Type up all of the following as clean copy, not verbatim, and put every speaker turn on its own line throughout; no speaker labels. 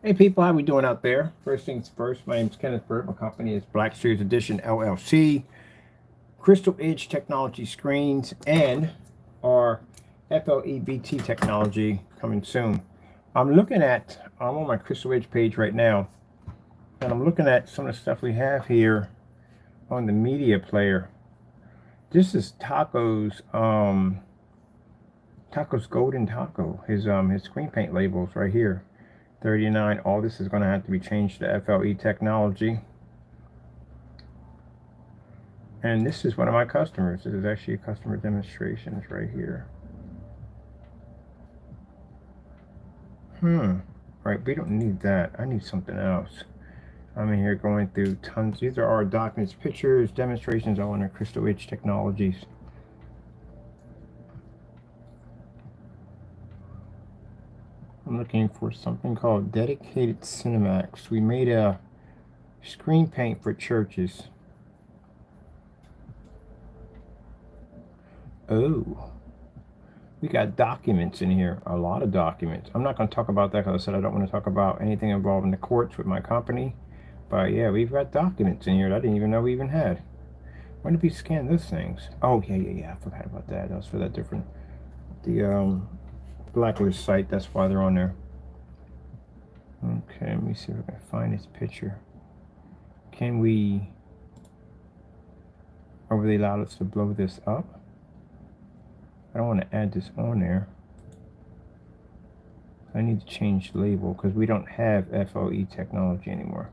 Hey people, how we doing out there? First things first, my name is Kenneth Bird. My company is Black Series Edition LLC, Crystal Edge Technology Screens, and our FLE-BT technology coming soon. I'm on my Crystal Edge page right now, and I'm looking at some of the stuff we have here on the media player. This is Taco's Golden Taco, his screen paint labels right here. 39. All this is going to have to be changed to FLE technology. And this is one of my customers. This is actually a customer demonstrations right here. Right, we don't need that. I need something else. I'm in here going through tons. These are our documents, pictures, demonstrations all under Crystal Edge Technologies. I'm looking for something called Dedicated Cinemax. We made a screen paint for churches. Oh, we got documents in here, a lot of documents. I'm not going to talk about that because I said I don't want to talk about anything involving the courts with my company. But yeah, we've got documents in here that I didn't even know we even had. When did we scan those things? Oh, yeah. I forgot about that. That was for that different, the blacklist site. That's why they're on there. Okay, let me see if I can find this picture. Can we, are they allowed us to blow this up? I don't want to add this on there. I need to change the label because we don't have FLE technology anymore.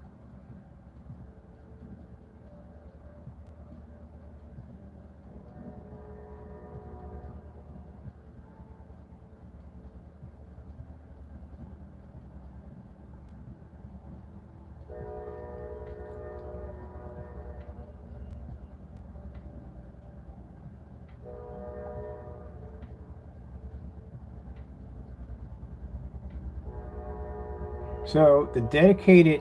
So the dedicated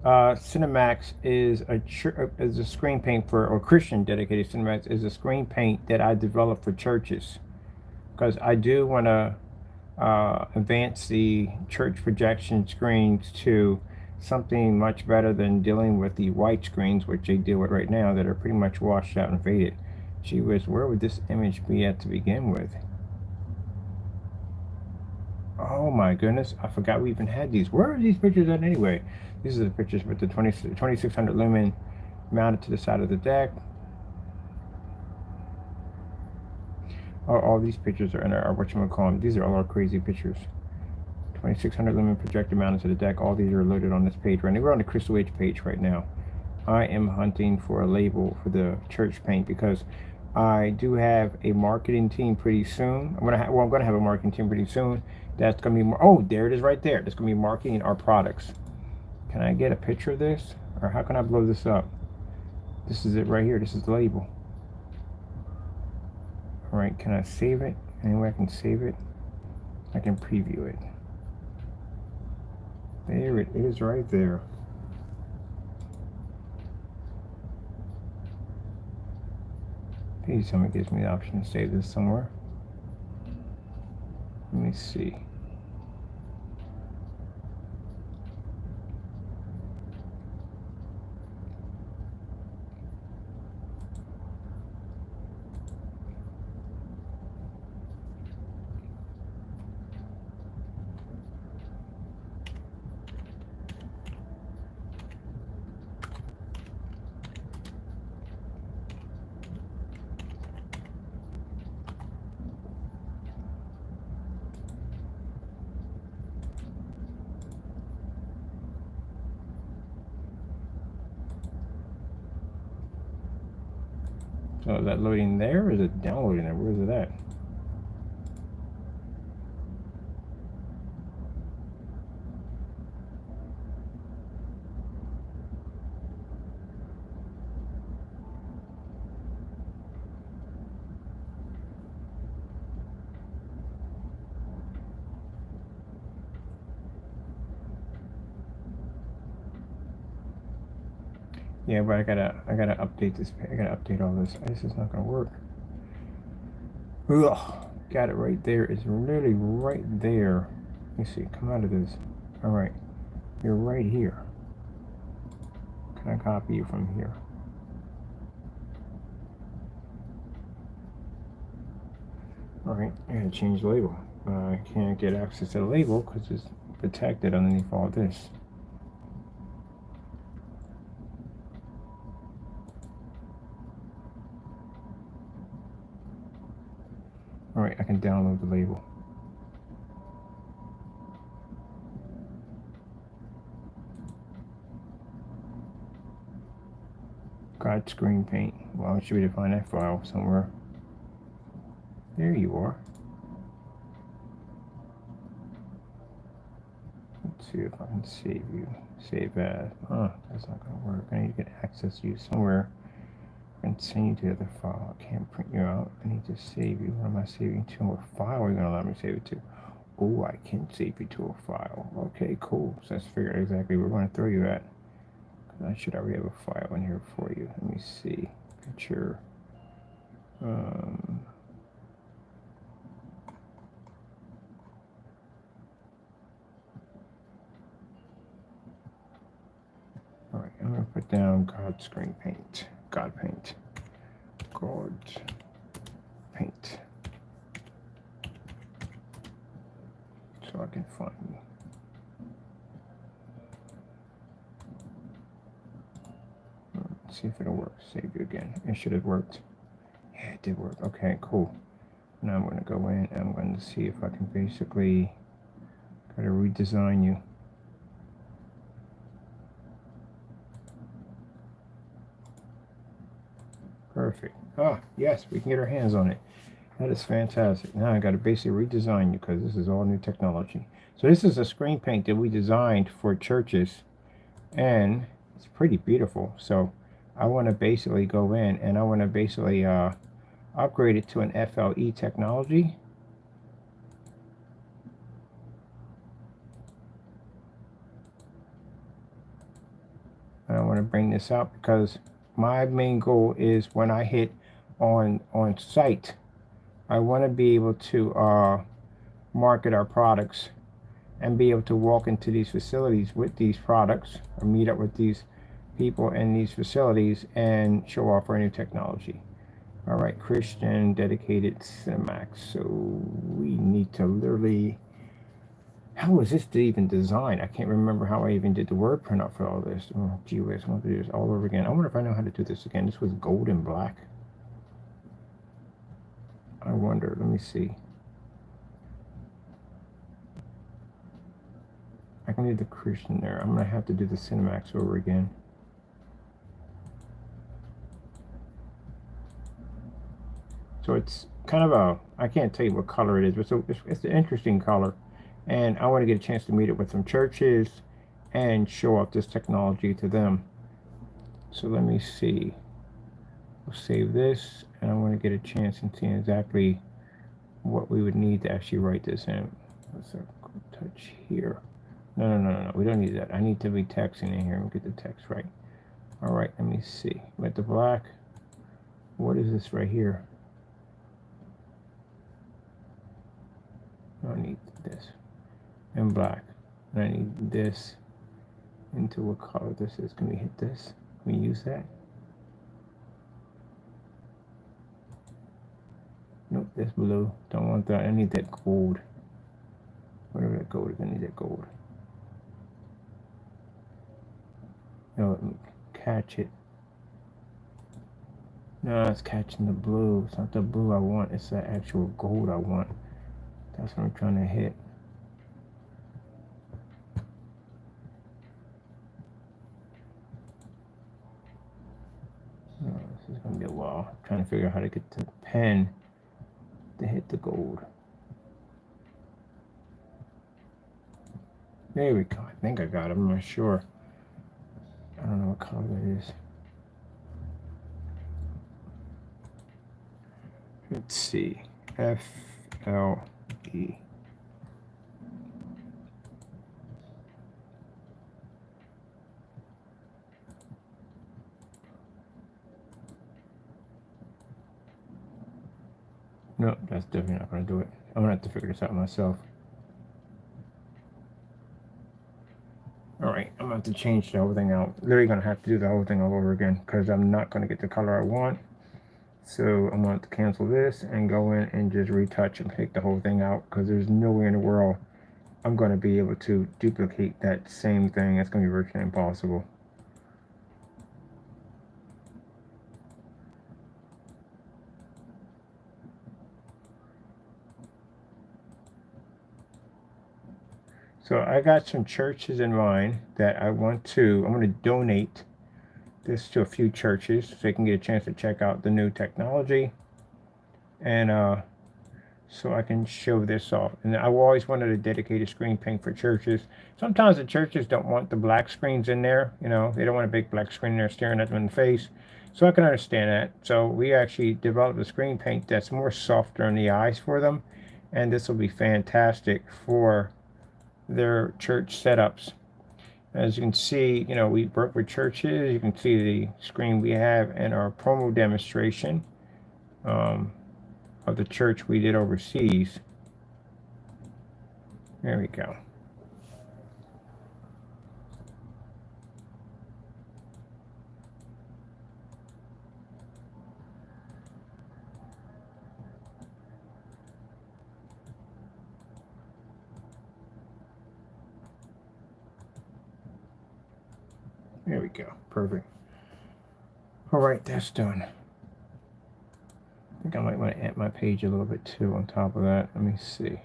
Cinemax is a screen paint for, or Christian dedicated Cinemax is a screen paint that I developed for churches because I do want to advance the church projection screens to something much better than dealing with the white screens, which they deal with right now, that are pretty much washed out and faded. Gee whiz, where would this image be at to begin with? Oh my goodness, I forgot we even had these. Where are these pictures at anyway? These are the pictures with the 2600 lumen mounted to the side of the deck. All these pictures are in our whatchamacallit. These are all our crazy pictures. 2600 lumen projector mounted to the deck. All these are loaded on this page right now. We're on the Crystal Edge page right now. I am hunting for a label for the church paint because I do have a marketing team pretty soon. I'm gonna have a marketing team pretty soon. That's gonna be more. Oh, there it is right there. That's gonna be marketing our products. Can I get a picture of this, or how can I blow this up? This is it right here. This is the label. All right. Can I save it? Any way I can save it? I can preview it. There it is right there. Please tell me it gives me the option to save this somewhere. Let me see. So is that loading there, or is it downloading there? Where is it at? Yeah, but I gotta update this. I gotta update all this. This is not gonna work. Ugh, got it right there. It's really right there. Let me see. Come out of this. All right, you're right here. Can I copy you from here? All right, I gotta change the label. I can't get access to the label because it's protected underneath all this. All right, I can download the label. God screen paint. Well, I should be to find that file somewhere. There you are. Let's see if I can save you. Save as. Huh, that's not gonna work. I need to get access to you somewhere and send you to the other file. I can't print you out. I need to save you. What am I saving to? What file are you gonna allow me to save it to? Oh, I can save you to a file. Okay, cool. So let's figure out exactly where we're gonna throw you at. I should already have a file in here for you. Let me see. Picture. All right, I'm gonna put down God screen paint. God paint. God paint. So I can find you. Let's see if it'll work. Save you again. It should have worked. Yeah, it did work. Okay, cool. Now I'm going to go in and I'm going to see if I can basically try to redesign you. Perfect. Ah, yes, we can get our hands on it. That is fantastic. Now I got to basically redesign you because this is all new technology. So this is a screen paint that we designed for churches, and it's pretty beautiful. So I want to basically go in and I want to basically upgrade it to an FLE technology. And I want to bring this out because my main goal is when I hit on site, I want to be able to market our products and be able to walk into these facilities with these products or meet up with these people in these facilities and show off our new technology. All right, Christian Dedicated Cinemax. So we need to literally, how was this to even design? I can't remember how I even did the word printout for all this. Oh, gee whiz, I want to do this all over again. I wonder if I know how to do this again. This was gold and black. I wonder, let me see. I can do the Christian there. I'm going to have to do the Cinemax over again. So it's kind of a, I can't tell you what color it is, but it's an interesting color. And I want to get a chance to meet it with some churches and show off this technology to them. So let me see. We'll save this, and I want to get a chance and see exactly what we would need to actually write this in. Let's touch here. No. We don't need that. I need to be texting in here and get the text right. All right, let me see. With the black, what is this right here? I need this and black, and I need this into what color this is. Can we hit this? Can we use that? Nope, that's blue. Don't want that. I need that gold. Whatever that gold is, I need that gold. No, catch it. No, it's catching the blue. It's not the blue I want. It's the actual gold I want. That's what I'm trying to hit. Oh, this is going to be a while. I'm trying to figure out how to get the pen to hit the gold. There we go. I think I got it. I'm not sure. I don't know what color that is. Let's see. FLE. No, that's definitely not going to do it. I'm going to have to figure this out myself. All right, I'm going to have to change the whole thing out. Literally going to have to do the whole thing all over again because I'm not going to get the color I want. So I'm going to cancel this and go in and just retouch and take the whole thing out because there's no way in the world I'm going to be able to duplicate that same thing. It's going to be virtually impossible. So I got some churches in mind that I'm going to donate this to a few churches so they can get a chance to check out the new technology. And so I can show this off. And I've always wanted a dedicated screen paint for churches. Sometimes the churches don't want the black screens in there. You know, they don't want a big black screen in there staring at them in the face. So I can understand that. So we actually developed a screen paint that's more softer on the eyes for them. And this will be fantastic for their church setups. As you can see, you know, we work with churches. You can see the screen we have in our promo demonstration of the church we did overseas. There we go. There we go. Perfect. All right, that's done. I think I might want to add my page a little bit too on top of that. Let me see.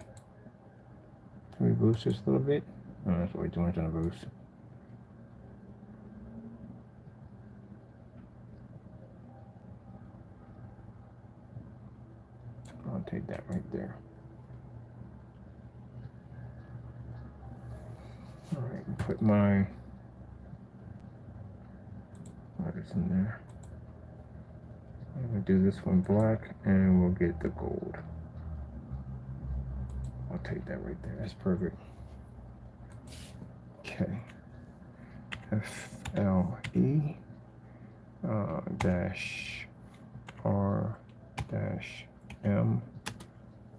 Can we boost this a little bit? Oh, that's what we're doing, it's on a boost. I'll take that right there. All right, put my letters in there. I'm going to do this one black and we'll get the gold. I'll take that right there. That's perfect. Okay. FLE dash R dash M.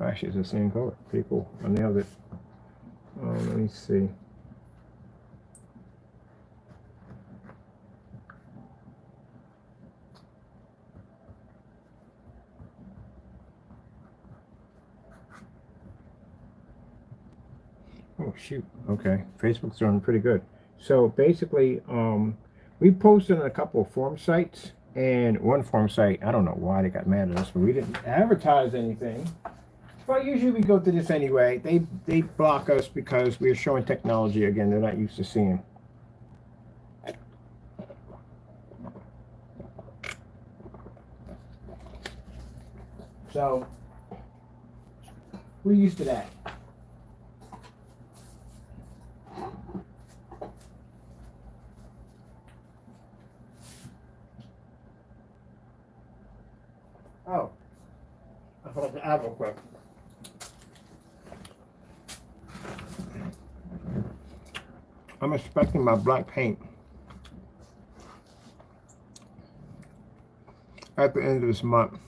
Actually, it's the same color. Pretty cool. I nailed it. Let me see. Oh shoot. Okay. Facebook's doing pretty good. So basically, we posted on a couple of forum sites, and one forum site, I don't know why they got mad at us, but we didn't advertise anything. But usually we go to this anyway. They block us because we're showing technology again they're not used to seeing. So we're used to that. Oh, I forgot to add real quick. I'm expecting my black paint at the end of this month.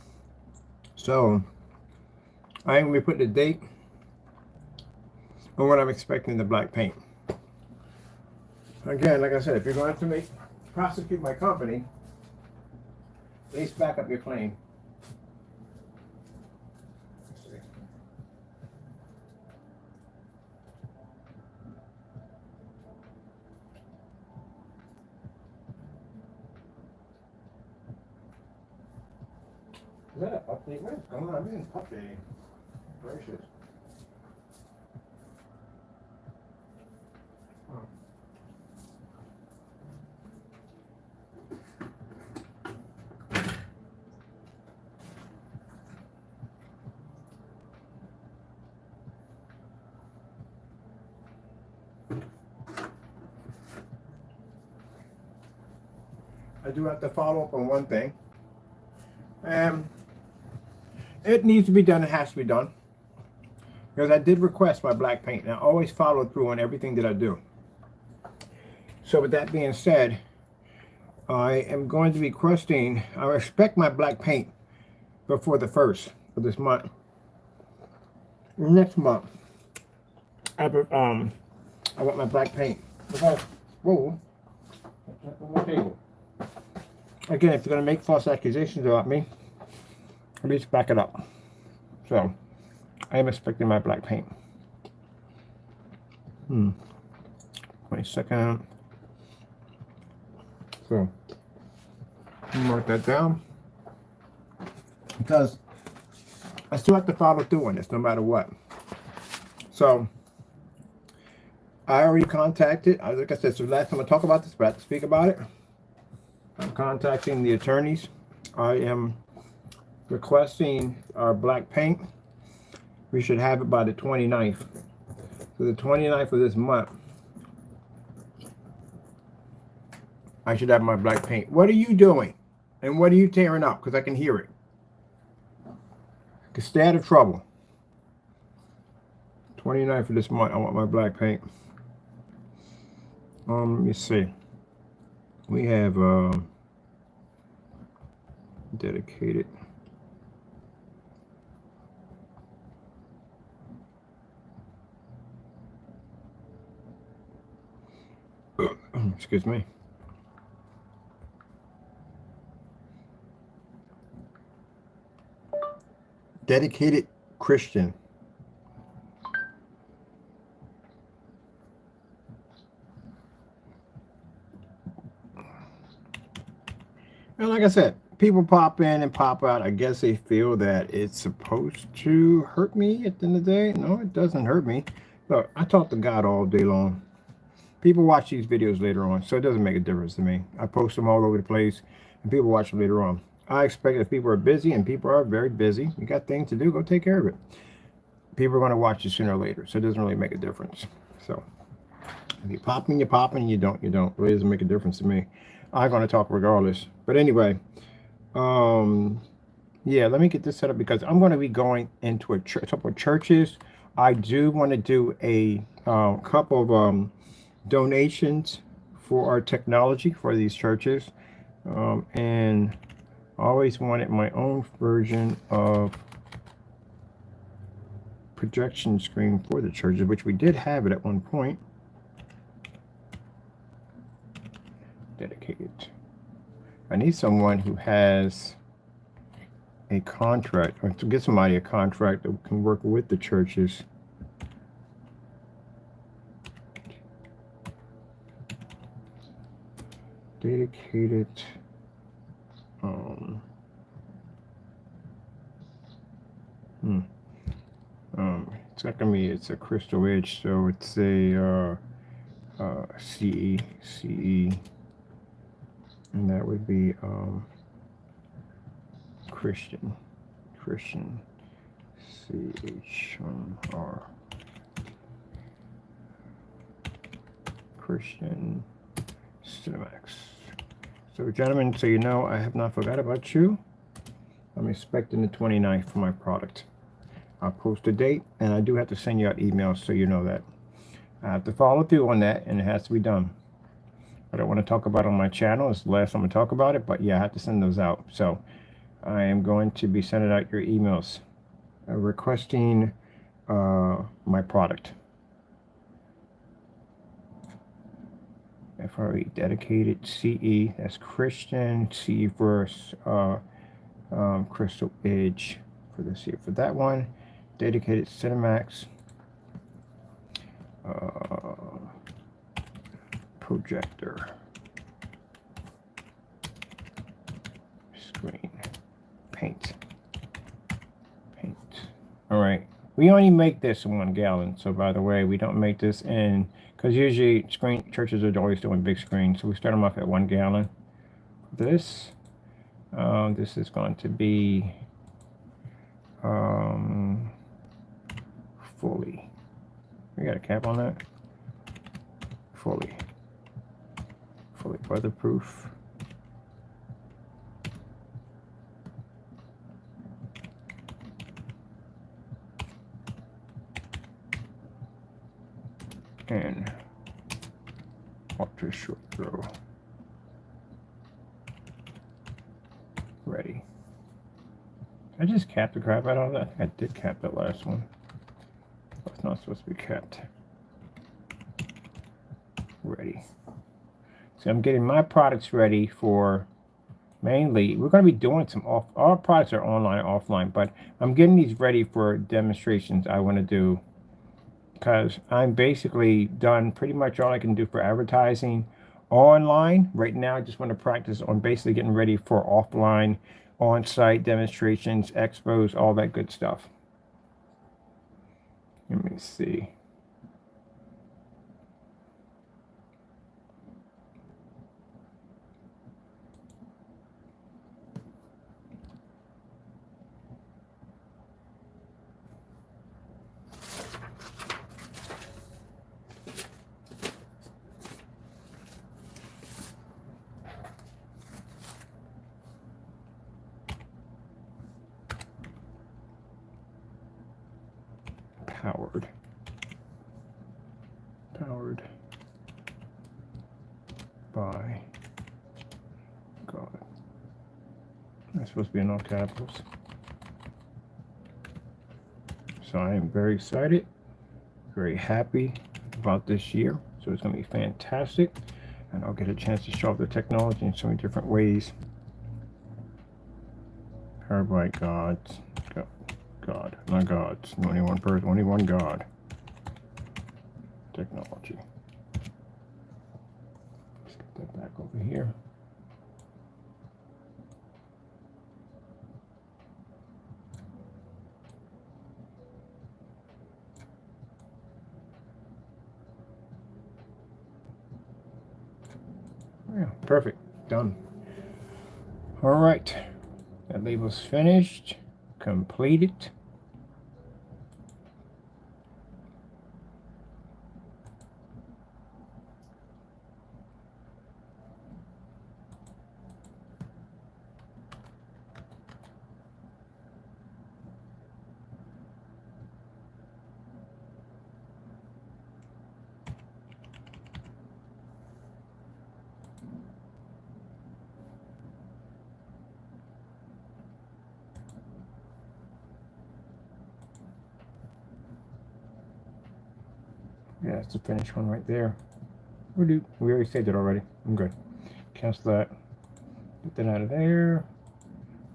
So I ain't gonna put the date on when I'm expecting the black paint. Again, like I said, if you're going to prosecute my company, please back up your claim. Is that an update? What is going on? Everything's updating. Gracious. Oh. I do have to follow up on one thing. It needs to be done. It has to be done. Because I did request my black paint. And I always follow through on everything that I do. So with that being said, I am going to be requesting, I expect my black paint before the 1st of this month. Next month, I want my black paint. Because, whoa, that's on the table. Again, if you're going to make false accusations about me, at least back it up. So, I am expecting my black paint. 22nd. So, mark that down. Because I still have to follow through on this no matter what. So, I already contacted, like I said, so last time I talked about this, but I have to speak about it. I'm contacting the attorneys. I am requesting our black paint. We should have it by the 29th. So the 29th of this month, I should have my black paint. What are you doing? And what are you tearing up? Because I can hear it. Can stay out of trouble. 29th of this month, I want my black paint. Let me see. We have dedicated. Excuse me. Dedicated Christian. And like I said, people pop in and pop out. I guess they feel that it's supposed to hurt me at the end of the day. No, it doesn't hurt me. Look, I talk to God all day long. People watch these videos later on, so it doesn't make a difference to me. I post them all over the place, and people watch them later on. I expect if people are busy, and people are very busy, you got things to do, go take care of it. People are going to watch you sooner or later, so it doesn't really make a difference. So if you pop in, you pop in. You don't. You don't. It really doesn't make a difference to me. I'm going to talk regardless. But anyway, yeah, let me get this set up because I'm going to be going into a couple of churches. I do want to do a couple of donations for our technology for these churches, and I always wanted my own version of projection screen for the churches, which we did have it at one point. Dedicated. I need someone who has a contract, or to get somebody a contract that can work with the churches. Dedicated. It's not gonna be. It's a crystal edge, so it's a CE, and that would be Christian CHR Christian Cinemax. So gentlemen, so you know, I have not forgot about you. I'm expecting the 29th for my product. I'll post a date, and I do have to send you out emails so you know that. I have to follow through on that, and it has to be done. I don't want to talk about it on my channel. It's the last time I talk about it, but yeah, I have to send those out. So I am going to be sending out your emails requesting my product. FLE Dedicated CE, that's Christian, CE for Crystal Edge for this here. For that one, Dedicated Cinemax, projector, screen, paint. All right, we only make this in 1 gallon. So by the way, we don't make this in, because usually churches are always doing big screens. So we start them off at 1 gallon. This is going to be fully. We got a cap on that. Fully weatherproof. And ultra short throw. Ready. I just capped the crap out of that. I think I did cap that last one. It's not supposed to be capped. ready. So I'm getting my products ready for, mainly, we're going to be doing some our products are online and offline, but I'm getting these ready for demonstrations I want to do, because I'm basically done pretty much all I can do for advertising online. Right now, I just want to practice on basically getting ready for offline, on-site demonstrations, expos, all that good stuff. Let me see. Powered by God. That's supposed to be in all capitals. So I am very excited, very happy about this year. So it's going to be fantastic, and I'll get a chance to show off the technology in so many different ways. Powered by gods. God, not gods. Only one person, only one God. Technology. Let's get that back over here. Yeah, perfect. Done. All right. That label's finished. Completed. Yeah, that's the finished one right there. We already saved it already. I'm good. Cancel that. Get that out of there.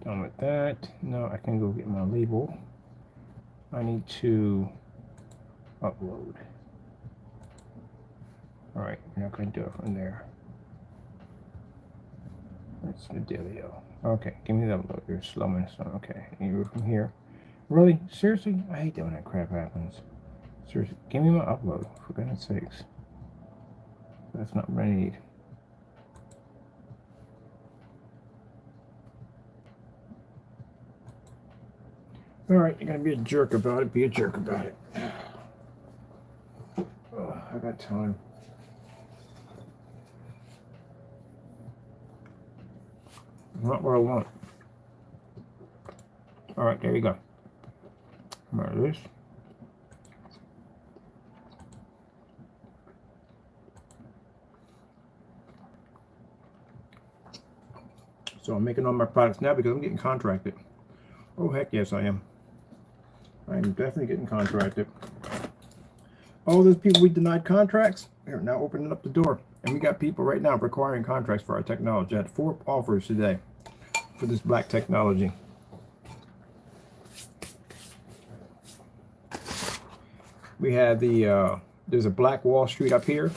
Done with that. Now I can go get my label. I need to upload. All right, we're not going to do it from there. That's the dealio. Okay, give me the upload. You're slowing this on. Okay, you go from here. Really? Seriously? I hate that when that crap happens. Seriously, give me my upload, for goodness sakes. That's not what I need. All right, you're gonna be a jerk about it. Be a jerk about it. Oh, I got time. Not what I want. All right, there you go. About this. So I'm making all my products now because I'm getting contracted. Oh, heck yes, I am. I am definitely getting contracted. All those people we denied contracts, they're now opening up the door. And we got people right now requiring contracts for our technology. I had 4 offers today for this black technology. We had there's a Black Wall Street up here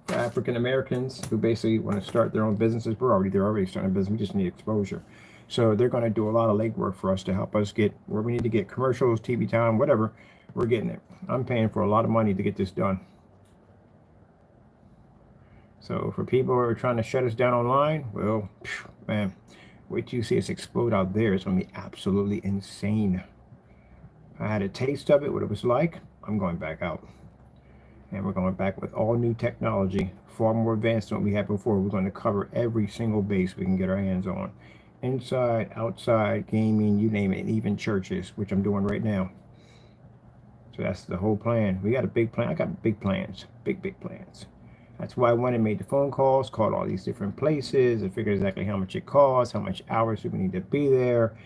for African Americans who basically want to start their own businesses. They're already starting a business. We just need exposure. So they're going to do a lot of legwork for us to help us get where we need to get commercials, TV time, whatever. We're getting it. I'm paying for a lot of money to get this done. So for people who are trying to shut us down online, well, man, wait till you see us explode out there. It's going to be absolutely insane. I had a taste of it, what it was like. I'm going back out. And we're going back with all new technology, far more advanced than what we had before. We're going to cover every single base we can get our hands on. Inside, outside, gaming, you name it, and even churches, which I'm doing right now. So that's the whole plan. We got a big plan. I got big plans, big plans. That's why I went and made the phone calls, called all these different places, and figured exactly how much it costs, how much hours we need to be there,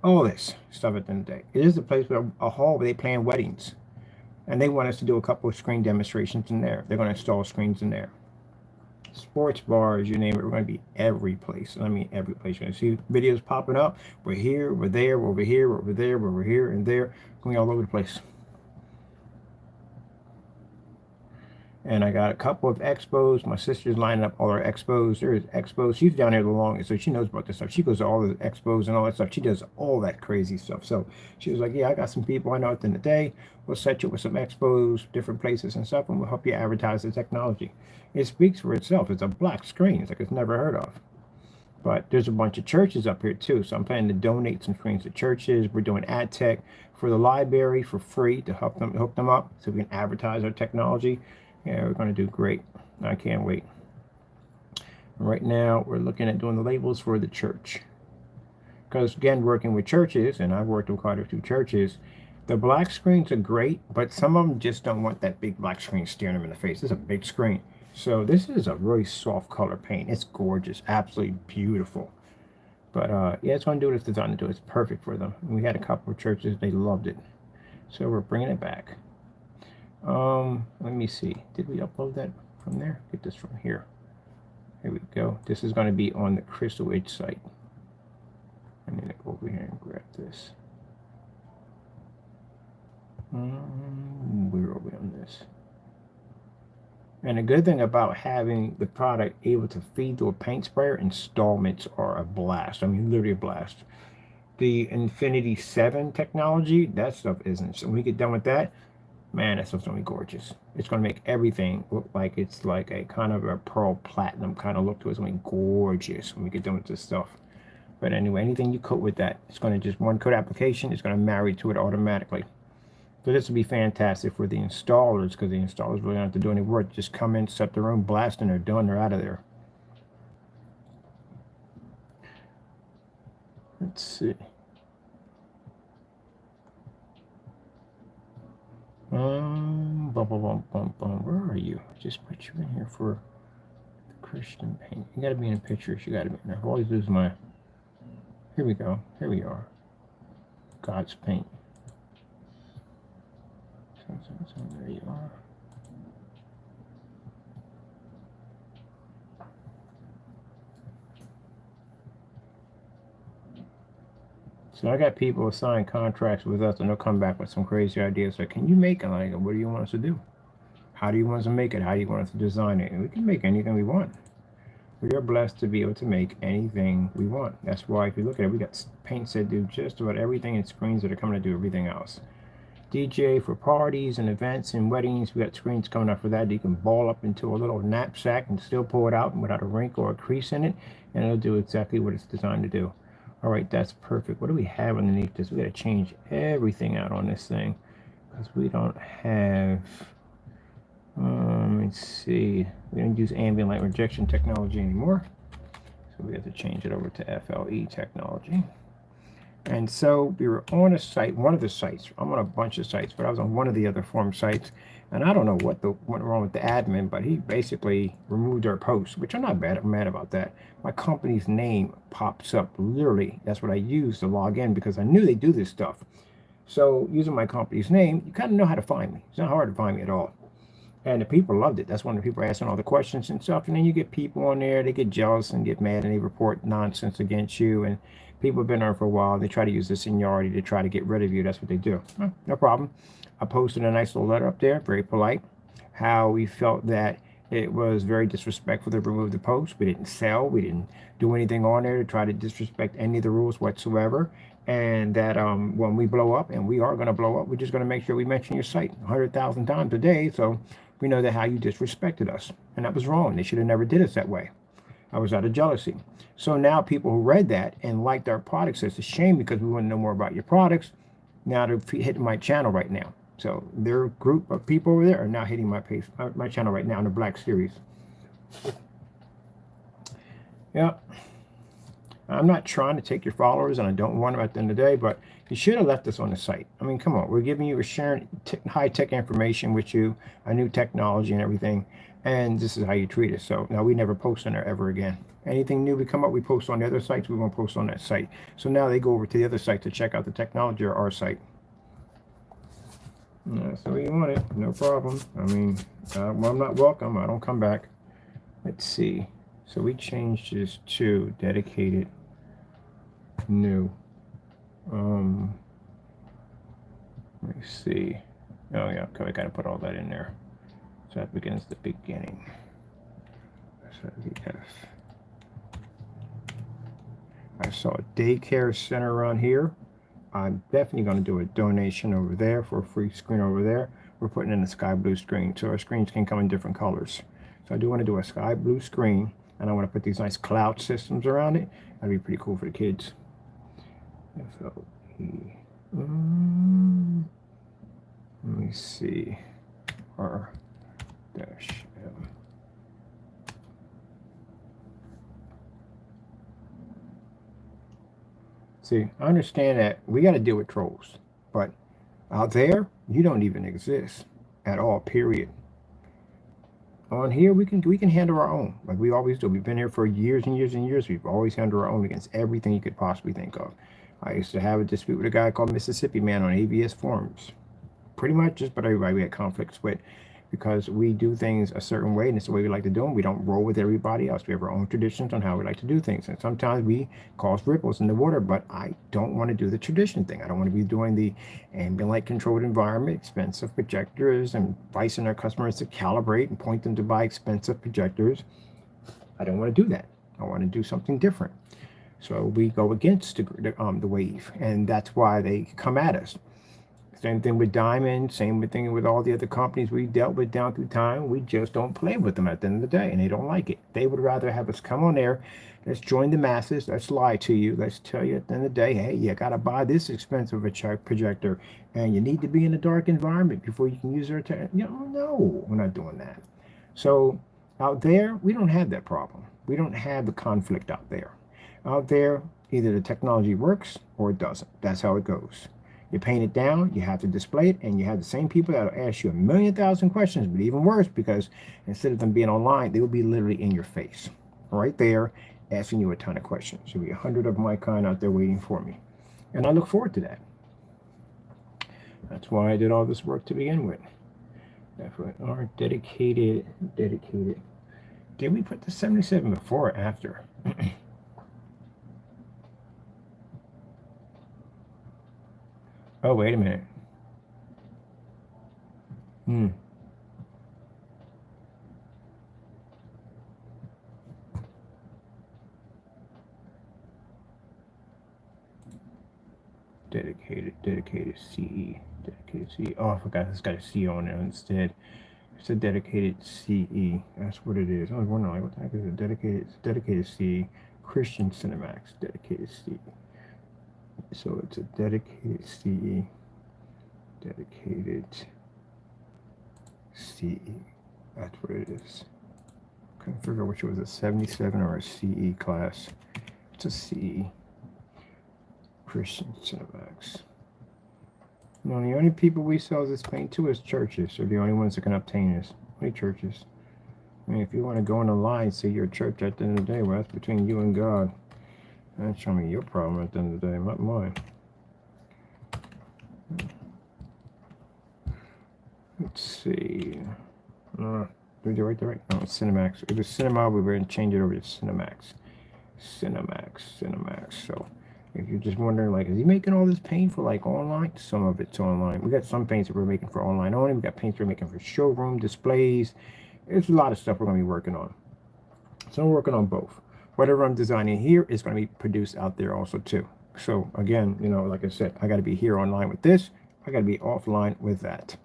all this stuff at the end of the day. It is a place where a hall where they plan weddings. And they want us to do a couple of screen demonstrations in there. They're going to install screens in there. sports bars, you name it, we're going to be every place. I mean, every place. You're going to see videos popping up. We're here, we're there, we're over here, we're over there, we're over here, and there. Going all over the place. And I got a couple of expos. My sister's lining up all her expos. There is expos. She's down there the longest, so she knows about this stuff. She goes to all the expos and all that stuff. She does all that crazy stuff. So she was like, yeah, I got some people I know at the end of the day. We'll set you with some expos, different places and stuff, and we'll help you advertise the technology. It speaks for itself. It's a black screen. It's like it's never heard of. But there's a bunch of churches up here too. So I'm planning to donate some screens to churches. We're doing ad tech for the library for free to help them hook them up so we can advertise our technology. Yeah, we're going to do great. I can't wait. Right now, we're looking at doing the labels for the church. Because, again, working with churches, and I've worked with quite a few churches, the black screens are great, but some of them just don't want that big black screen staring them in the face. It's a big screen. So this is a really soft color paint. It's gorgeous, absolutely beautiful. But, yeah, it's going to do what it's designed to do. It's perfect for them. We had a couple of churches. They loved it. So we're bringing it back. Let me see. Did we upload that from there? Get this from here. Here we go. This is going to be on the Crystal Edge site. I'm going to go over here and grab this. Where are we on this? And the good thing about having the product able to feed through a paint sprayer, installments are a blast. I mean, literally a blast. The Infinity 7 technology, that stuff isn't. So when we get done with that, man, that stuff's gonna be gorgeous. It's gonna make everything look like it's like a kind of a pearl platinum kind of look to it. It's gonna be gorgeous when we get done with this stuff. But anyway, anything you coat with that, it's gonna just one coat application, it's gonna marry to it automatically. So this will be fantastic for the installers because the installers really don't have to do any work. Just come in, set their own blast, and they're done. They're out of there. Let's see. Where are you? Just put you in here for the Christian paint. You gotta be in pictures. You gotta be in there. I always lose my. Here we go. Here we are. God's paint. So there you are. So I got people who sign contracts with us and they'll come back with some crazy ideas like, can you make it? Like, what do you want us to do? How do you want us to make it? How do you want us to design it? And we can make anything we want. We are blessed to be able to make anything we want. That's why if you look at it, we got paints that do just about everything and screens that are coming to do everything else. DJ for parties and events and weddings. We got screens coming up for that. You can ball up into a little knapsack and still pull it out without a wrinkle or a crease in it. And it'll do exactly what it's designed to do. All right, that's perfect. What do we have underneath this? We got to change everything out on this thing because we don't have, let's see, we don't use ambient light rejection technology anymore. So we have to change it over to FLE technology. And so we were on a site, one of the sites. I'm on a bunch of sites, but I was on one of the other forum sites. And I don't know what went wrong with the admin, but he basically removed our posts, which I'm not mad about that. My company's name pops up, literally. That's what I use to log in because I knew they do this stuff. So using my company's name, you kind of know how to find me. It's not hard to find me at all. And the people loved it. That's when the people are asking all the questions and stuff. And then you get people on there, they get jealous and get mad and they report nonsense against you. And people have been on for a while. They try to use the seniority to try to get rid of you. That's what they do. No problem. I posted a nice little letter up there, very polite, how we felt that it was very disrespectful to remove the post. We didn't sell. We didn't do anything on there to try to disrespect any of the rules whatsoever. And that when we blow up, and we are going to blow up, we're just going to make sure we mention your site 100,000 times a day. So we know that how you disrespected us. And that was wrong. They should have never did us that way. I was out of jealousy. So now people who read that and liked our products, it's a shame because we want to know more about your products. Now they're hitting my channel right now. So their group of people over there are now hitting my channel right now in the Black Series. Yeah. I'm not trying to take your followers, and I don't want them at the end of the day, but you should have left this on the site. I mean, come on. We're giving you, we're sharing high-tech information with you, a new technology and everything, and this is how you treat us. So now we never post on there ever again. Anything new we come up, we post on the other sites, we won't post on that site. So now they go over to the other site to check out the technology or our site. That's the way you want it, no problem. I mean, when I'm not welcome, I don't come back. Let's see. So we changed this to dedicated new. Let me see. Oh yeah, okay, I gotta put all that in there. So that begins the beginning. So the F. I saw a daycare center around here. I'm definitely going to do a donation over there for a free screen over there. We're putting in a sky blue screen, so our screens can come in different colors. So I do want to do a sky blue screen, and I want to put these nice cloud systems around it. That'd be pretty cool for the kids. FLE. Let me see. R-M. See, I understand that we got to deal with trolls, but out there, you don't even exist at all, period. On here, we can handle our own, like we always do. We've been here for years and years and years. We've always handled our own against everything you could possibly think of. I used to have a dispute with a guy called Mississippi Man on AVS forums. Pretty much just about everybody we had conflicts with, because we do things a certain way, and it's the way we like to do them. We don't roll with everybody else. We have our own traditions on how we like to do things, and sometimes we cause ripples in the water, but I don't want to do the tradition thing. I don't want to be doing the ambient light controlled environment, expensive projectors, and advising our customers to calibrate and point them to buy expensive projectors. I don't want to do that. I want to do something different. So we go against the wave, and that's why they come at us. Same thing with Diamond, same thing with all the other companies we dealt with down through time. We just don't play with them at the end of the day, and they don't like it. They would rather have us come on there, let's join the masses, let's lie to you, let's tell you at the end of the day, hey, you got to buy this expensive projector, and you need to be in a dark environment before you can use their no, we're not doing that. So out there, we don't have that problem. We don't have the conflict out there. Out there, either the technology works or it doesn't. That's how it goes. You paint it down, you have to display it, and you have the same people that will ask you 1,000,000 questions, but even worse, because instead of them being online, they will be literally in your face, right there, asking you a ton of questions. There'll be 100 of my kind out there waiting for me. And I look forward to that. That's why I did all this work to begin with. FLE-R-M dedicated. Did we put the 77 before or after? Oh, wait a minute. Dedicated CE. Dedicated CE. Oh, I forgot it's got a C on it instead. It's a dedicated CE. That's what it is. I was wondering, like, what the heck is it? Dedicated CE Christian Cinemax. Dedicated CE. So it's a dedicated CE. Dedicated CE. That's what it is. Couldn't figure out which was a 77 or a CE class. It's a CE. Christian Cinemax. No, the only people we sell this paint to is churches. They're the only ones that can obtain this. Only churches. I mean, if you want to go in the line and say you're a church at the end of the day, well, that's between you and God. That's showing me your problem at the end of the day, not mine. Let's see. Did we do it right? No, it's Cinemax. It was Cinema. We were going to change it over to Cinemax. Cinemax. So if you're just wondering, like, is he making all this paint for, like, online? Some of it's online. We got some paints that we're making for online only. We got paints we're making for showroom displays. There's a lot of stuff we're going to be working on. So I'm working on both. Whatever I'm designing here is going to be produced out there also too. So again, you know, like I said, I got to be here online with this. I got to be offline with that.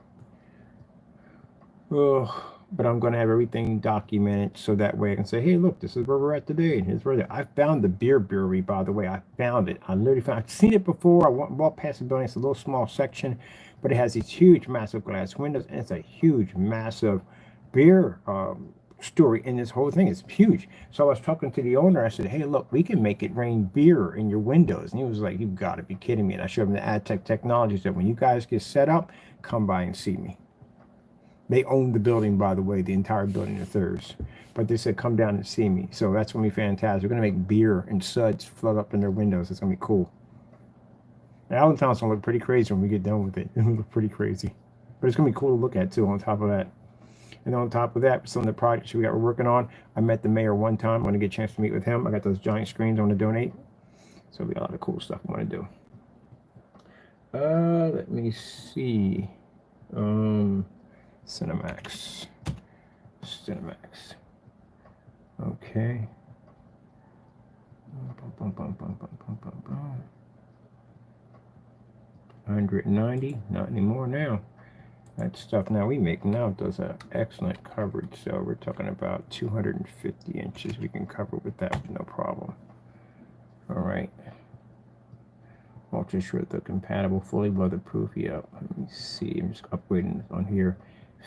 But I'm going to have everything documented so that way I can say, hey, look, this is where we're at today. And here's where they're. I found the beer brewery, by the way. I found it. I literally found. I've seen it before. I walked past the building. It's a little small section, but it has these huge, massive glass windows, and it's a huge, massive beer story in this whole thing. It's huge. So I was talking to the owner. I said, hey, look, we can make it rain beer in your windows. And he was like, you got to be kidding me. And I showed him the AdTech technologies that when you guys get set up, come by and see me. They own the building, by the way, the entire building is theirs. But they said, come down and see me. So that's going to be fantastic. We're going to make beer and suds float up in their windows. It's going to be cool. And Allentown's going to look pretty crazy when we get done with it. It'll look pretty crazy. But it's going to be cool to look at, too, on top of that. And on top of that, some of the projects we're working on, I met the mayor one time. I'm going to get a chance to meet with him. I got those giant screens I want to donate. So we got a lot of cool stuff I want to do. Let me see. Cinemax. Okay. 190, not anymore now. That stuff now we make now does an excellent coverage. So we're talking about 250 inches we can cover with that with no problem. All right. Ultra short though compatible, fully weatherproof. Yep. Let me see. I'm just upgrading on here.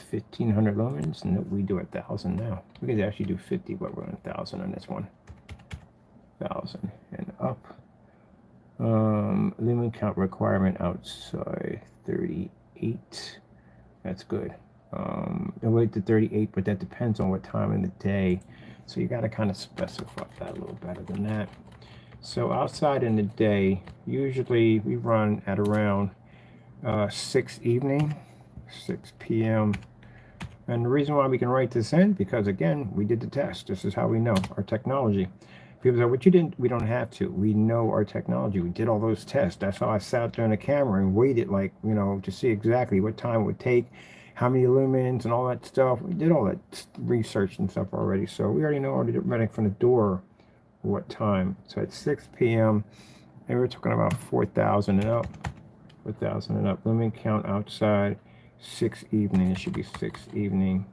1500 lumens. Nope, we do 1,000 now. We could actually do 50, but we're on 1,000 on this one. 1,000 and up. Lumen count requirement outside 38. That's good. The way to 38, but that depends on what time in the day. So you got to kind of specify that a little better than that. So outside in the day, usually we run at around 6 p.m. And the reason why we can write this in, because again, we did the test. This is how we know our technology. People say, "What you didn't?" We don't have to. We know our technology. We did all those tests. That's how I sat there on the camera and waited, like, you know, to see exactly what time it would take, how many lumens and all that stuff. We did all that research and stuff already. So we already know already from the door what time. So at 6 p.m. and we're talking about 4,000 and up. 4,000 and up. Lumen count outside 6 evening. It should be 6 evening.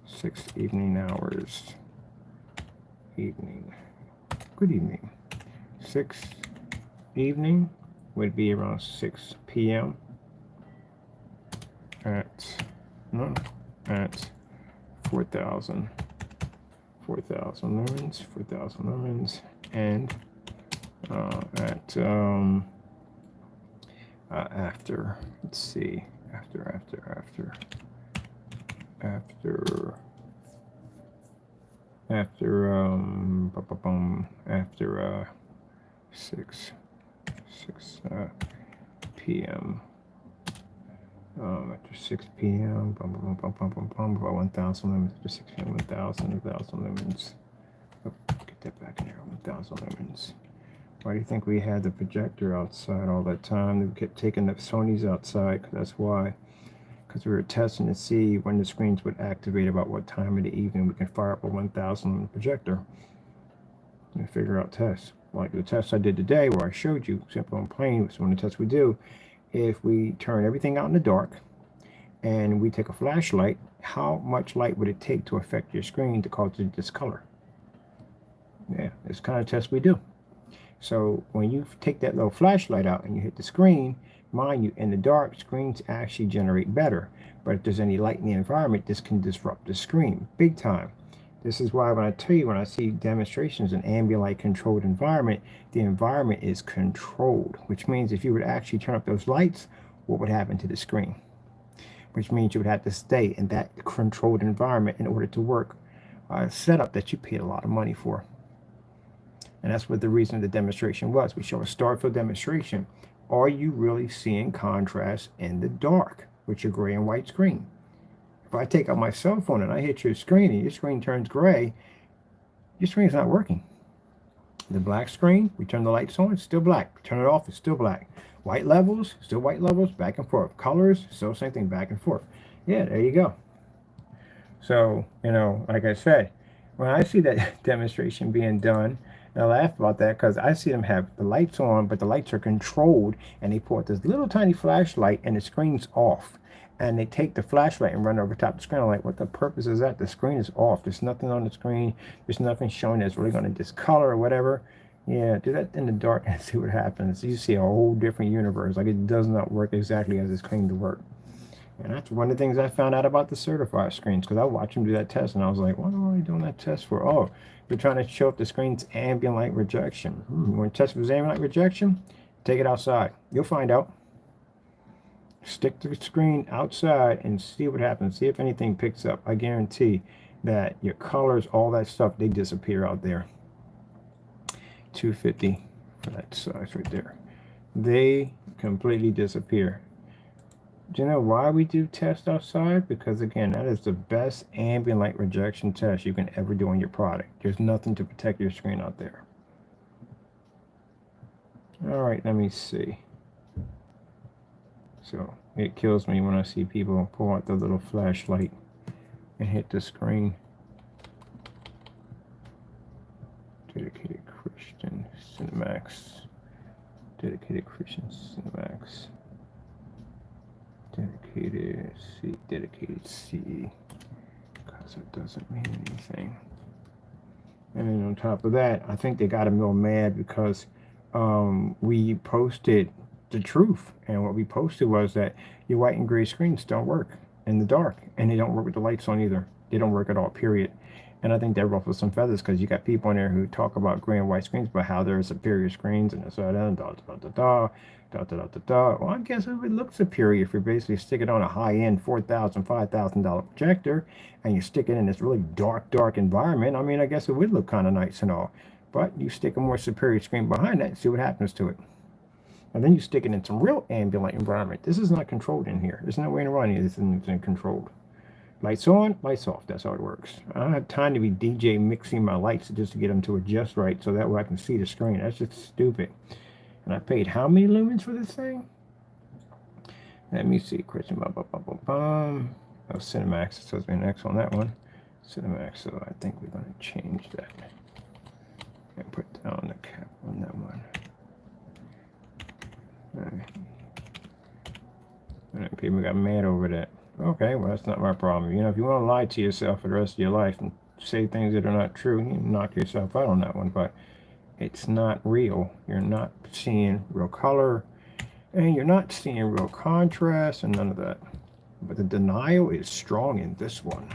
6 evening hours. Evening. Good evening. 6 evening would be around 6 p.m. at 4,000 lumens, and after, let's see, after 6 p.m. After 6 p.m. About 1,000 lumens. After 6 p.m. 1,000 lumens. Oh, get that back in here. 1,000 lumens. Why do you think we had the projector outside all that time? We kept taking the Sonys outside, because that's why. Because we were testing to see when the screens would activate, about what time of the evening we can fire up a 1,000 projector and figure out tests. Like the test I did today, where I showed you, simple and plain, so one of the tests we do, if we turn everything out in the dark and we take a flashlight, how much light would it take to affect your screen to cause it to discolor? Yeah, it's the kind of test we do. So when you take that little flashlight out and you hit the screen, mind you, in the dark, screens actually generate better. But if there's any light in the environment, this can disrupt the screen big time. This is why when I tell you, when I see demonstrations in ambient light controlled environment, the environment is controlled, which means if you would actually turn up those lights, what would happen to the screen? Which means you would have to stay in that controlled environment in order to work a setup that you paid a lot of money for. And that's what the reason of the demonstration was. We show a star field demonstration. Are you really seeing contrast in the dark with your gray and white screen? If I take out my cell phone and I hit your screen and your screen turns gray, your screen's not working. The black screen, we turn the lights on, it's still black. Turn it off, it's still black. White levels, still white levels, back and forth. Colors, still same thing, back and forth. Yeah, there you go. So, you know, like I said, when I see that demonstration being done, and I laugh about that because I see them have the lights on, but the lights are controlled, and they put this little tiny flashlight and the screen's off. And they take the flashlight and run over top of the screen. I'm like, what the purpose is that? The screen is off. There's nothing on the screen. There's nothing showing that's really going to discolor or whatever. Yeah, do that in the dark and see what happens. You see a whole different universe. Like, it does not work exactly as it's claimed to work. And that's one of the things I found out about the certified screens, because I watched them do that test, and I was like, what are they doing that test for? Oh, they're trying to show if the screen's ambient light rejection. You want to test for ambient light rejection? Take it outside. You'll find out. Stick the screen outside and see what happens. See if anything picks up. I guarantee that your colors, all that stuff, they disappear out there. 250 for that size right there. They completely disappear. Do you know why we do test outside? Because again, that is the best ambient light rejection test you can ever do on your product. There's nothing to protect your screen out there. All right, let me see. So it kills me when I see people pull out the little flashlight and hit the screen. Dedicated Christian Cinemax. Dedicated Christian Cinemax. Dedicated C. Dedicated C. Because it doesn't mean anything. And then on top of that, I think they got him real mad because we posted the truth. And what we posted was that your white and gray screens don't work in the dark. And they don't work with the lights on either. They don't work at all, period. And I think that ruffles some feathers because you got people in there who talk about gray and white screens, but how they're superior screens and this, that, and da, da, da, da, da, da, da, da, da. Well, I guess it would look superior if you basically stick it on a high-end $4,000, $5,000 projector and you stick it in this really dark environment. I mean, I guess it would look kind of nice and all. But you stick a more superior screen behind that and see what happens to it. And then you stick it in some real ambient environment. This is not controlled in here. There's no way around it. This isn't controlled. Lights on, lights off. That's how it works. I don't have time to be DJ mixing my lights just to get them to adjust right so that way I can see the screen. That's just stupid. And I paid how many lumens for this thing? Let me see. Question. Oh, Cinemax. It says an X on that one. Cinemax. So I think we're going to change that and put down the cap on that one. And people got mad over that. Okay, well, that's not my problem. You know, if you want to lie to yourself for the rest of your life and say things that are not true, you knock yourself out on that one. But it's not real. You're not seeing real color, and you're not seeing real contrast and none of that. But the denial is strong in this one.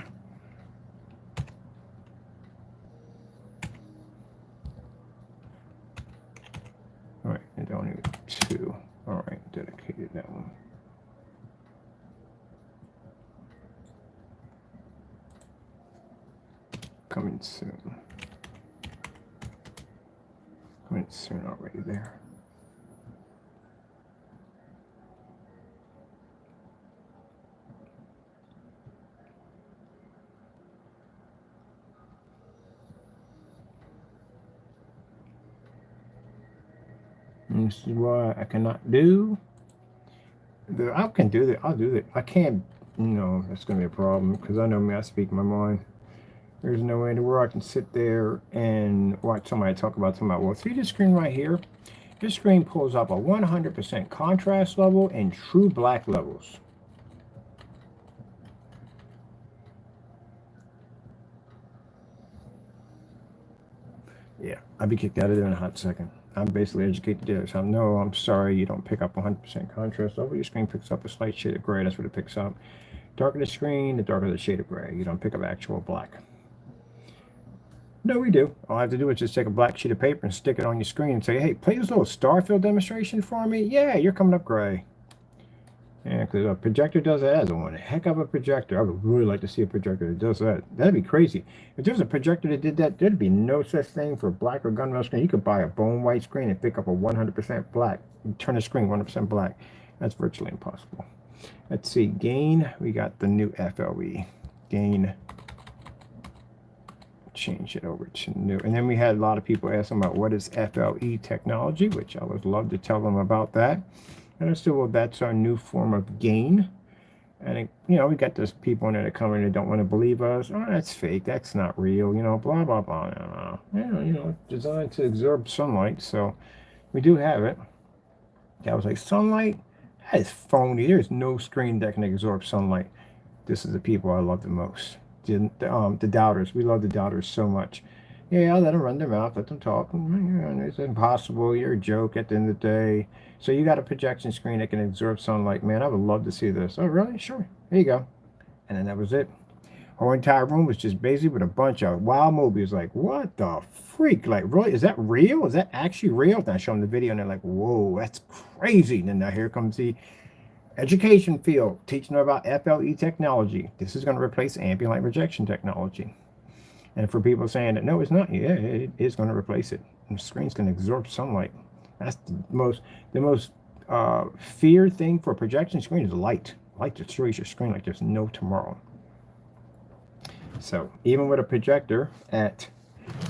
All right, and only 2. All right, dedicated that one. Coming soon. Coming soon already there. And this is why I cannot do I can do that. I'll do that. I can't, that's going to be a problem because I know me, I speak my mind. There's no way in the world I can sit there and watch somebody talk about somebody. Well, see this screen right here? This screen pulls up a 100% contrast level and true black levels. Yeah, I'd be kicked out of there in a hot second. I'm basically educated there. So no, I'm sorry, you don't pick up 100% contrast level. Your screen picks up a slight shade of gray. That's what it picks up. Darker the screen, the darker the shade of gray. You don't pick up actual black. No, we do. All I have to do is just take a black sheet of paper and stick it on your screen and say, hey, play this little star field demonstration for me. Yeah, you're coming up gray. Yeah, because a projector does that as one heck of a projector. I would really like to see a projector that does that. That'd be crazy. If there was a projector that did that, there'd be no such thing for black or gunmetal screen. You could buy a bone white screen and pick up a 100% black. Turn the screen 100% black. That's virtually impossible. Let's see. Gain. We got the new FLE. Gain. Change it over to new. And then we had a lot of people asking about what is FLE technology, which I would love to tell them about that. And I said, well, that's our new form of gain. And, we got those people in there that come in and don't want to believe us. Oh, that's fake. That's not real. Blah, blah, blah. Yeah, designed to absorb sunlight. So we do have it. I was like, sunlight? That is phony. There's no screen that can absorb sunlight. This is the people I love the most. The doubters. We love the doubters so much. Yeah, let them run their mouth, let them talk. It's impossible. You're a joke at the end of the day. So you got a projection screen that can absorb sunlight. Man, I would love to see this. Oh, really? Sure. There you go. And then that was it. Our entire room was just busy with a bunch of wild movies. Like, what the freak? Like, really? Is that real? Is that actually real? And I show them the video, and they're like, whoa, that's crazy. And then now here comes the education field, teaching them about FLE technology. This is going to replace ambient light rejection technology. And for people saying that, no, it's not, yeah, it is going to replace it. And the screen's going to absorb sunlight. That's the most feared thing for a projection screen is light. light destroys your screen like there's no tomorrow. So even with a projector at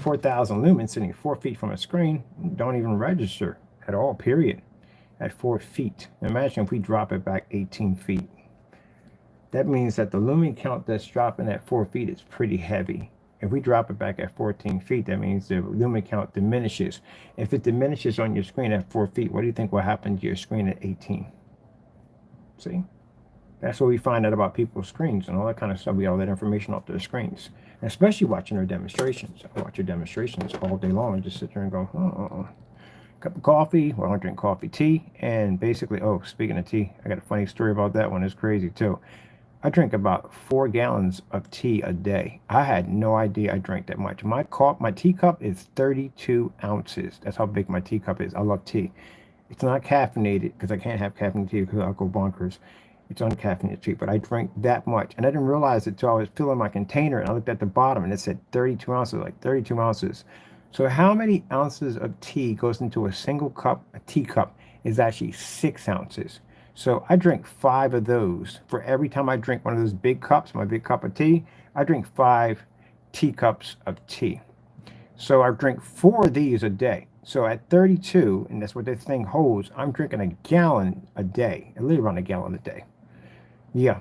4,000 lumens sitting 4 feet from a screen, don't even register at all, period, at 4 feet. Imagine if we drop it back 18 feet. That means that the lumen count that's dropping at 4 feet is pretty heavy. If we drop it back at 14 feet, that means the lumen count diminishes. If it diminishes on your screen at 4 feet, what do you think will happen to your screen at 18? See? That's what we find out about people's screens and all that kind of stuff. We get all that information off their screens, and especially watching their demonstrations. I watch your demonstrations all day long and just sit there and go, cup of coffee. Well, I don't drink coffee, tea, and basically, oh, speaking of tea, I got a funny story about that one. It's crazy too. I drink about 4 gallons of tea a day. I had no idea I drank that much. My teacup is 32 ounces. That's how big my teacup is. I love tea. It's not caffeinated because I can't have caffeinated tea because I'll go bonkers. It's uncaffeinated tea, but I drank that much. And I didn't realize it until I was filling my container and I looked at the bottom and it said 32 ounces, like 32 ounces. So how many ounces of tea goes into a single cup? A teacup is actually 6 ounces. So I drink 5 of those. For every time I drink one of those big cups, my big cup of tea, I drink 5 teacups of tea. So I drink 4 of these a day. So at 32, and that's what this thing holds, I'm drinking a gallon a day, a little around a gallon a day. Yeah.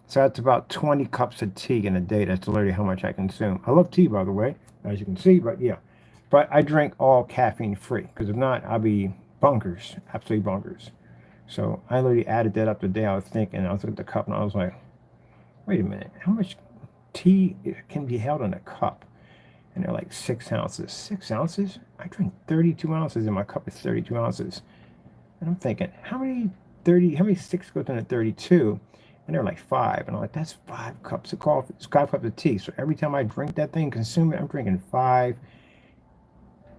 So that's about 20 cups of tea in a day. That's literally how much I consume. I love tea, by the way, as you can see, but yeah. But I drink all caffeine free, because if not, I'll be bonkers, absolutely bonkers. So I literally added that up today. I was thinking, I was looking at the cup and I was like, wait a minute, how much tea can be held in a cup? And they're like 6 ounces. 6 ounces? I drink 32 ounces and my cup is 32 ounces. And I'm thinking, how many 6 goes into 32? And they're like 5. And I'm like, that's 5 cups of coffee, 5 cups of tea. So every time I drink that thing, consume it, I'm drinking 5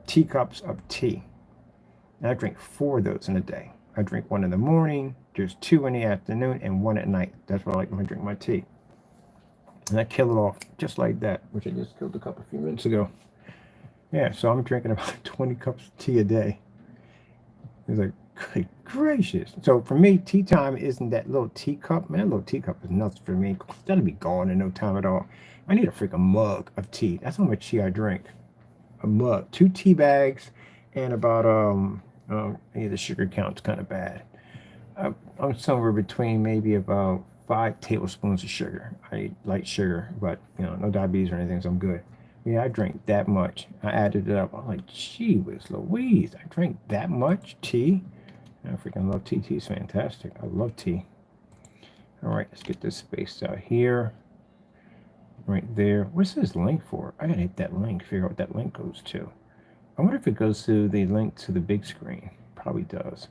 teacups of tea. And I drink 4 of those in a day. I drink 1 in the morning, there's 2 in the afternoon, and 1 at night. That's what I like when I drink my tea. And I kill it off just like that, which I just killed a cup a few minutes ago. Yeah, so I'm drinking about 20 cups of tea a day. It's like, good gracious. So for me, tea time isn't that little teacup. Man, that little teacup is nuts for me. That'll be gone in no time at all. I need a freaking mug of tea. That's how much tea I drink. A mug. 2 tea bags and about, the sugar count's kind of bad. I'm somewhere between maybe about 5 tablespoons of sugar. I eat light sugar, but, no diabetes or anything, so I'm good. Yeah, I drank that much. I added it up. I'm like, gee whiz Louise, I drank that much tea? I freaking love tea. Tea is fantastic. I love tea. All right, let's get this spaced out here. Right there. What's this link for? I gotta hit that link, figure out what that link goes to. I wonder if it goes to the link to the big screen. Probably does.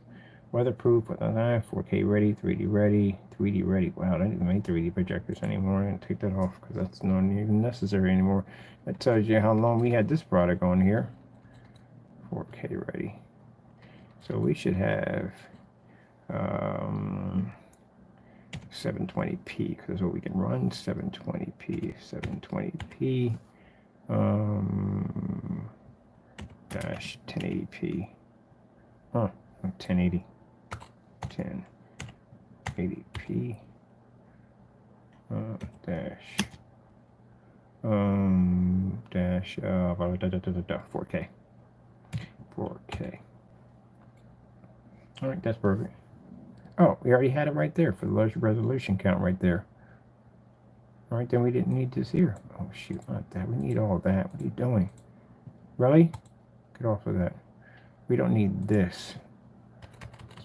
Weatherproof, 4K ready, 3D ready, 3D ready. Wow, I don't even make 3D projectors anymore. I'm going to take that off because that's not even necessary anymore. That tells you how long we had this product on here. 4K ready. So we should have 720p because that's what we can run. 720p, 720p, dash 1080p. Huh, 1080. 1080p dash 4K. All right, that's perfect. Oh, we already had it right there for the larger resolution count right there. All right, then we didn't need this here. Oh shoot, not that. We need all that. What are you doing? Really? Get off of that. We don't need this.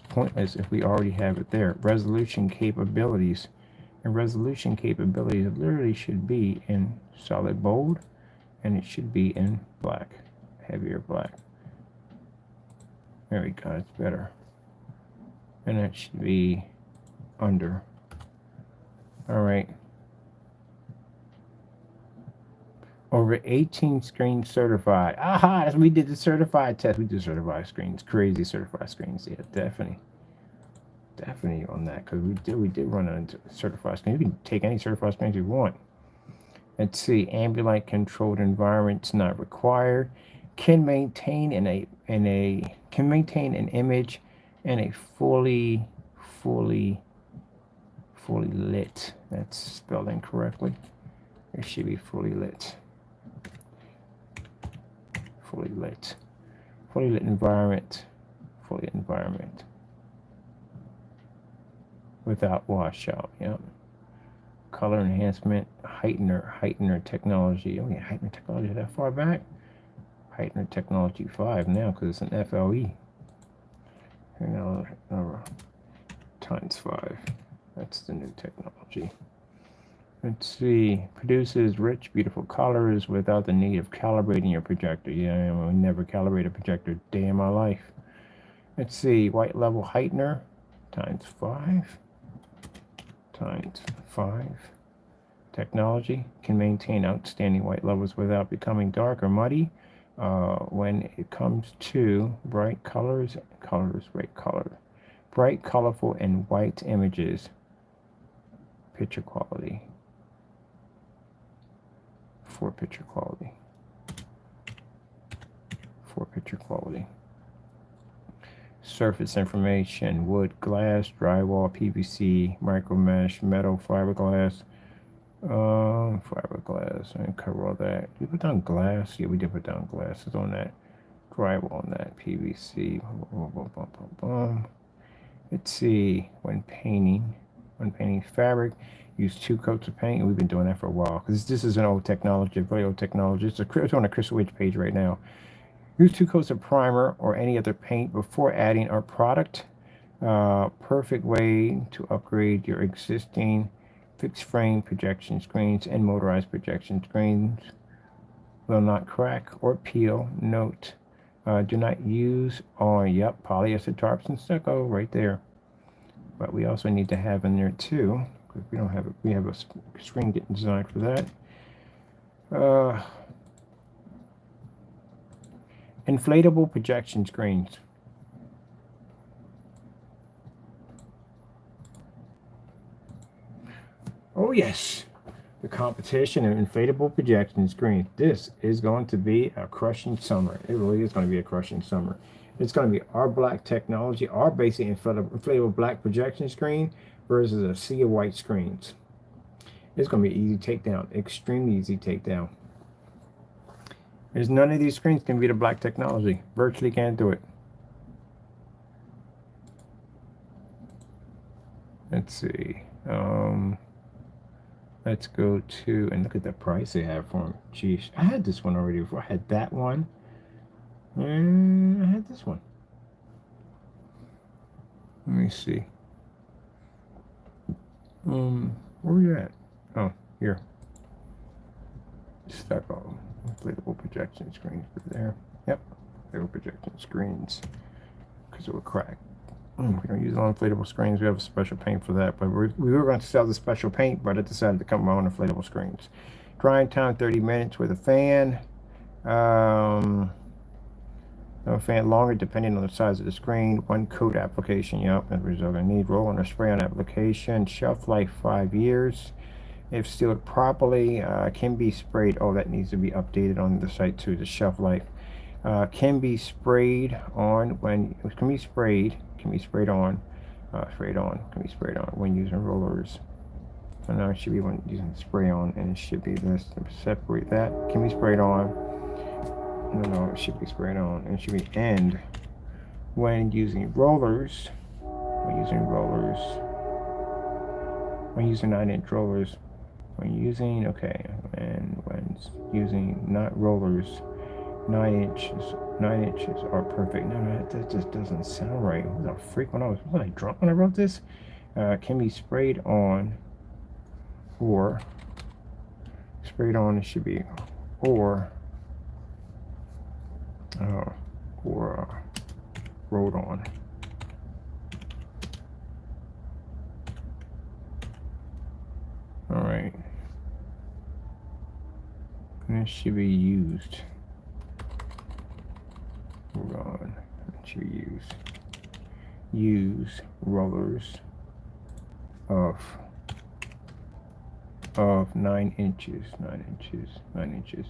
Pointless if we already have it there. Resolution capabilities, and resolution capabilities literally should be in solid bold, and it should be in black, heavier black. There we go, it's better. And that should be under. All right. Over 18 screens certified. Aha, that's what we did the certified test. We did certified screens, crazy certified screens. Yeah, definitely on that, because we did run into certified screens. You can take any certified screens you want. Let's see, ambient controlled environments not required. Can maintain an image in a fully fully lit. That's spelled incorrectly. It should be fully lit. Fully lit. Fully lit environment. Fully lit environment. Without washout, yep. Color enhancement, heightener technology. Oh yeah, heightener technology that far back? Heightener technology 5 now because it's an FLE. You know, times 5. That's the new technology. Let's see. Produces rich, beautiful colors without the need of calibrating your projector. Yeah, I never calibrate a projector a day in my life. Let's see. White level heightener times 5. Times 5. Technology can maintain outstanding white levels without becoming dark or muddy. When it comes to bright colors, bright, colorful, and white images, picture quality. For picture quality. Surface information: wood, glass, drywall, PVC, micro mesh, metal, fiberglass. Fiberglass. I didn't cover all that. Did we put down glass? Yeah, we did put down glasses on that. Drywall on that. PVC. Let's see. When painting fabric, use 2 coats of paint. And we've been doing that for a while because this is an old technology, very old technology. It's on a Crystal Age page right now. Use 2 coats of primer or any other paint before adding our product. Perfect way to upgrade your existing fixed frame projection screens and motorized projection screens. Will not crack or peel. Note, do not use polyester tarps and stucco right there. But we also need to have in there too, because we don't have it. We have a screen getting designed for that. Inflatable projection screens. Oh yes, the competition of inflatable projection screens. This is going to be a crushing summer. It really is going to be a crushing summer. It's going to be our black technology, our basic inflatable black projection screen versus a sea of white screens. It's going to be easy takedown, extremely easy takedown. There's none of these screens can beat the black technology. Virtually can't do it. Let's see. Let's go to and look at the price they have for them. Geez, I had this one already before. I had that one. And I had this one. Let me see. Where are you at? Oh, here. Stuck on inflatable projection screens. There. Yep. Inflatable projection screens. Because it would crack. We don't use all inflatable screens. We have a special paint for that. But we were going to sell the special paint, but I decided to come on inflatable screens. Drying time 30 minutes with a fan. No fan longer depending on the size of the screen. 1 coat application. Yep, that's what you're going to need. Roll on or spray on application. Shelf life 5 years. If sealed properly, can be sprayed. Oh, that needs to be updated on the site too. The shelf life can be sprayed on when can be sprayed on when using rollers. So now it should be when using spray on, and it should be this to separate that. Can be sprayed on. No, it should be sprayed on, and it should be end when using rollers. When using 9-inch rollers. When using when using not rollers, 9 inches are perfect. No, that just doesn't sound right. What the freak? Was I drunk when I wrote this? Can be sprayed on, or sprayed on. It should be or rolled on. All right. And it should be used. Hold on. It should be used. Use rollers of 9 inches. 9 inches. 9 inches.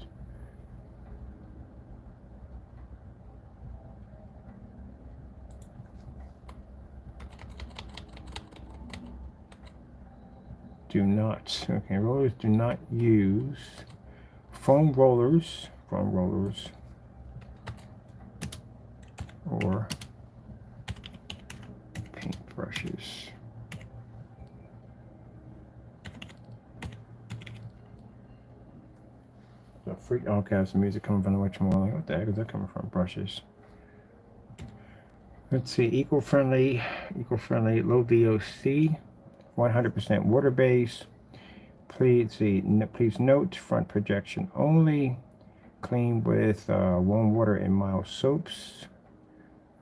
do not. Okay, rollers do not use foam rollers, or paint brushes. So freak. Okay, that's some music coming from the whatchamacallit. What the heck is that coming from? Brushes. Let's see. Eco-friendly, low VOC, 100% water base. Please note front projection only. Clean with warm water and mild soaps.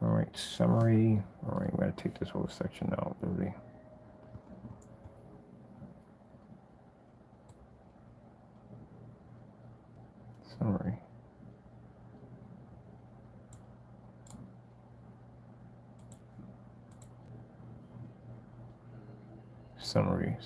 All right, summary. All right, we're going to take this whole section out, really. Summary. Summary.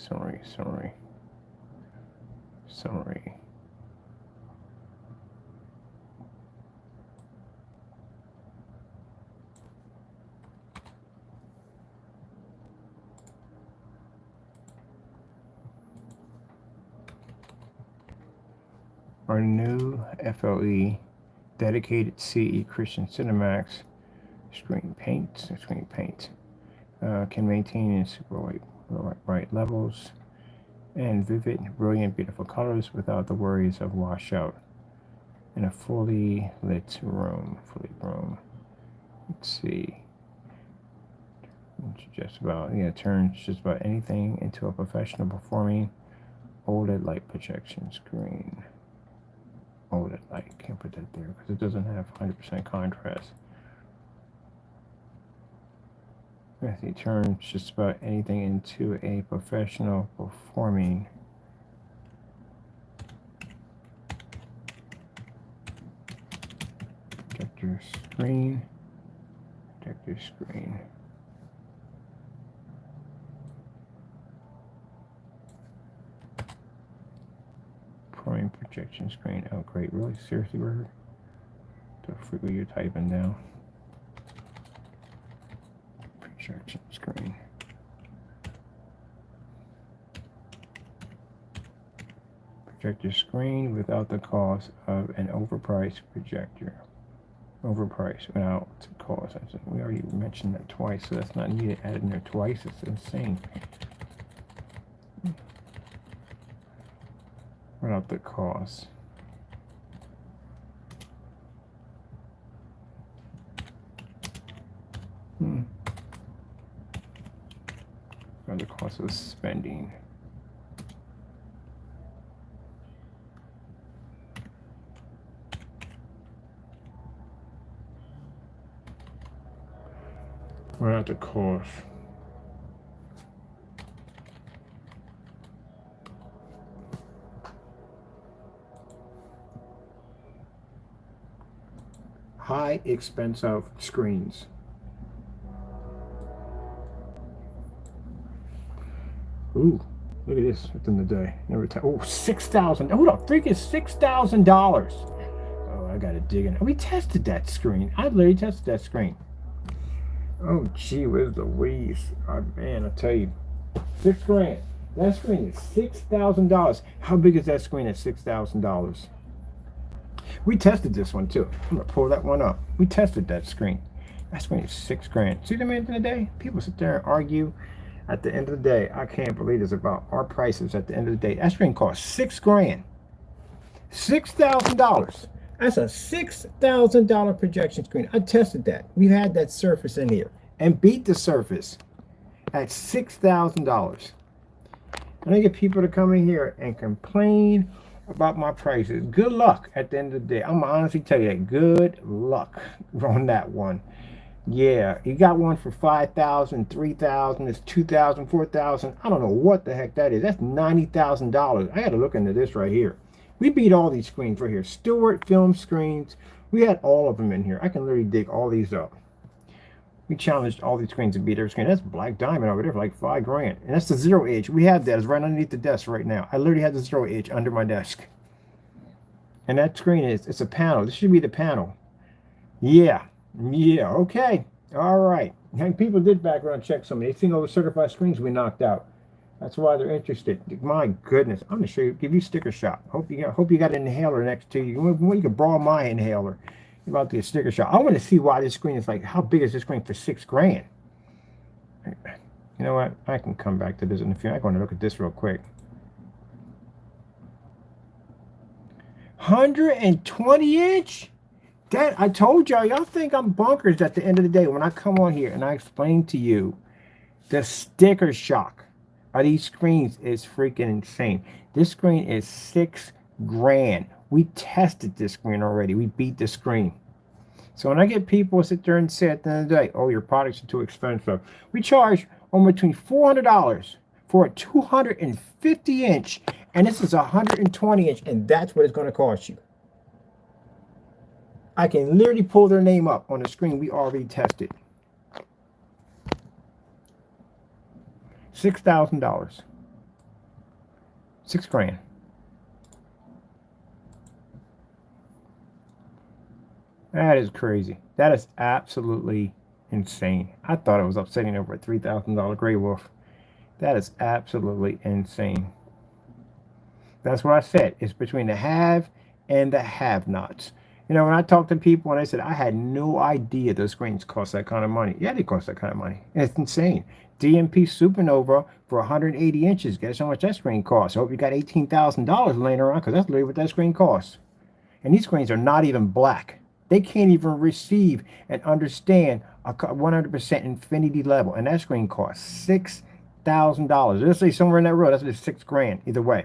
Our new FLE dedicated CE Christian Cinemax screen paint can maintain in super bright levels and vivid, brilliant, beautiful colors without the worries of washout in a fully lit room. Let's see. Turns just about anything into a professional performing OLED light projection screen. OLED light, can't put that there because it doesn't have 100% contrast. It turns just about anything into a professional performing projector screen. Prime projection screen. Oh, great. Really? Seriously, Burger? The freak are you typing down? Projection screen. Projector screen without the cost of an overpriced projector. Overpriced without the cost. We already mentioned that twice, so that's not needed. Added in there twice. It's insane. Without the cost. Without the cost of spending. Without the cost. High expense of screens. Ooh, look at this within the day. $6,000. Who the freak is $6,000? Oh, I gotta dig in. We tested that screen. I literally tested that screen. Oh, gee whiz Louise. Oh, man, I tell you, $6,000. That screen is $6,000. How big is that screen at $6,000? We tested this one too. I'm gonna pull that one up. We tested that screen. That screen is $6,000. See the end of the day? People sit there and argue. At the end of the day, I can't believe this about our prices. At the end of the day, that screen costs $6,000. $6,000. That's a $6,000 projection screen. I tested that. We've had that Surface in here and beat the Surface at $6,000. And I get people to come in here and complain about my prices. Good luck at the end of the day. I'm gonna honestly tell you that. Good luck on that one. Yeah, you got one for $5,000, $3,000, it's $2,000, $4,000. I don't know what the heck that is. That's $90,000. I got to look into this right here. We beat all these screens right here. Stewart film screens. We had all of them in here. I can literally dig all these up. We challenged all these screens to beat every screen. That's Black Diamond over there for like $5,000. And that's the 0H. We have that. It's right underneath the desk right now. I literally have the 0H under my desk. And that screen it's a panel. This should be the panel. Yeah, okay. All right. And people did background check some. They seen all the certified screens we knocked out. That's why they're interested. My goodness, I'm gonna show you, give you sticker shock. Hope you got an inhaler next to you. You can borrow my inhaler. You're about to get sticker shock. I want to see why this screen is like. How big is this screen for $6,000? You know what? I can come back to this in a few. I'm going to look at this real quick. 120-inch. That I told y'all think I'm bonkers at the end of the day when I come on here and I explain to you the sticker shock of these screens is freaking insane. This screen is $6,000. We tested this screen already. We beat the screen. So when I get people sit there and say at the end of the day, oh, your products are too expensive, we charge on between $400 for a 250-inch, and this is a 120-inch, and that's what it's going to cost you. I can literally pull their name up on the screen we already tested. $6,000. $6,000. That is crazy. That is absolutely insane. I thought it was upsetting over a $3,000 Grey Wolf. That is absolutely insane. That's what I said. It's between the have and the have-nots. You know, when I talk to people and I said, I had no idea those screens cost that kind of money. Yeah, they cost that kind of money. It's insane. DMP Supernova for 180 inches. Guess how much that screen costs? I hope you got $18,000 laying around, because that's literally what that screen costs. And these screens are not even black. They can't even receive and understand a 100% infinity level. And that screen costs $6,000. Let's say somewhere in that road, that's just $6,000 either way.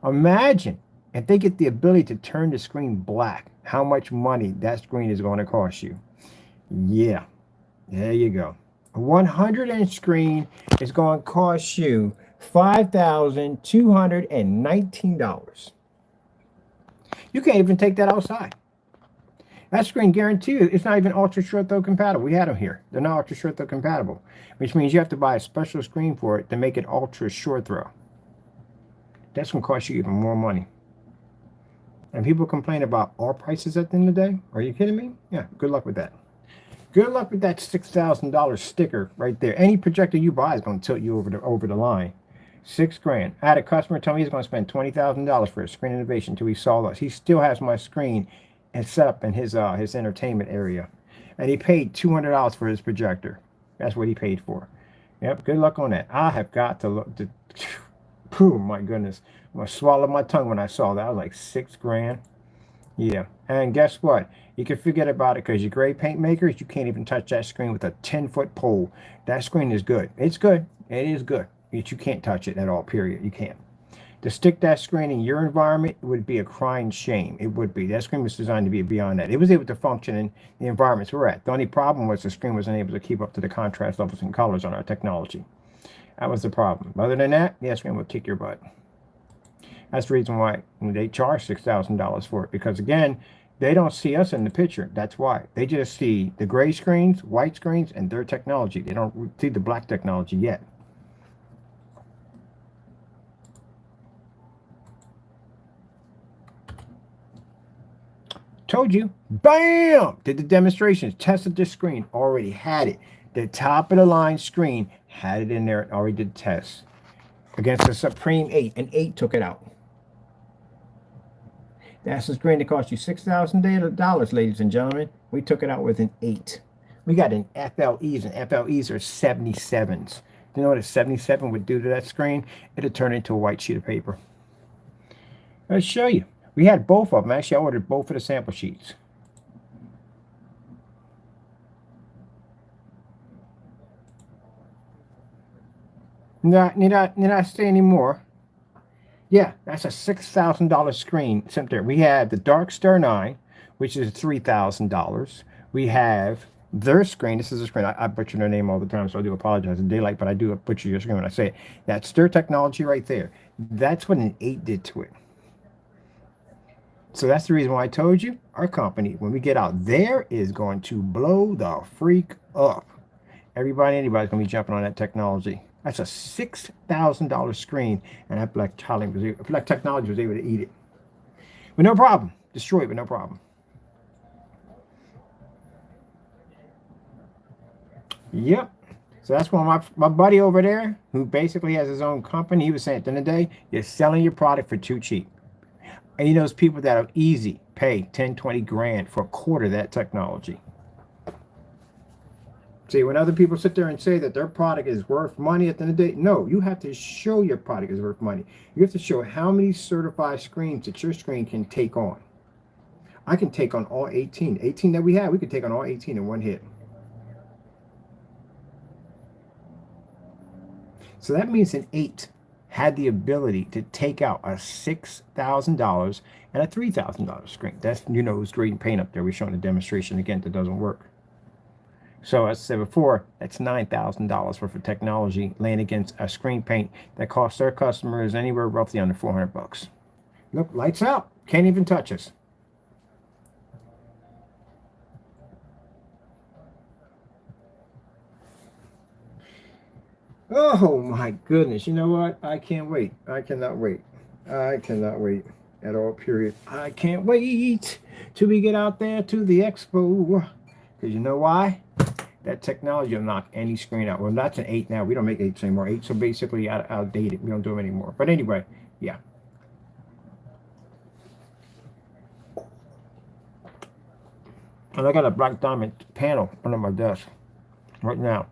Imagine if they get the ability to turn the screen black, how much money that screen is going to cost you. Yeah, there you go. A 100-inch screen is going to cost you $5,219. You can't even take that outside. That screen, guarantee you, it's not even ultra short throw compatible. We had them here. They're not ultra short throw compatible, which means you have to buy a special screen for it to make it ultra short throw. That's going to cost you even more money. And people complain about all prices at the end of the day. Are you kidding me? Yeah, good luck with that. Good luck with that $6,000 sticker right there. Any projector you buy is going to tilt you over the line. $6,000. I had a customer tell me he's going to spend $20,000 for a screen innovation until he saw us. He still has my screen and set up in his entertainment area, and he paid $200 for his projector. That's what he paid for. Yep, good luck on that. I have got to look. Oh my goodness, I'm gonna swallow my tongue when I saw that. I was like, $6,000. Yeah, and guess what? You can forget about it, because your gray paint makers, you can't even touch that screen with a 10-foot pole. That screen is good. It's good. It is good. But you can't touch it at all. Period. You can't. To stick that screen in your environment would be a crying shame. It would be. That screen was designed to be beyond that. It was able to function in the environments we're at. The only problem was the screen wasn't able to keep up to the contrast levels and colors on our technology. That was the problem. Other than that, the screen would kick your butt. That's the reason why they charge $6,000 for it. Because again, they don't see us in the picture. That's why. They just see the gray screens, white screens, and their technology. They don't see the black technology yet. Told you. Bam! Did the demonstrations. Tested this screen. Already had it. The top of the line screen had it in there. Already did tests. Against the Supreme 8. And 8 took it out. That's a screen that cost you $6,000, ladies and gentlemen. We took it out with an 8. We got an FLEs, and FLEs are 77s. You know what a 77 would do to that screen? It'd turn into a white sheet of paper. Let's show you. We had both of them. Actually, I ordered both of the sample sheets. Need I say any more? Yeah, that's a $6,000 screen. There. We have the Dark Star 9, which is $3,000. We have their screen. This is a screen. I butcher their name all the time, so I do apologize in daylight, but I do butcher your screen when I say it. That's their technology right there. That's what an 8 did to it. So that's the reason why I told you our company, when we get out there, is going to blow the freak up. Anybody's going to be jumping on that technology. That's a $6,000 screen, and that Black Technology was able to eat it with no problem. Destroy it with no problem. Yep. So that's why my buddy over there, who basically has his own company, he was saying at the end of the day, you're selling your product for too cheap. And you know, those people that are easy pay 10, 20 grand for a quarter of that technology. See, when other people sit there and say that their product is worth money at the end of the day, no, you have to show your product is worth money. You have to show how many certified screens that your screen can take on. I can take on all 18. 18 that we have, we can take on all 18 in one hit. So that means an 8 had the ability to take out a $6,000 and a $3,000 screen. That's, you know, who's grading paint up there. We're showing a demonstration again that doesn't work. So as I said before, that's $9,000 worth of technology laying against a screen paint that costs their customers anywhere roughly under 400 bucks. Look, lights out. Can't even touch us. Oh my goodness. You know what? I can't wait. I cannot wait. I cannot wait at all, period. I can't wait till we get out there to the expo. Because you know why? That technology will knock any screen out. Well, that's an 8 now. We don't make 8s anymore. 8s are basically outdated. We don't do them anymore. But anyway, yeah. And I got a black diamond panel under my desk right now.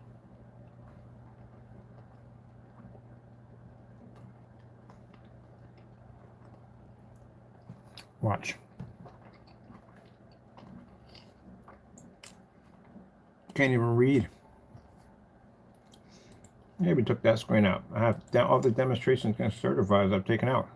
Watch. Can't even read. Maybe took that screen out. I have all the demonstrations and certifiers I've taken out.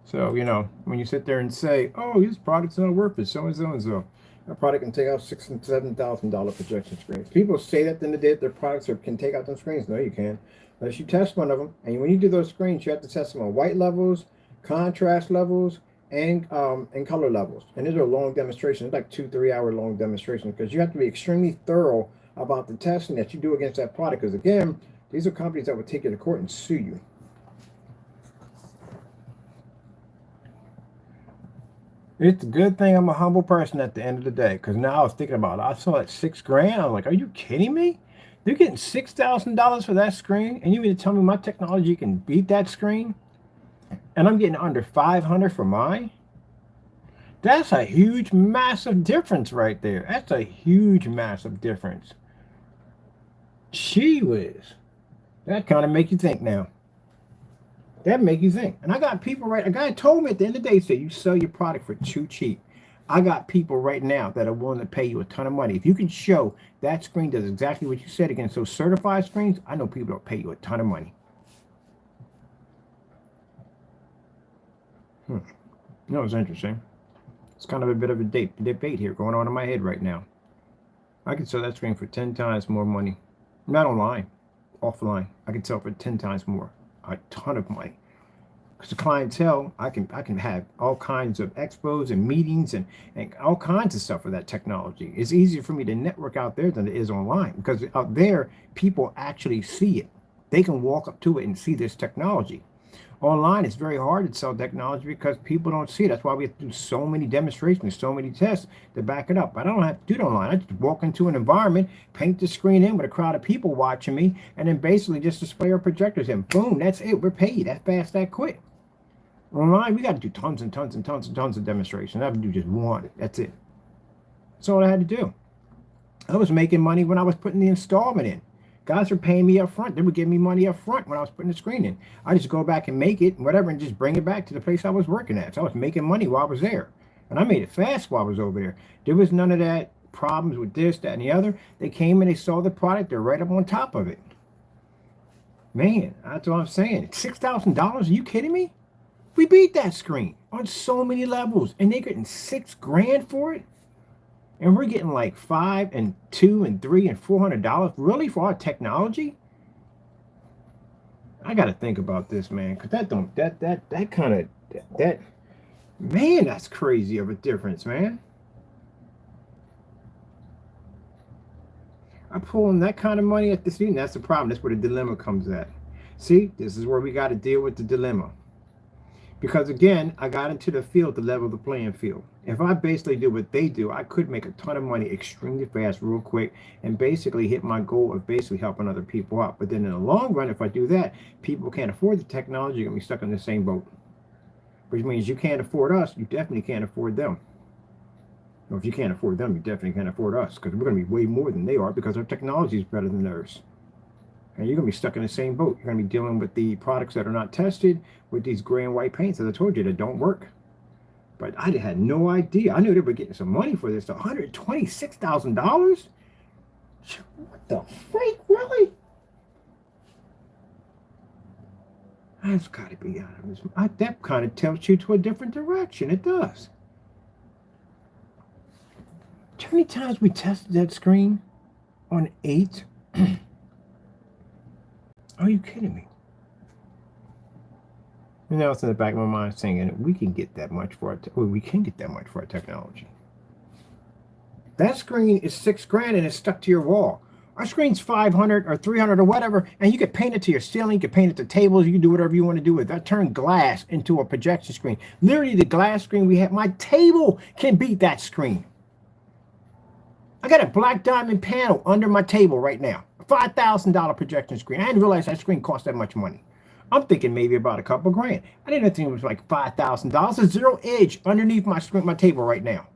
So, you know, when you sit there and say, oh, this product's not worth it, so and so and so, that product can take out $6,000 and $7,000 projection screens. People say that in the day that their products can take out them screens. No, you can't. Unless you test one of them. And when you do those screens, you have to test them on white levels, contrast levels, and color levels. And these are long demonstrations, like 2-3 hour long demonstrations, because you have to be extremely thorough about the testing that you do against that product. Because again, these are companies that would take you to court and sue you. It's a good thing I'm a humble person at the end of the day, because now I was thinking about it. I saw that $6 grand. I was like, are you kidding me? They're getting $6,000 for that screen, and you mean to tell me my technology can beat that screen? And I'm getting under $500 for mine? That's a huge, massive difference right there. That's a huge, massive difference. Gee whiz. That kind of make you think now. That make you think. And I got people a guy told me at the end of the day, said you sell your product for too cheap. I got people right now that are willing to pay you a ton of money. If you can show that screen does exactly what you said against those certified screens, I know people will pay you a ton of money. You know, it's interesting. It's kind of a bit of a debate here going on in my head right now. I could sell that screen for 10 times more money. Not online, offline. I could sell for 10 times more. A ton of money. Because the clientele, I can have all kinds of expos and meetings and all kinds of stuff for that technology. It's easier for me to network out there than it is online, because out there people actually see it. They can walk up to it and see this technology. Online, it's very hard to sell technology because people don't see it. That's why we have to do so many demonstrations, so many tests to back it up. But I don't have to do it online. I just walk into an environment, paint the screen in with a crowd of people watching me, and then basically just display our projectors in. Boom, that's it. We're paid. That fast, that quick. Online, we got to do tons and tons and tons and tons of demonstrations. I have to do just one. That's it. That's all I had to do. I was making money when I was putting the installment in. Guys were paying me up front. They would give me money up front when I was putting the screen in. I just go back and make it and whatever and just bring it back to the place I was working at. So I was making money while I was there. And I made it fast while I was over there. There was none of that problems with this, that, and the other. They came and they saw the product. They're right up on top of it. Man, that's what I'm saying. $6,000? Are you kidding me? We beat that screen on so many levels. And they're getting $6 grand for it? And we're getting like $5 and $2 and $3 and $400 really for our technology? I got to think about this, man, because man, that's crazy of a difference, man. I'm pulling that kind of money at the scene. That's the problem. That's where the dilemma comes at. See, this is where we got to deal with the dilemma. Because again, I got into the field to level the playing field. If I basically do what they do, I could make a ton of money extremely fast, real quick, and basically hit my goal of basically helping other people out. But then in the long run, if I do that, people can't afford the technology, you're going to be stuck in the same boat. Which means you can't afford us, you definitely can't afford them. Well, if you can't afford them, you definitely can't afford us, because we're going to be way more than they are because our technology is better than theirs. And you're going to be stuck in the same boat. You're going to be dealing with the products that are not tested, with these gray and white paints, as I told you, that don't work. But I had no idea. I knew they were getting some money for this. $126,000? What the freak, really? That's got to be out of this. That kind of tells you to a different direction. It does. How many times we tested that screen on 8? Are you kidding me? And now it's in the back of my mind saying, we can get that much for our technology. That screen is $6,000 and it's stuck to your wall. Our screen's 500 or 300 or whatever, and you can paint it to your ceiling, you can paint it to tables, you can do whatever you want to do with it. I turned glass into a projection screen. Literally, the glass screen we have, my table can beat that screen. I got a black diamond panel under my table right now. $5,000 projection screen. I didn't realize that screen cost that much money. I'm thinking maybe about a couple grand. I didn't think it was like $5,000. It's zero edge underneath my screen, my table right now.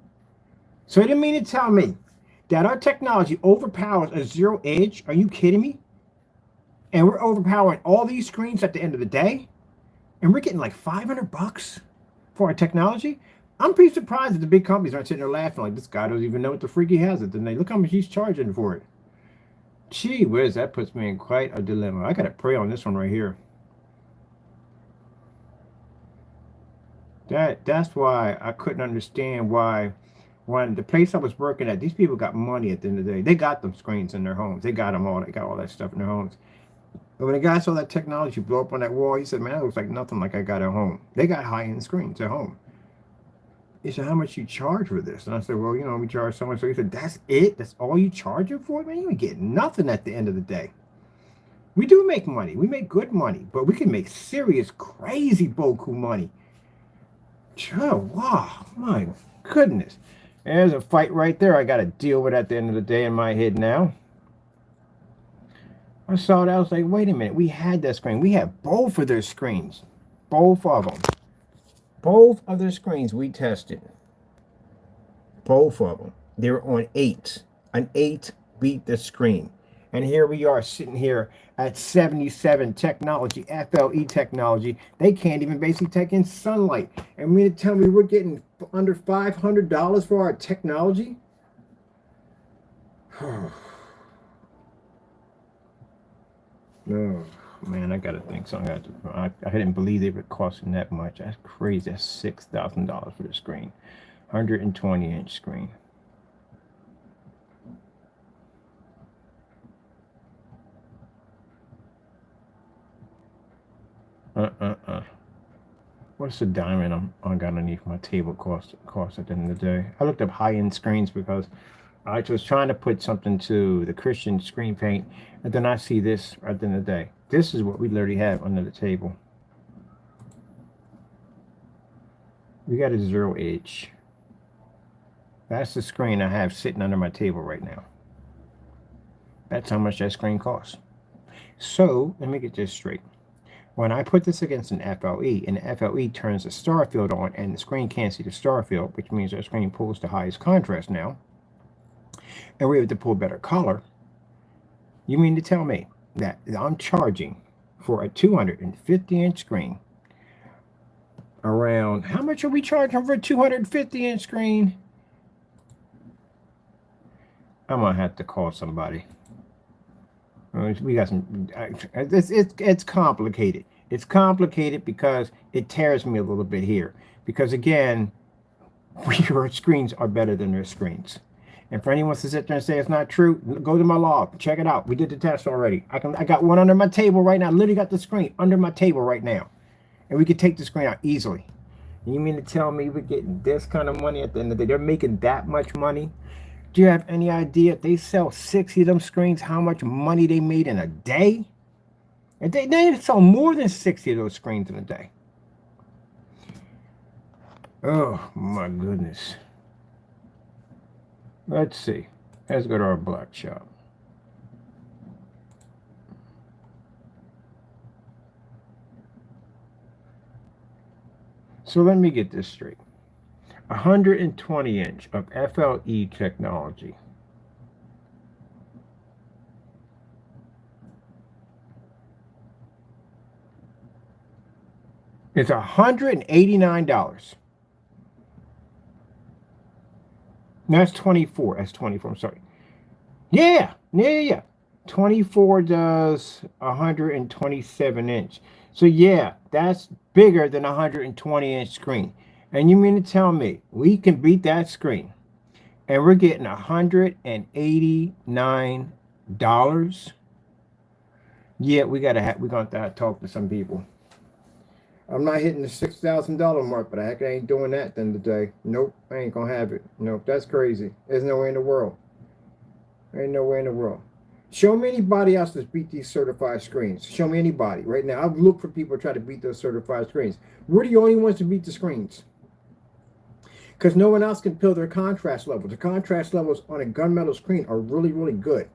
So it didn't mean to tell me that our technology overpowers a zero edge. Are you kidding me? And we're overpowering all these screens at the end of the day, and we're getting like $500 for our technology. I'm pretty surprised that the big companies aren't sitting there laughing like, this guy doesn't even know what the freak he has it. Then they look how much he's charging for it. Gee whiz, that puts me in quite a dilemma. I got to pray on this one right here. That's why I couldn't understand why when the place I was working at, these people got money at the end of the day. They got them screens in their homes. They got them all. They got all that stuff in their homes. But when the guy saw that technology blow up on that wall, he said, man, that looks like nothing like I got at home. They got high-end screens at home. He said, how much you charge for this? And I said, well, we charge so much. So he said, that's it? That's all you charge it for? Man, you ain't getting nothing at the end of the day. We do make money. We make good money. But we can make serious, crazy boku money. Oh, wow. My goodness. There's a fight right there I got to deal with at the end of the day in my head now. I saw that. I was like, wait a minute. We had that screen. We have both of their screens. Both of them. Both of their screens we tested. Both of them. They were on 8. An 8 beat the screen. And here we are sitting here at 77 technology, FLE technology. They can't even basically take in sunlight. And you tell me we're getting under $500 for our technology? Oh, man, I got to think something. I didn't believe they were costing that much. That's crazy. That's $6,000 for the screen. 120-inch screen. What's the diamond I got underneath my table cost at the end of the day? I looked up high-end screens because I was trying to put something to the Christian screen paint, and then I see this at the end of the day. This is what we literally have under the table. We got a zero edge. That's the screen I have sitting under my table right now. That's how much that screen costs. So let me get this straight. When I put this against an FLE, and the FLE turns the star field on, and the screen can't see the star field, which means our screen pulls the highest contrast now, and we're able to pull better color, you mean to tell me that I'm charging for a 250-inch screen around, how much are we charging for a 250-inch screen? I'm going to have to call somebody. We got some, it's complicated. It's complicated because it tears me a little bit here. Because again, your screens are better than their screens. And for anyone to sit there and say it's not true, go to my log, check it out. We did the test already. I got one under my table right now. I literally got the screen under my table right now. And we could take the screen out easily. And you mean to tell me we're getting this kind of money at the end of the day? They're making that much money? Do you have any idea if they sell 60 of them screens, how much money they made in a day? And they sell more than 60 of those screens in a day. Oh my goodness. Let's see. Let's go to our black shop. So let me get this straight. 120 inch of FLE technology. It's $189. That's 24. That's 24. I'm sorry. Yeah. 24 does 127 inch. So yeah, that's bigger than a 120-inch screen. And you mean to tell me we can beat that screen and we're getting $189? Yeah, we're gonna have to talk to some people. I'm not hitting the $6,000 mark, but I heck I ain't doing that then today. Nope, I ain't gonna have it. Nope, that's crazy. There's no way in the world. Ain't no way in the world. Show me anybody else that's beat these certified screens. Show me anybody right now. I've looked for people to try to beat those certified screens. We're the only ones to beat the screens. Because no one else can fill their contrast levels. The contrast levels on a gunmetal screen are really, really good.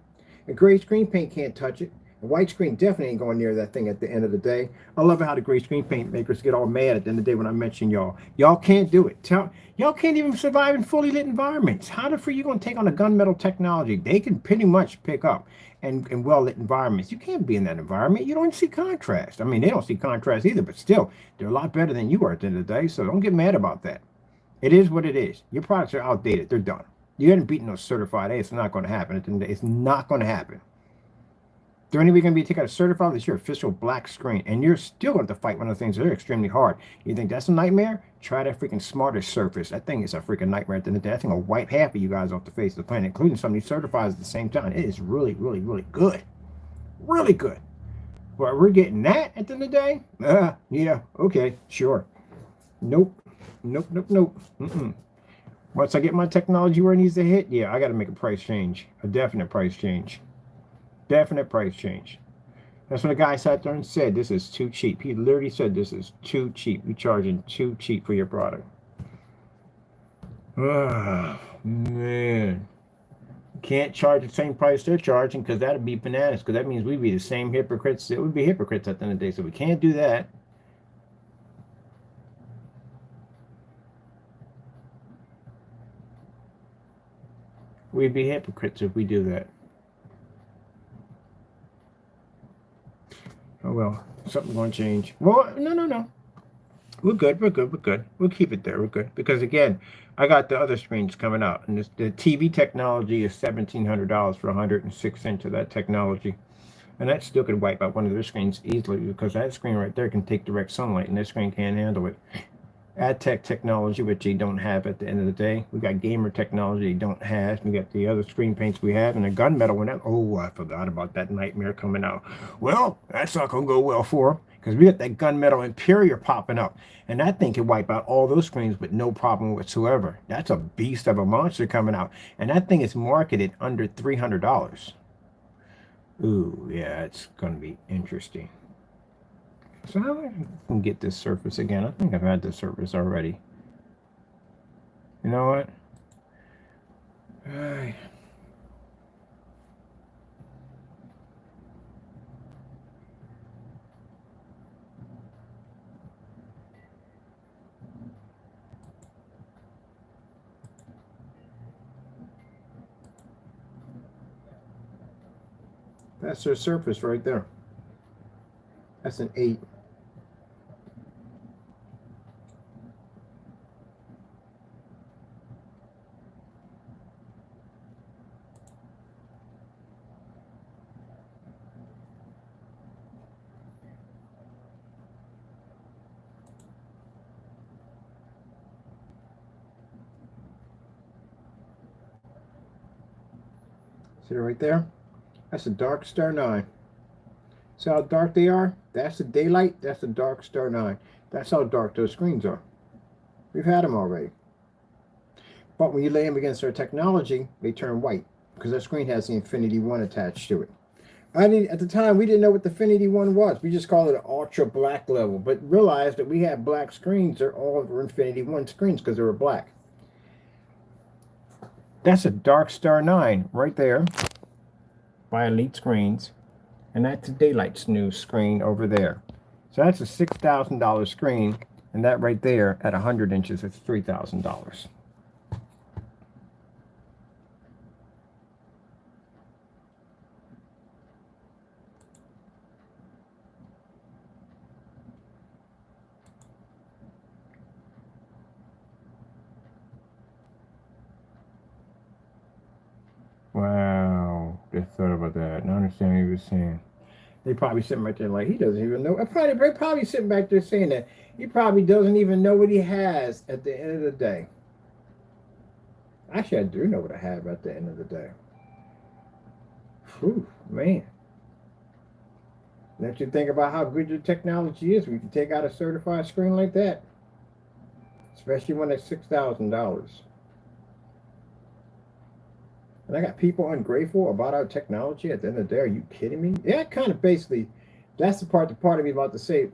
A gray screen paint can't touch it. A white screen definitely ain't going near that thing at the end of the day. I love how the gray screen paint makers get all mad at the end of the day when I mention y'all. Y'all can't do it. Y'all can't even survive in fully lit environments. How the freak you going to take on a gunmetal technology? They can pretty much pick up in well-lit environments. You can't be in that environment. You don't see contrast. I mean, they don't see contrast either, but still, they're a lot better than you are at the end of the day, so don't get mad about that. It is what it is. Your products are outdated. They're done. You haven't beaten those certified A. It's not going to happen. It's not going to happen. They're only going to be taking a certified. That's your official black screen. And you're still going to have to fight one of the things that are extremely hard. You think that's a nightmare? Try that freaking smarter surface. That thing is a freaking nightmare at the end of the day. That thing will wipe half of you guys off the face of the planet, including some of these certifieds at the same time. It is really, really, really good. Really good. But we're getting that at the end of the day? Yeah. Okay. Sure. Nope. Nope. Once I get my technology where it needs to hit, yeah, I got to make a price change. A definite price change. Definite price change. That's what a guy sat there and said. This is too cheap. He literally said this is too cheap. You're charging too cheap for your product. Oh, man. Can't charge the same price they're charging because that'd be bananas. Because that means we'd be the same hypocrites. It would be hypocrites at the end of the day. So we can't do that. We'd be hypocrites if we do that. Oh, well, something's going to change. Well, no. We're good. We'll keep it there. We're good. Because, again, I got the other screens coming out. And the TV technology is $1,700 for 106 inch of that technology. And that still could wipe out one of their screens easily because that screen right there can take direct sunlight and this screen can't handle it. Ad tech technology, which they don't have at the end of the day. We got gamer technology they don't have. We got the other screen paints we have, and the gunmetal one. Oh, I forgot about that nightmare coming out. Well, that's not gonna go well for them because we got that gunmetal Imperial popping up, and that thing can wipe out all those screens with no problem whatsoever. That's a beast of a monster coming out, and that thing is marketed under $300. Ooh, yeah, it's gonna be interesting. So how I can get this surface again? I think I've had this surface already. You know what? That's their surface right there. That's an 8. See it right there? That's a dark star 9. See how dark they are? That's the daylight. That's the dark star 9. That's how dark those screens are. We've had them already. But when you lay them against our technology, they turn white because that screen has the Infinity 1 attached to it. At the time we didn't know what the Infinity one was. We just called it an ultra black level, but realized that we had black screens. They're all Infinity one screens because they were black. That's a Dark Star 9 right there by Elite Screens, and that's a Daylight Snooze screen over there. So that's a $6,000 screen, and that right there at 100 inches, it's $3,000. Wow, just thought about that. And I understand what he was saying. They probably sitting right there like he doesn't even know. They're probably sitting back there saying that he probably doesn't even know what he has at the end of the day. Actually, I do know what I have at the end of the day. Whew, man. Let you think about how good your technology is. We can take out a certified screen like that, especially when it's $6,000. And I got people ungrateful about our technology at the end of the day. Are you kidding me? Yeah, kind of basically, that's the part of me about to say.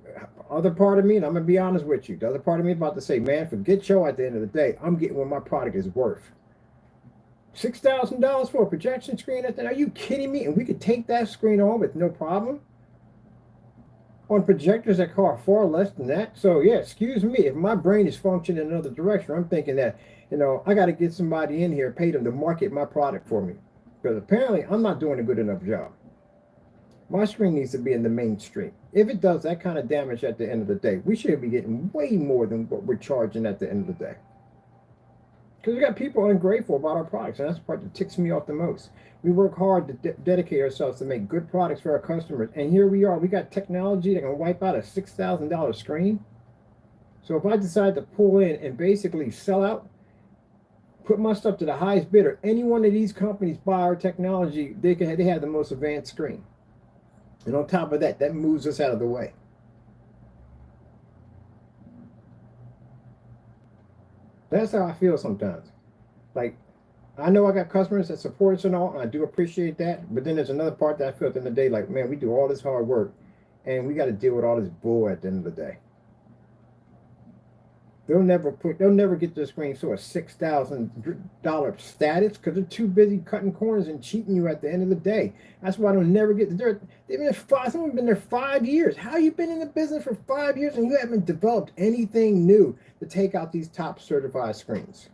Other part of me, and I'm going to be honest with you, the other part of me about to say, man, forget you at the end of the day. I'm getting what my product is worth. $6,000 for a projection screen at the end? Are you kidding me? And we could take that screen on with no problem on projectors that cost far less than that. So yeah, excuse me, if my brain is functioning in another direction, I'm thinking that, I got to get somebody in here, pay them to market my product for me, because apparently I'm not doing a good enough job. My screen needs to be in the mainstream. If it does that kind of damage at the end of the day, we should be getting way more than what we're charging at the end of the day. Because we got people ungrateful about our products, and that's the part that ticks me off the most. We work hard to dedicate ourselves to make good products for our customers, and here we are. We got technology that can wipe out a $6,000 screen. So if I decide to pull in and basically sell out, put my stuff to the highest bidder, any one of these companies buy our technology, they have the most advanced screen. And on top of that, that moves us out of the way. That's how I feel sometimes. Like, I know I got customers that support us and all, and I do appreciate that. But then there's another part that I feel at the end of the day, like, man, we do all this hard work, and we got to deal with all this bull at the end of the day. They'll never get their screen to a $6,000 status because they're too busy cutting corners and cheating you at the end of the day. That's why they'll never get there. They've been there some have been there 5 years. How you been in the business for 5 years and you haven't developed anything new to take out these top certified screens?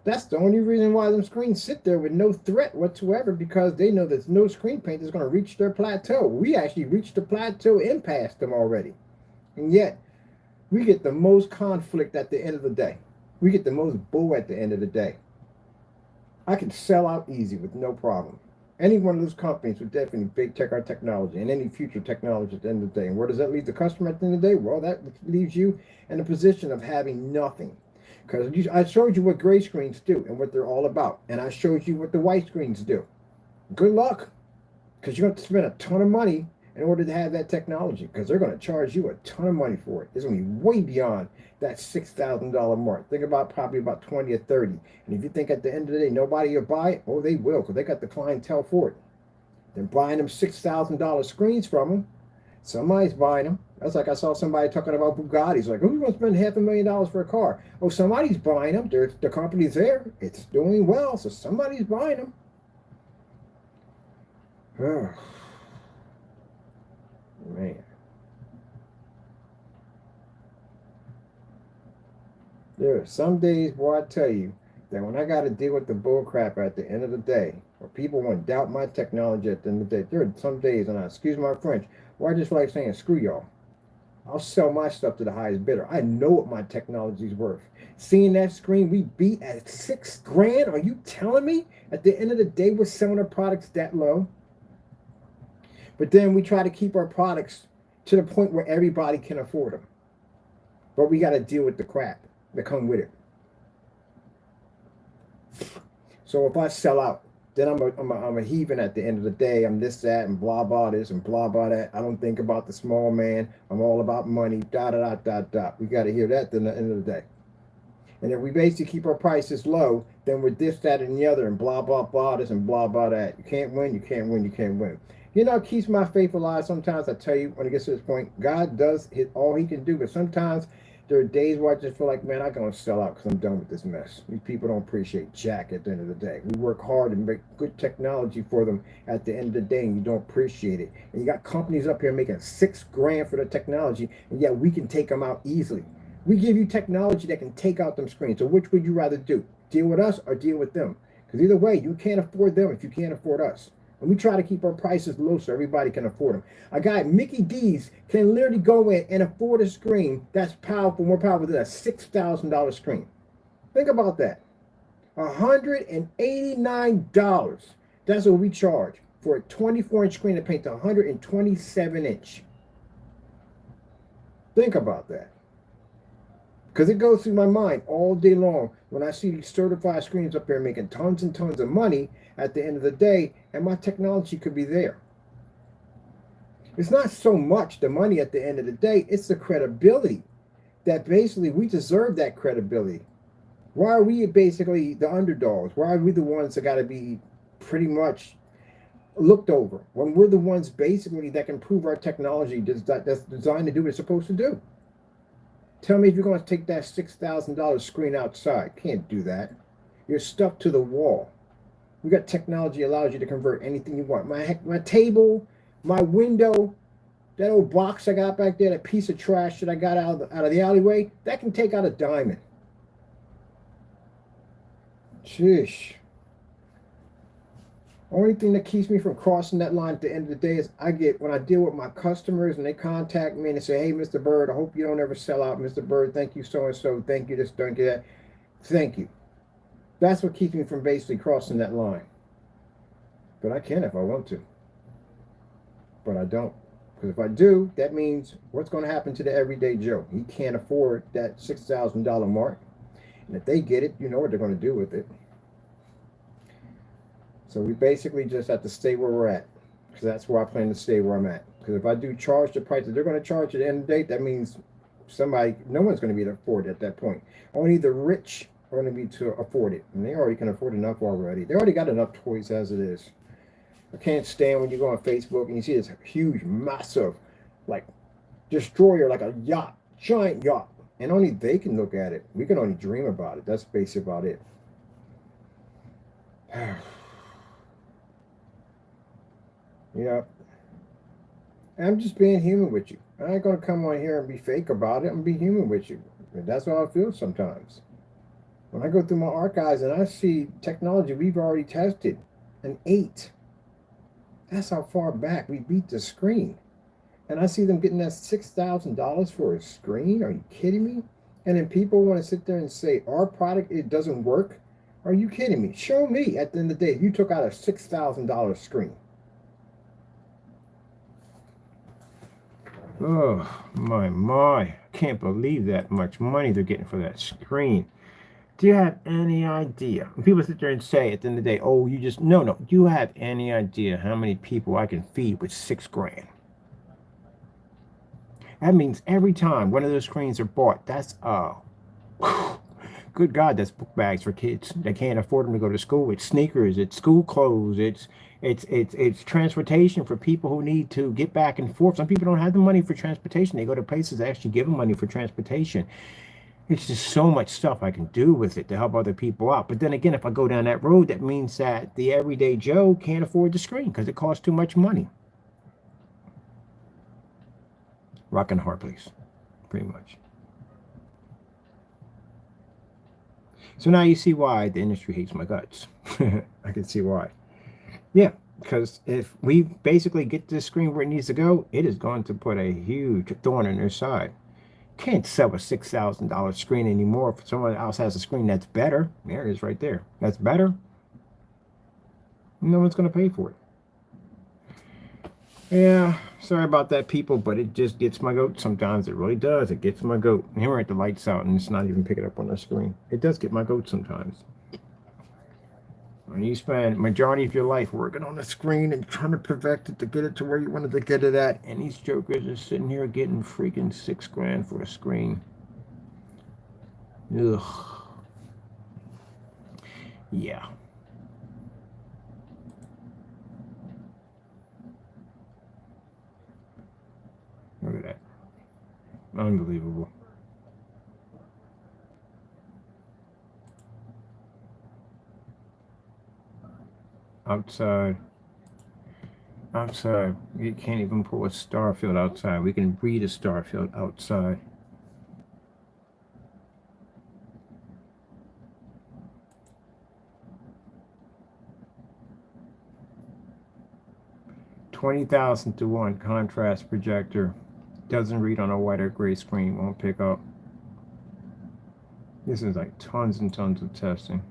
That's the only reason why them screens sit there with no threat whatsoever, because they know that no screen paint is going to reach their plateau. We actually reached the plateau and passed them already. And yet, we get the most conflict at the end of the day. We get the most bull at the end of the day. I can sell out easy with no problem. Any one of those companies would definitely big check our technology and any future technology at the end of the day. And where does that leave the customer at the end of the day? Well, that leaves you in a position of having nothing. Because I showed you what gray screens do and what they're all about. And I showed you what the white screens do. Good luck. Because you're going to spend a ton of money in order to have that technology, because they're going to charge you a ton of money for it. It's going to be way beyond that $6,000 mark. Think about probably about 20 or 30. And if you think at the end of the day nobody will buy it, oh, they will, because they got the clientele for it. They're buying them $6,000 screens from them. Somebody's buying them. That's like I saw somebody talking about Bugattis. Like, who's going to spend $500,000 for a car? Oh, somebody's buying them. The company's there. It's doing well, so somebody's buying them. Oh. Man. There are some days, boy, I tell you, that when I got to deal with the bull crap at the end of the day, or people want to doubt my technology at the end of the day, there are some days, and I excuse my French, where I just like saying, screw y'all. I'll sell my stuff to the highest bidder. I know what my technology's worth. Seeing that screen we beat at $6,000, are you telling me at the end of the day we're selling our products that low? But then we try to keep our products to the point where everybody can afford them. But we got to deal with the crap that come with it. So if I sell out, then I'm a heathen at the end of the day. I'm this, that, and blah, blah, this, and blah, blah, that. I don't think about the small man. I'm all about money, da, da, da, da, da. We got to hear that at the end of the day. And if we basically keep our prices low, then we're this, that, and the other, and blah, blah, blah, this, and blah, blah, that. You can't win, you can't win, you can't win. You know, it keeps my faith alive. Sometimes I tell you, when it gets to this point, God does all he can do, but sometimes there are days where I just feel like, man, I'm going to sell out because I'm done with this mess. These people don't appreciate jack at the end of the day. We work hard and make good technology for them at the end of the day, and you don't appreciate it. And you got companies up here making $6,000 for the technology, and yet we can take them out easily. We give you technology that can take out them screens. So which would you rather do? Deal with us or deal with them? Because either way, you can't afford them if you can't afford us. And we try to keep our prices low so everybody can afford them. A guy, Mickey D's, can literally go in and afford a screen that's powerful, more powerful than a $6,000 screen. Think about that. $189. That's what we charge for a 24-inch screen that paints a 127-inch. Think about that. Because it goes through my mind all day long when I see these certified screens up there making tons and tons of money at the end of the day, and my technology could be there. It's not so much the money at the end of the day, it's the credibility that basically we deserve that credibility. Why are we basically the underdogs? Why are we the ones that got to be pretty much looked over when we're the ones basically that can prove our technology that's designed to do what it's supposed to do? Tell me if you're going to take that $6,000 screen outside. Can't do that. You're stuck to the wall. We got technology that allows you to convert anything you want. My table, my window, that old box I got back there, that piece of trash that I got out of the alleyway, that can take out a diamond. Sheesh. Only thing that keeps me from crossing that line at the end of the day is when I deal with my customers and they contact me and they say, hey, Mr. Bird, I hope you don't ever sell out. Mr. Bird, thank you so-and-so. Thank you this, thank you that. Thank you. That's what keeps me from basically crossing that line. But I can if I want to. But I don't. Because if I do, that means what's going to happen to the everyday Joe? He can't afford that $6,000 mark. And if they get it, you know what they're going to do with it. So we basically just have to stay where we're at. Because that's where I plan to stay where I'm at. Because if I do charge the price that they're going to charge at the end of the day, that means no one's going to be able to afford it at that point. Only the rich are going to be to afford it. And they already can afford enough already. They already got enough toys as it is. I can't stand when you go on Facebook and you see this huge, massive, like, destroyer, like a yacht, giant yacht. And only they can look at it. We can only dream about it. That's basically about it. Yeah. I'm just being human with you. I ain't going to come on here and be fake about it. I'm going to be human with you. And that's how I feel sometimes. When I go through my archives and I see technology we've already tested, an 8. That's how far back we beat the screen. And I see them getting that $6,000 for a screen. Are you kidding me? And then people want to sit there and say, our product, it doesn't work. Are you kidding me? Show me at the end of the day, you took out a $6,000 screen. Oh, my. Can't believe that much money they're getting for that screen. Do you have any idea? When people sit there and say at the end of the day, oh, you just, no. Do you have any idea how many people I can feed with $6,000? That means every time one of those screens are bought, that's, good God, that's book bags for kids. They can't afford them to go to school. It's sneakers, it's school clothes, it's transportation for people who need to get back and forth. Some people don't have the money for transportation. They go to places that actually give them money for transportation. It's just so much stuff I can do with it to help other people out. But then again, if I go down that road, that means that the everyday Joe can't afford the screen because it costs too much money. Rock and hard place, pretty much. So now you see why the industry hates my guts. I can see why. Yeah, because if we basically get this screen where it needs to go, it is going to put a huge thorn in their side. Can't sell a $6,000 screen anymore if someone else has a screen that's better. There it is right there. That's better. No one's going to pay for it. Yeah, sorry about that, people, but it just gets my goat sometimes. It really does. It gets my goat. Here we're at the lights out, and it's not even picking up on the screen. It does get my goat sometimes. When you spend majority of your life working on the screen and trying to perfect it to get it to where you wanted to get it at, and these jokers are sitting here getting freaking $6,000 for a screen. Ugh. Yeah. Look at that. Unbelievable. Outside. Outside. You can't even pull a star field outside. We can read a star field outside. $20,000 to 1 contrast projector. Doesn't read on a white or gray screen. Won't pick up. This is like tons and tons of testing.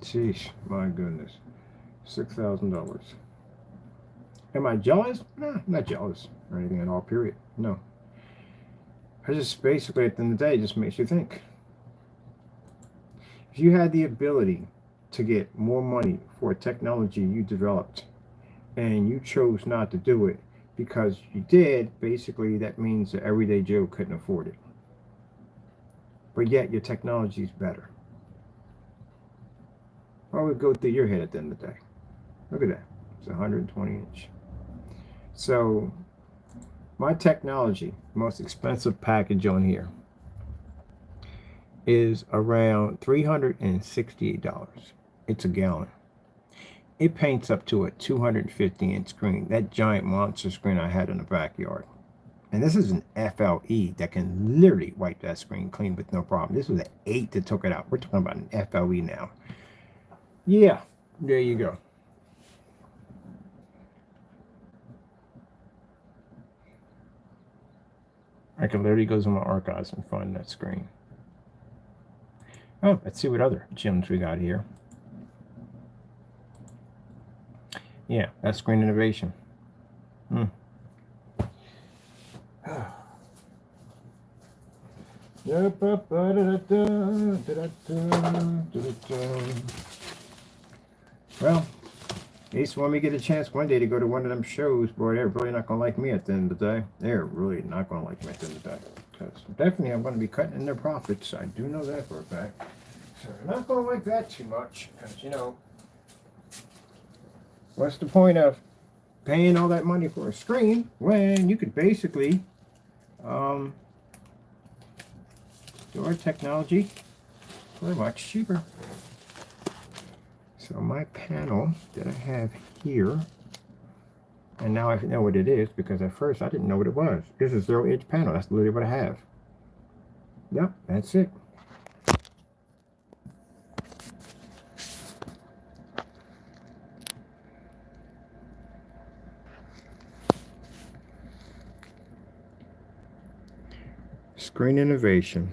Sheesh, my goodness. $6,000. Am I jealous? Nah, I'm not jealous or anything at all, period. No. I just basically, at the end of the day, it just makes you think. If you had the ability to get more money for a technology you developed and you chose not to do it because you did, basically that means the everyday Joe couldn't afford it. But yet your technology is better. What would go through your head at the end of the day? Look at that. It's 120 inch. So my technology, most expensive package on here, is around $368. It's a gallon. It paints up to a 250 inch screen, that giant monster screen I had in the backyard. And this is an FLE that can literally wipe that screen clean with no problem. This was an 8 that took it out. We're talking about an FLE now. Yeah, there you go. I can literally go to my archives and find that screen. Oh, let's see what other gems we got here. Yeah, that's Screen Innovation. Well, at least when we get a chance one day to go to one of them shows, boy, they're really not going to like me at the end of the day. They're really not going to like me at the end of the day. Because definitely I'm going to be cutting in their profits. I do know that for a fact. So they're not going to like that too much. Because, you know, what's the point of paying all that money for a screen when you could basically do our technology for much cheaper? So my panel that I have here, and now I know what it is because at first I didn't know what it was. This is a 0-inch panel. That's literally what I have. Yep, that's it. Screen Innovation.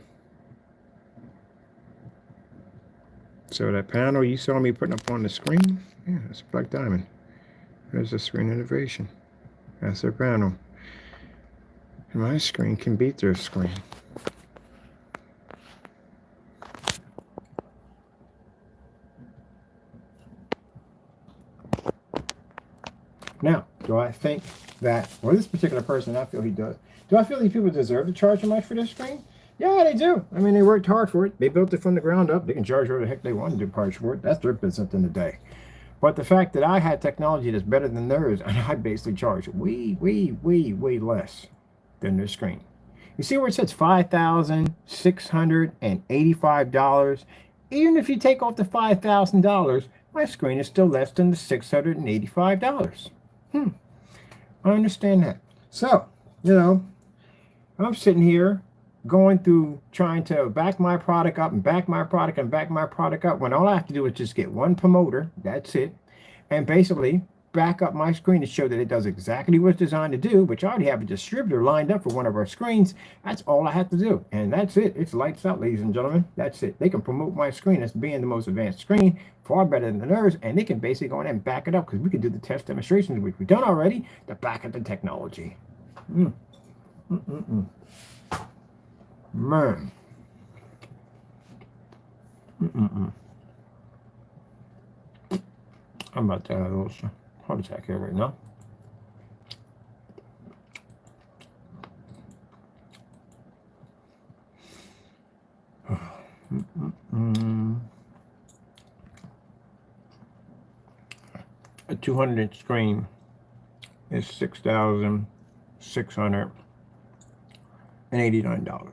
So that panel you saw me putting up on the screen, yeah, that's Black Diamond. There's the Screen Innovation. That's their panel. And my screen can beat their screen. Now, do I think that, well, this particular person, I feel he does. Do I feel these people deserve to charge so much for this screen? Yeah, they do. I mean, they worked hard for it. They built it from the ground up. They can charge whatever the heck they want to do parts for it. That's their business at the end of the day. But the fact that I had technology that's better than theirs, and I basically charge way less than their screen. You see where it says $5,685? Even if you take off the $5,000, my screen is still less than the $685. I understand that. So, you know, I'm sitting here going through trying to back my product up and back my product and back my product up when all I have to do is just get one promoter, that's it, and basically back up my screen to show that it does exactly what it's designed to do, which I already have a distributor lined up for one of our screens. That's all I have to do, and that's it. It's lights out, ladies and gentlemen. That's it. They can promote my screen as being the most advanced screen, far better than theirs, and they can basically go in and back it up because we can do the test demonstrations, which we've done already, to back up the technology. Man. I'm about to have a little heart attack here right now. 200-inch screen is $6,689.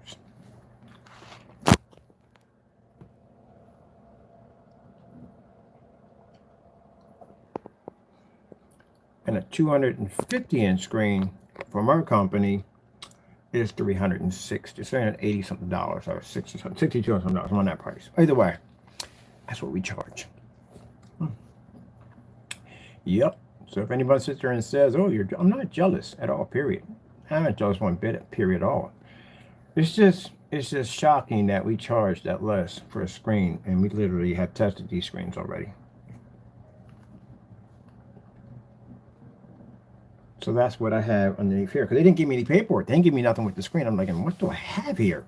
And a 250-inch screen from our company is $380 something or 60 something, 62 something dollars. I'm on that price. Either way, that's what we charge. Yep. So if anybody sits there and says, "Oh, I'm not jealous at all," period. I'm not jealous one bit, period, at all. It's just shocking that we charge that less for a screen, and we literally have tested these screens already. So that's what I have underneath here, because they didn't give me any paperwork. They didn't give me nothing with the screen. I'm like, what do I have here?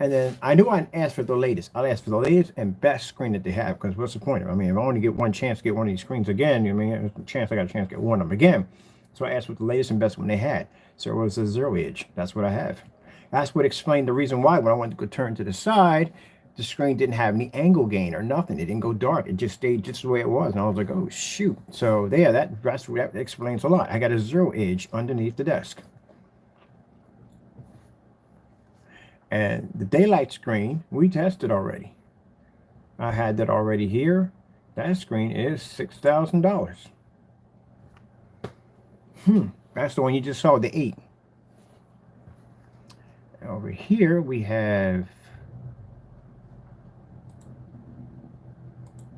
And then I knew I'd ask for the latest. I'll ask for the latest and best screen that they have, because what's the point? I mean, if I only get one chance to get one of these screens again, I mean, there's a chance I got a chance to get one of them again. So I asked for the latest and best one they had. So it was a 0-edge. That's what I have. That's what explained the reason why when I wanted to go turn to the side, the screen didn't have any angle gain or nothing. It didn't go dark. It just stayed just the way it was. And I was like, oh, shoot. So yeah, that explains a lot. I got a 0-edge underneath the desk. And the daylight screen, we tested already. I had that already here. That screen is $6,000. That's the one you just saw, the 8. Over here we have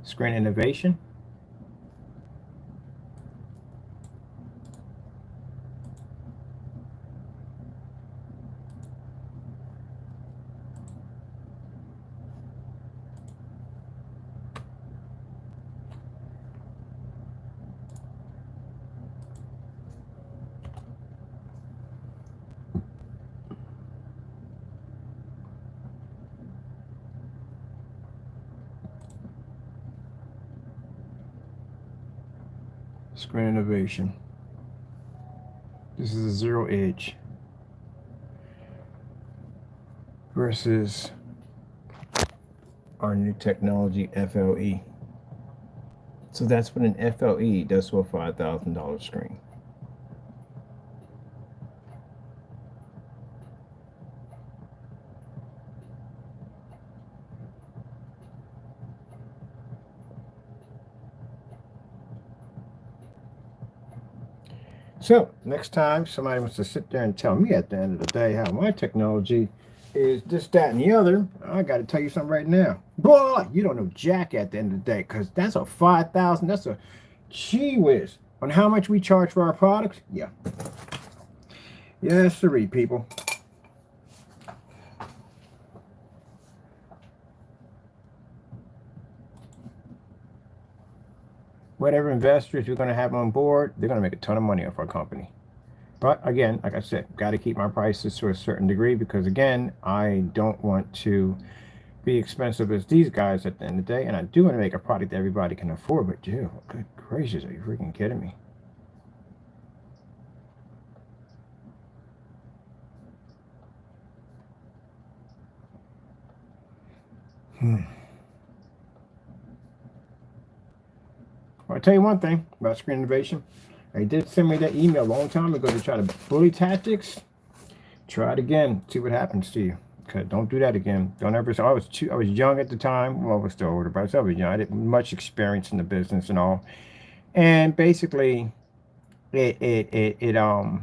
Screen Innovation. Screen Innovation. This is a 0-edge versus our new technology, FLE. So that's what an FLE does to a $5,000 screen. So next time somebody wants to sit there and tell me at the end of the day how my technology is this, that, and the other, I got to tell you something right now. Boy, you don't know jack at the end of the day, because that's a $5,000. That's a gee whiz on how much we charge for our products. Yeah. Yes, sirree, people. Whatever investors you're going to have on board, they're going to make a ton of money off our company. But again, like I said, got to keep my prices to a certain degree, because again, I don't want to be expensive as these guys at the end of the day. And I do want to make a product that everybody can afford. But dude, good gracious, are you freaking kidding me? Well, I'll tell you one thing about Screen Innovation. They did send me that email a long time ago to try to bully tactics. Try it again. See what happens to you. Okay, don't do that again. Don't ever say, I was young at the time. Well, I was still older, but I was young. I didn't much experience in the business and all. And basically, I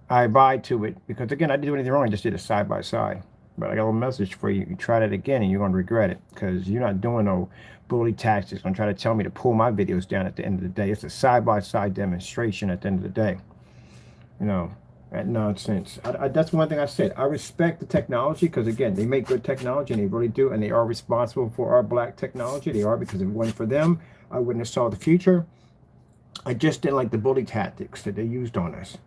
abide to it, because again, I didn't do anything wrong. I just did a side by side. But I got a little message for you. You try that again and you're going to regret it, because you're not doing no bully tactics. Don't try to tell me to pull my videos down at the end of the day. It's a side-by-side demonstration at the end of the day. You know, that nonsense. That's one thing I said. I respect the technology, because again, they make good technology, and they really do, and they are responsible for our black technology. They are, because if it wasn't for them, I wouldn't have saw the future. I just didn't like the bully tactics that they used on us.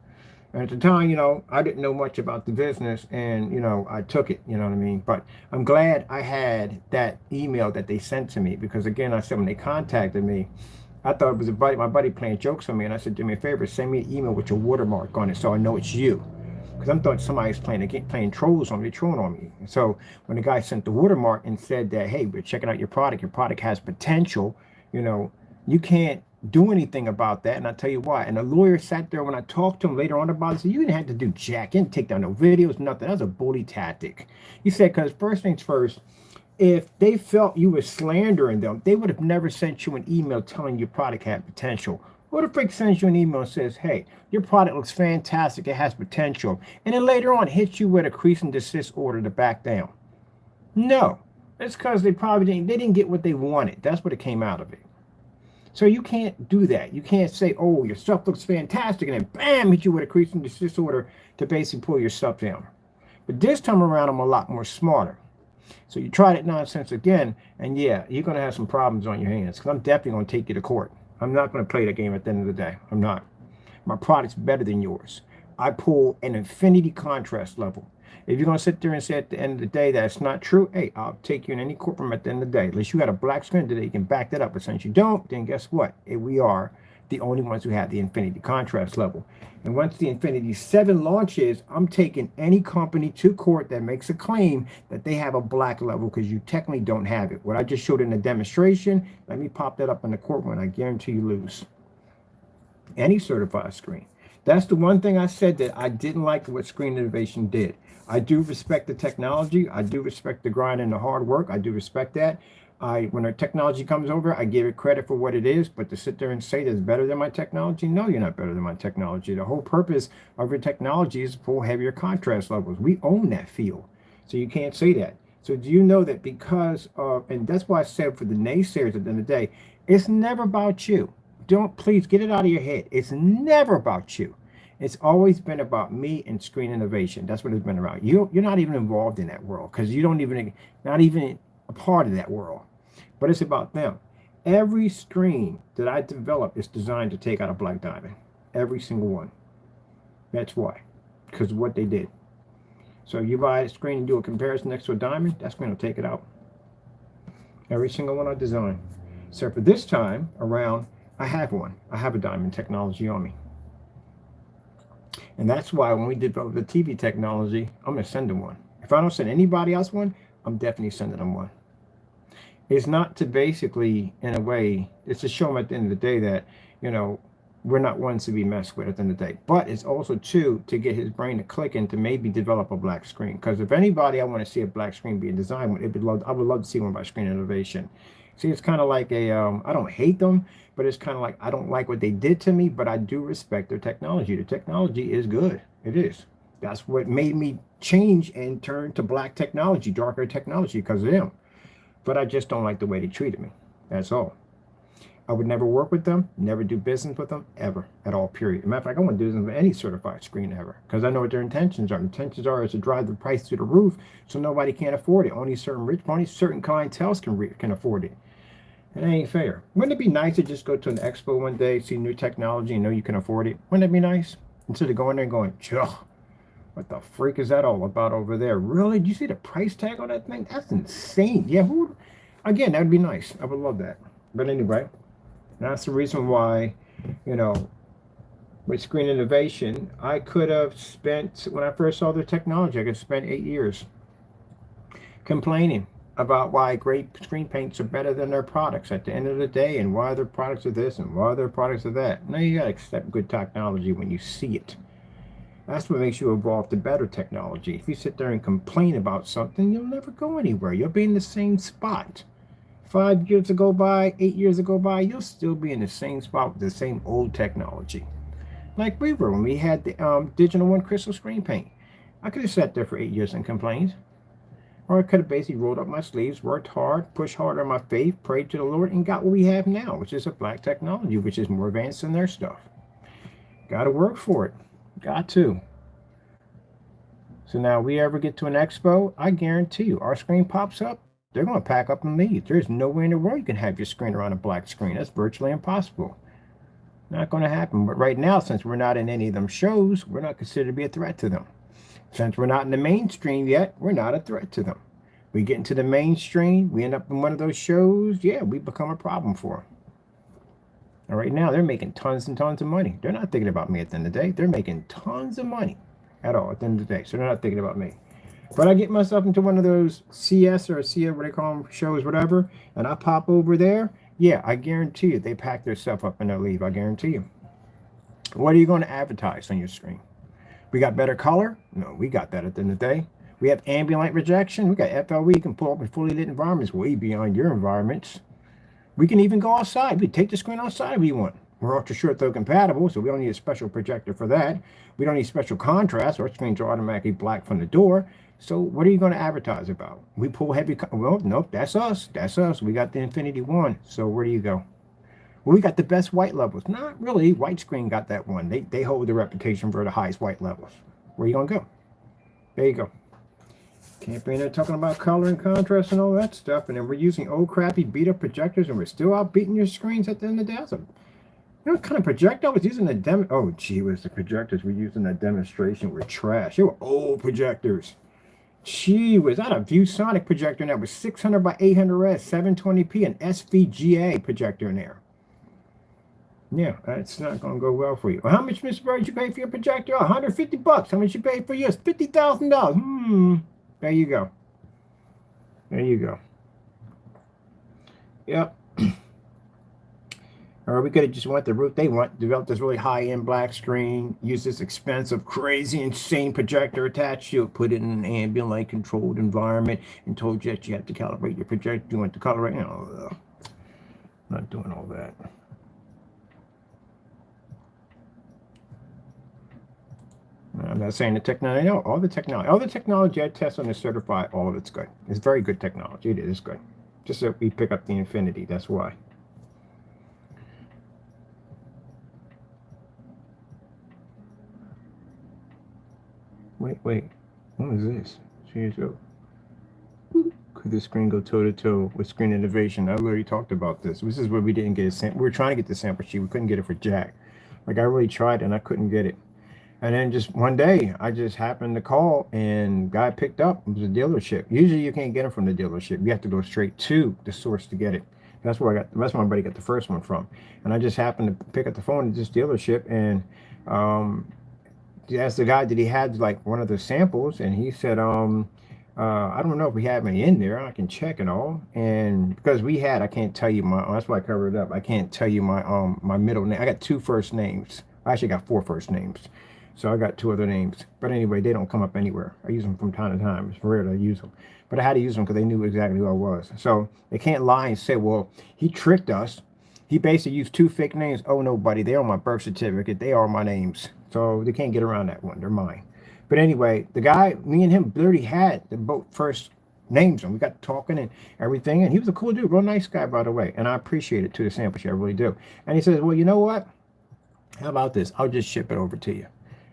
And at the time, you know, I didn't know much about the business, and, you know, I took it, you know what I mean? But I'm glad I had that email that they sent to me, because again, I said, when they contacted me, I thought it was my buddy playing jokes on me, and I said, do me a favor, send me an email with your watermark on it so I know it's you. Because I thought somebody's playing trolls on me, trolling on me. And so when the guy sent the watermark and said that, hey, we're checking out your product has potential, you know, you can't do anything about that. And I'll tell you why. And the lawyer sat there when I talked to him later on about it. Said, you didn't have to do jack. You didn't take down no videos, nothing. That was a bully tactic. He said, because first things first, if they felt you were slandering them, they would have never sent you an email telling your product had potential. Who the freak sends you an email and says, hey, your product looks fantastic, it has potential, and then later on hits you with a cease and desist order to back down? No. It's because they didn't get what they wanted. That's what it came out of it. So you can't do that. You can't say, oh, your stuff looks fantastic, and then bam, hit you with a cease and desist order to basically pull your stuff down. But this time around, I'm a lot more smarter. So you try that nonsense again, and yeah, you're going to have some problems on your hands, because I'm definitely going to take you to court. I'm not going to play that game at the end of the day. I'm not. My product's better than yours. I pull an infinity contrast level. If you're going to sit there and say at the end of the day that's not true, hey, I'll take you in any courtroom at the end of the day. At least you got a black screen today, you can back that up. But since you don't, then guess what? We are the only ones who have the infinity contrast level. And once the Infinity 7 launches, I'm taking any company to court that makes a claim that they have a black level, because you technically don't have it. What I just showed in the demonstration, let me pop that up in the courtroom, and I guarantee you lose. Any certified screen. That's the one thing I said that I didn't like what Screen Innovation did. I do respect the technology. I do respect the grind and the hard work. I do respect that. When our technology comes over, I give it credit for what it is, but to sit there and say that it's better than my technology, no, you're not better than my technology. The whole purpose of your technology is to pull heavier contrast levels. We own that field, so you can't say that. So do you know that because of, and that's why I said for the naysayers at the end of the day, it's never about you. Please get it out of your head. It's never about you. It's always been about me and Screen Innovation. That's what it's been about. You're not even involved in that world, because you don't even, not even a part of that world. But it's about them. Every screen that I develop is designed to take out a black diamond. Every single one. That's why. Because of what they did. So you buy a screen and do a comparison next to a diamond, that's going to take it out. Every single one I design. So for this time around, I have one. I have a diamond technology on me. And that's why when we develop the TV technology, I'm going to send them one. If I don't send anybody else one, I'm definitely sending them one. It's not to basically, in a way, it's to show them at the end of the day that, you know, we're not ones to be messed with at the end of the day. But it's also, too, to get his brain to click and to maybe develop a black screen. Because if anybody I want to see a black screen being designed, I would love to see one by Screen Innovation. See, it's kind of like a, I don't hate them, but it's kind of like I don't like what they did to me, but I do respect their technology. The technology is good. It is. That's what made me change and turn to black technology, darker technology, because of them. But I just don't like the way they treated me. That's all. I would never work with them, never do business with them, ever, at all, period. As a matter of fact, I wouldn't do business with any certified screen ever, because I know what their intentions are. The intentions are is to drive the price to the roof so nobody can't afford it. Only certain clientele can afford it. And it ain't fair. Wouldn't it be nice to just go to an expo one day, see new technology, and know you can afford it? Wouldn't it be nice? Instead of going there and going, what the freak is that all about over there? Really? Do you see the price tag on that thing? That's insane. Yeah, again, that would be nice. I would love that. But anyway, that's the reason why, you know, with Screen Innovation, I could have spent, when I first saw their technology, I could spend 8 years complaining about why great screen paints are better than their products at the end of the day, and why their products are this and why their products are that. Now you gotta accept good technology when you see it. That's what makes you evolve to better technology. If you sit there and complain about something, you'll never go anywhere. You'll be in the same spot. 5 years to go by, 8 years to go by, you'll still be in the same spot with the same old technology. Like we were when we had the Digital One Crystal Screen Paint. I could have sat there for 8 years and complained. Or I could have basically rolled up my sleeves, worked hard, pushed hard on my faith, prayed to the Lord, and got what we have now, which is a black technology, which is more advanced than their stuff. Got to work for it. Got to. So now we ever get to an expo, I guarantee you, our screen pops up, they're going to pack up and leave. There's no way in the world you can have your screen around a black screen. That's virtually impossible. Not going to happen. But right now, since we're not in any of them shows, we're not considered to be a threat to them. Since we're not in the mainstream yet, we're not a threat to them. We get into the mainstream, we end up in one of those shows, yeah, we become a problem for them. And right now, they're making tons and tons of money. They're not thinking about me at the end of the day. They're making tons of money at all at the end of the day. So they're not thinking about me. But I get myself into one of those CS or what they call them, shows, whatever, and I pop over there, Yeah, I guarantee you they pack their stuff up and they'll leave. I guarantee you. What are you going to advertise on your screen? We got better color? No, we got that at the end of the day. We have ambient light rejection. We got FLE. You can pull up in fully lit environments way beyond your environments. We can even go outside. We take the screen outside if we want. We're ultra short throw compatible, so we don't need a special projector for that. We don't need special contrast. Our screens are automatically black from the door. So what are you going to advertise about? We pull heavy. Well, nope, that's us. That's us. We got the Infinity One. So where do you go? Well, we got the best white levels. Not really. White screen got that one. They hold the reputation for the highest white levels. Where you going to go? There you go. Can't be in there talking about color and contrast and all that stuff. And then we're using old crappy beat up projectors and we're still out beating your screens at the end of the day. You know what kind of projector I was using? The demo. Oh, gee whiz, the projectors we're using that demonstration were trash. They were old projectors. Gee whiz, I had a ViewSonic projector that was 600 by 800 res, 720p, and SVGA projector in there. Yeah, that's not going to go well for you. Well, how much, Mr. Bird, you pay for your projector? $150. How much you pay for yours? $50,000. There you go. There you go. Yep. Or we could have just went the route they want, developed this really high-end black screen, use this expensive, crazy, insane projector attached to it, put it in an ambient light controlled environment, and told you that you have to calibrate your projector. You want to color it? No, not doing all that. I'm not saying the technology. No, all the technology I test on the certified, all of it's good. It's very good technology. It is good. Just so we pick up the Infinity. That's why. Wait. What is this? Change up. Could the screen go toe to toe with screen innovation? I already talked about this. This is where we didn't get a sample. We were trying to get the sample sheet. We couldn't get it for Jack. Like I really tried and I couldn't get it. And then just one day, I just happened to call and guy picked up. It was a dealership. Usually you can't get them from the dealership. You have to go straight to the source to get it. That's where that's where my buddy got the first one from. And I just happened to pick up the phone at this dealership and asked the guy that he had like one of the samples. And he said, I don't know if we have any in there. I can check and all. And because we had, I can't tell you my, that's why I covered it up. I can't tell you my my middle name. I got 2 first names. I actually got 4 first names. So I got 2 other names. But anyway, they don't come up anywhere. I use them from time to time. It's rare that I use them. But I had to use them because they knew exactly who I was. So they can't lie and say, well, he tricked us. He basically used 2 fake names. Oh, no, buddy. They are my birth certificate. They are my names. So they can't get around that one. They're mine. But anyway, the guy, me and him literally had the both first names. And we got talking and everything. And he was a cool dude. Real nice guy, by the way. And I appreciate it to the sample sheet. I really do. And he says, well, you know what? How about this? I'll just ship it over to you.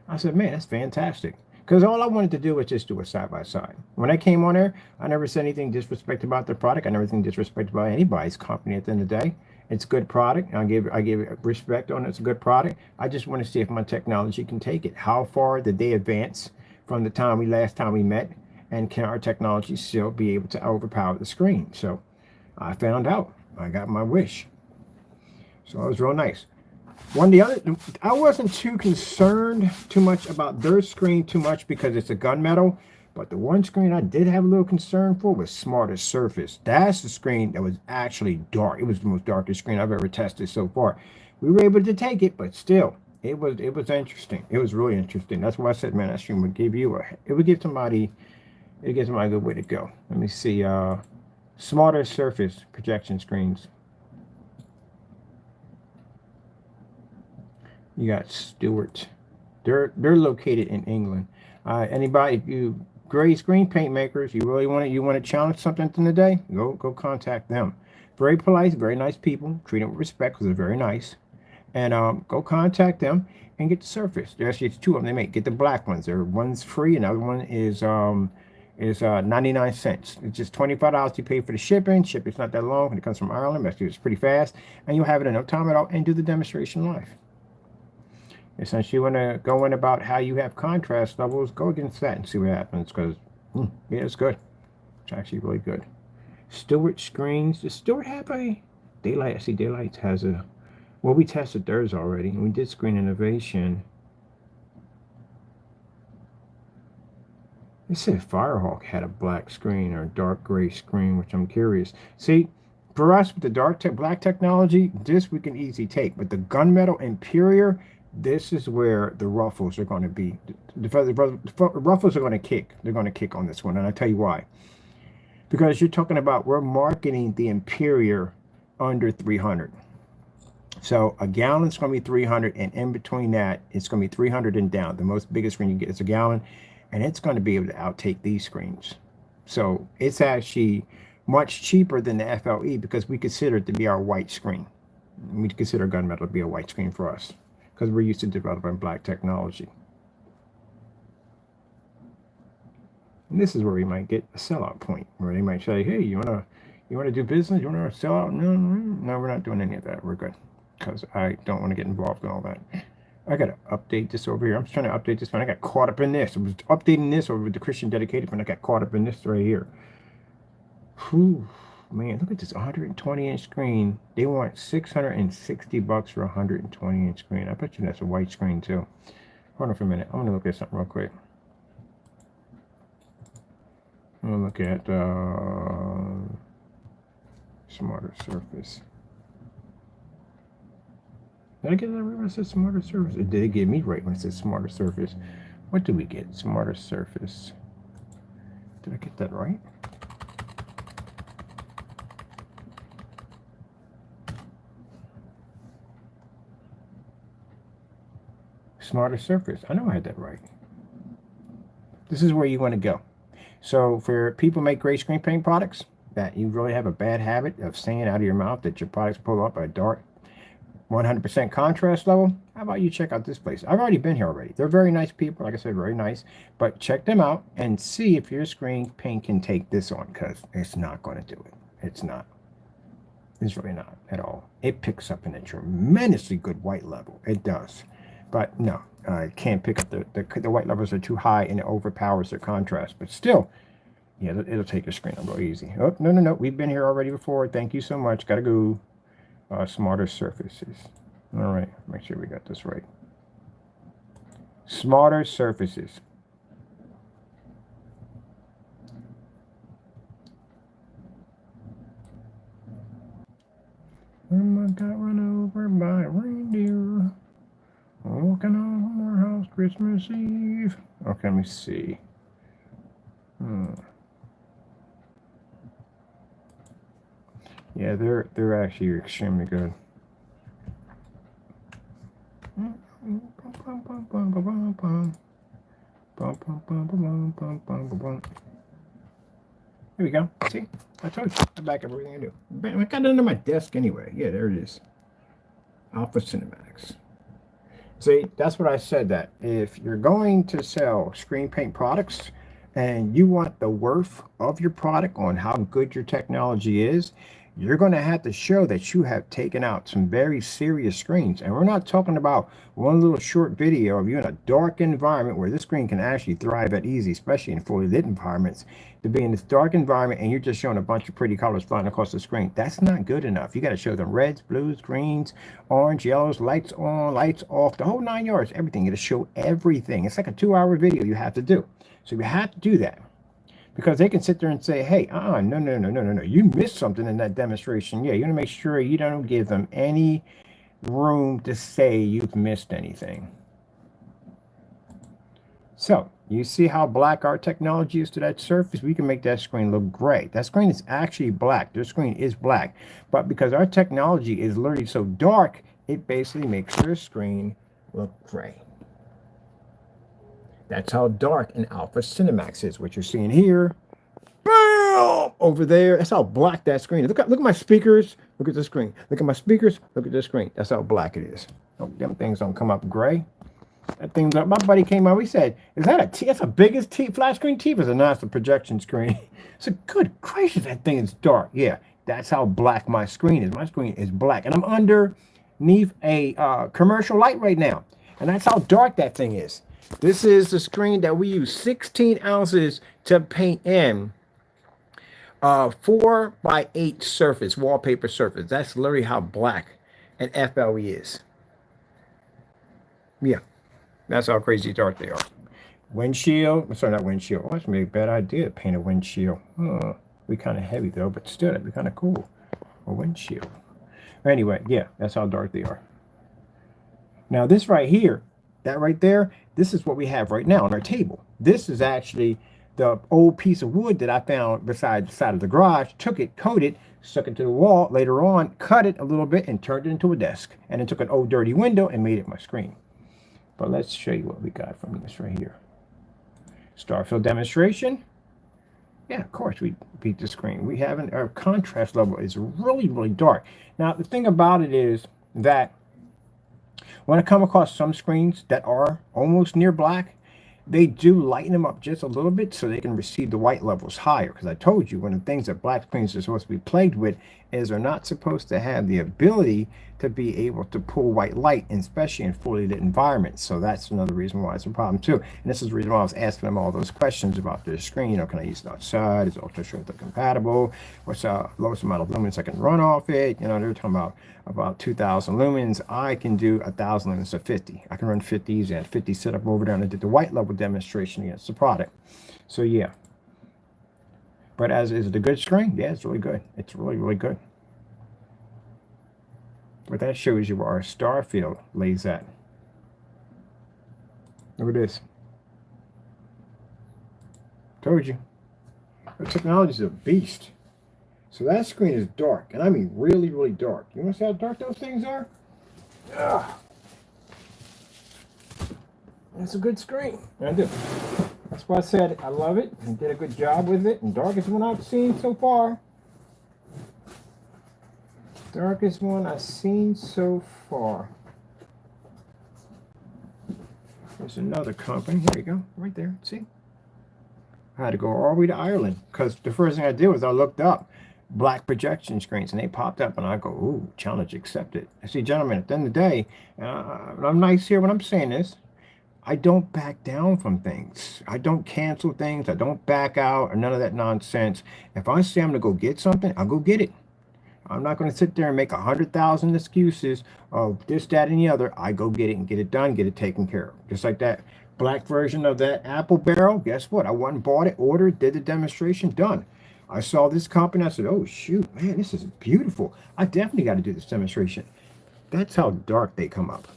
I said, man, that's fantastic. Because all I wanted to do was just do a side-by-side. When I came on there, I never said anything disrespectful about the product. I never said anything disrespectful about anybody's company at the end of the day. It's a good product. I give it respect on it. It's a good product. I just want to see if my technology can take it. How far did they advance from the time last time we met? And can our technology still be able to overpower the screen? So I found out. I got my wish. So it was real nice. I wasn't too concerned too much about their screen too much because it's a gunmetal, but the one screen I did have a little concern for was Smarter Surface. That's the screen that was actually dark. It was the most darkest screen I've ever tested so far. We were able to take it, but still, it was interesting. It was really interesting. That's why I said, man, that screen would give you somebody a good way to go. Let me see. Smarter Surface projection screens. You got Stewart. They're located in England. Anybody, you gray screen paint makers, you want to challenge something in the day, go contact them. Very polite, very nice people. Treat them with respect because they're very nice. And go contact them and get the Surface. There's actually 2 of them they make. Get the black ones. One's free, and the other one is 99 cents. It's just $25 you pay for the shipping. Shipping's not that long when it comes from Ireland. It's pretty fast, and you'll have it in no time at all and do the demonstration live. And since you want to go in about how you have contrast levels, go against that and see what happens. Because, yeah, it's good. It's actually really good. Stewart screens. Does Stewart have a Daylight? I see Daylight has a... Well, we tested theirs already. And we did screen innovation. They said Firehawk had a black screen or a dark gray screen, which I'm curious. See, For us, with the black technology, this we can easily take. But the gunmetal interior, this is where the ruffles are going to be. The ruffles are going to kick. They're going to kick on this one, and I'll tell you why. Because you're talking about, we're marketing the interior under 300. So a gallon's going to be 300, and in between that, it's going to be 300 and down. The most biggest screen you get is a gallon, and it's going to be able to outtake these screens. So it's actually much cheaper than the FLE because we consider it to be our white screen. We consider gunmetal to be a white screen for us because we're used to developing black technology. And this is where we might get a sellout point, where they might say, hey, you wanna do business? You wanna sell out? No, we're not doing any of that. We're good. Because I don't want to get involved in all that. I gotta update this over here. I'm just trying to update this one. I got caught up in this. I was updating this over with the Christian Dedicated, and I got caught up in this right here. Whew, man, look at this 120-inch screen. They want $660 for a 120-inch screen. I bet you that's a white screen too. Hold on for a minute. I'm gonna look at something real quick. I'm gonna look at smarter surface. Did I get that right when I said smarter surface? Or did it get me right when I said smarter surface? What do we get? Smarter surface. Did I get that right? Smarter surface. I know I had that right. This is where you want to go. So for people who make gray screen paint products, that you really have a bad habit of saying out of your mouth that your products pull up a dark 100% contrast level, how about you check out this place? I've already been here already. They're very nice people, like I said, very nice. But check them out and see if your screen paint can take this on, because it's not going to do it. It's not. It's really not at all. It picks up in a tremendously good white level. It does. But no, it can't pick up the white levels are too high and it overpowers the contrast. But still, yeah, it'll take your screen up real easy. Oh, no. We've been here already before. Thank you so much. Gotta go. Smarter surfaces. All right, make sure we got this right. Smarter surfaces. I got run over by a reindeer walking on our house Christmas Eve. Okay, let me see. Yeah, they're actually extremely good. Here we go. See? I told you. I back up everything I do. I got it under my desk anyway. Yeah, there it is. Alpha Cinemax. See, that's what I said, that if you're going to sell screen paint products and you want the worth of your product on how good your technology is, you're going to have to show that you have taken out some very serious screens. And we're not talking about one little short video of you in a dark environment where this screen can actually thrive at easy, especially in fully lit environments, to be in this dark environment and you're just showing a bunch of pretty colors flying across the screen. That's not good enough. You got to show them reds, blues, greens, orange, yellows, lights on, lights off, the whole 9 yards, everything. You got to show everything. It's like a 2-hour video you have to do. So you have to do that. Because they can sit there and say, hey, no. You missed something in that demonstration. Yeah, you want to make sure you don't give them any room to say you've missed anything. So, you see how black our technology is to that surface? We can make that screen look gray. That screen is actually black. Their screen is black. But because our technology is literally so dark, it basically makes their screen look gray. That's how dark an Alpha Cinemax is. What you're seeing here, bam, over there. That's how black that screen is. Look at my speakers. Look at the screen. Look at my speakers. Look at the screen. That's how black it is. Oh, them things don't come up gray. That thing. My buddy came out. We said, "Is that a T? That's the biggest flat screen TV." It's a nice projection screen. I said, "Good gracious, that thing is dark." Yeah, that's how black my screen is. My screen is black, and I'm underneath a commercial light right now, and that's how dark that thing is. This is the screen that we use 16 ounces to paint in 4x8 surface, wallpaper surface. That's literally how black an FLE is. Yeah, that's how crazy dark they are. Windshield, sorry, not windshield. Oh, that's maybe a bad idea to paint a windshield. We kind of heavy though, but still, that'd be kind of cool. or windshield. Anyway, yeah, that's how dark they are. Now this right here, that right there, this is what we have right now on our table. This is actually the old piece of wood that I found beside the side of the garage, took it, coated, stuck it to the wall, later on, cut it a little bit and turned it into a desk. And then took an old dirty window and made it my screen. But let's show you what we got from this right here. Starfield demonstration. Yeah, of course we beat the screen. We haven't, our contrast level is really, really dark. Now, the thing about it is that when I come across some screens that are almost near black, they do lighten them up just a little bit so they can receive the white levels higher. Because I told you, one of the things that black screens are supposed to be plagued with is they're not supposed to have the ability to be able to pull white light, especially in fully lit environments. So that's another reason why it's a problem too. And this is the reason why I was asking them all those questions about their screen. You know, can I use it outside? Is it ultra short compatible? What's the lowest amount of lumens I can run off it? You know, they're talking about 2,000 lumens. I can do 1,000 lumens to 50. I can run 50s and 50 set up over there, and I did the white level demonstration against the product. So yeah. But as is it a good screen? Yeah, it's really good. It's really, really good. But that shows you where our star field lays at. Look at this. Told you. The technology is a beast. So that screen is dark, and I mean really, really dark. You want to see how dark those things are? Ugh. It's a good screen. I do. That's why I said I love it and did a good job with it. And darkest one I've seen so far. Darkest one I've seen so far. There's another company. Here we go. Right there. See? I had to go all the way to Ireland because the first thing I did was I looked up black projection screens and they popped up and I go, ooh, challenge accepted. I see, gentlemen, at the end of the day, I'm nice here when I'm saying this. I don't back down from things. I don't cancel things. I don't back out or none of that nonsense. If I say I'm going to go get something, I'll go get it. I'm not going to sit there and make 100,000 excuses of this, that, and the other. I go get it and get it done, get it taken care of. Just like that black version of that Apple barrel. Guess what? I went and bought it, ordered, did the demonstration, done. I saw this company. I said, oh, shoot, man, this is beautiful. I definitely got to do this demonstration. That's how dark they come up.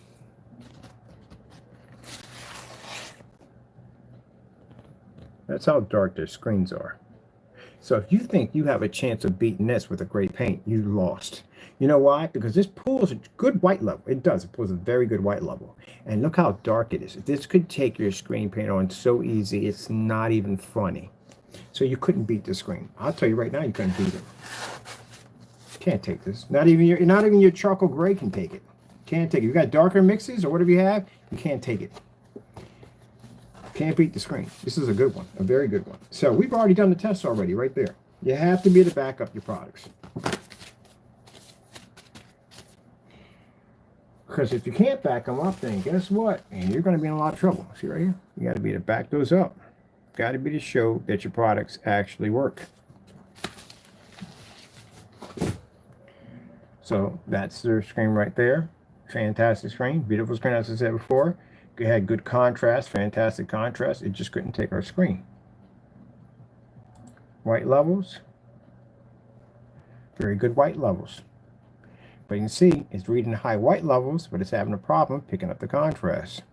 That's how dark their screens are. So if you think you have a chance of beating this with a great paint, you lost. You know why? Because this pulls a good white level. It does. It pulls a very good white level. And look how dark it is. This could take your screen paint on so easy, it's not even funny. So you couldn't beat the screen. I'll tell you right now, you couldn't beat it. Can't take this. Not even your charcoal gray can take it. Can't take it. You got darker mixes or whatever you have, you can't take it. Can't beat the screen. This is a good one, a very good one. So we've already done the test already right there. You have to be able to back up your products. Because if you can't back them up, then guess what? And you're going to be in a lot of trouble. See right here? You got to be able to back those up. Got to be to show that your products actually work. So that's their screen right there. Fantastic screen. Beautiful screen, as I said before. It had good contrast, fantastic contrast. It just couldn't take our screen. White levels. Very good white levels. But you can see it's reading high white levels, but it's having a problem picking up the contrast.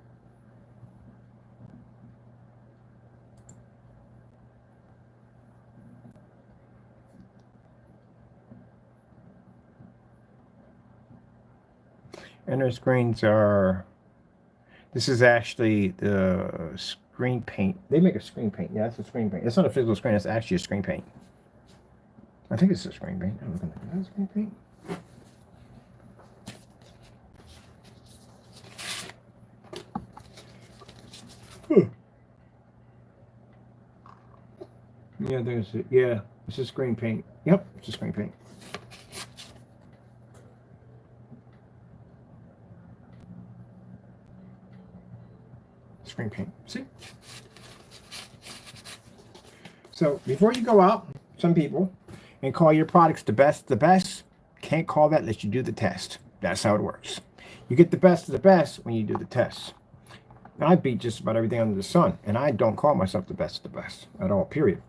And their screens are, this is actually the screen paint. They make a screen paint. Yeah, that's a screen paint. It's not a physical screen, it's actually a screen paint. I think it's a screen paint. I'm looking at that screen paint. Yeah, there's it. Yeah, it's a screen paint. Yep, it's a screen paint. Screen paint. See? So before you go out, some people, and call your products the best, can't call that unless you do the test. That's how it works. You get the best of the best when you do the test. Now, I beat just about everything under the sun, and I don't call myself the best of the best at all, period.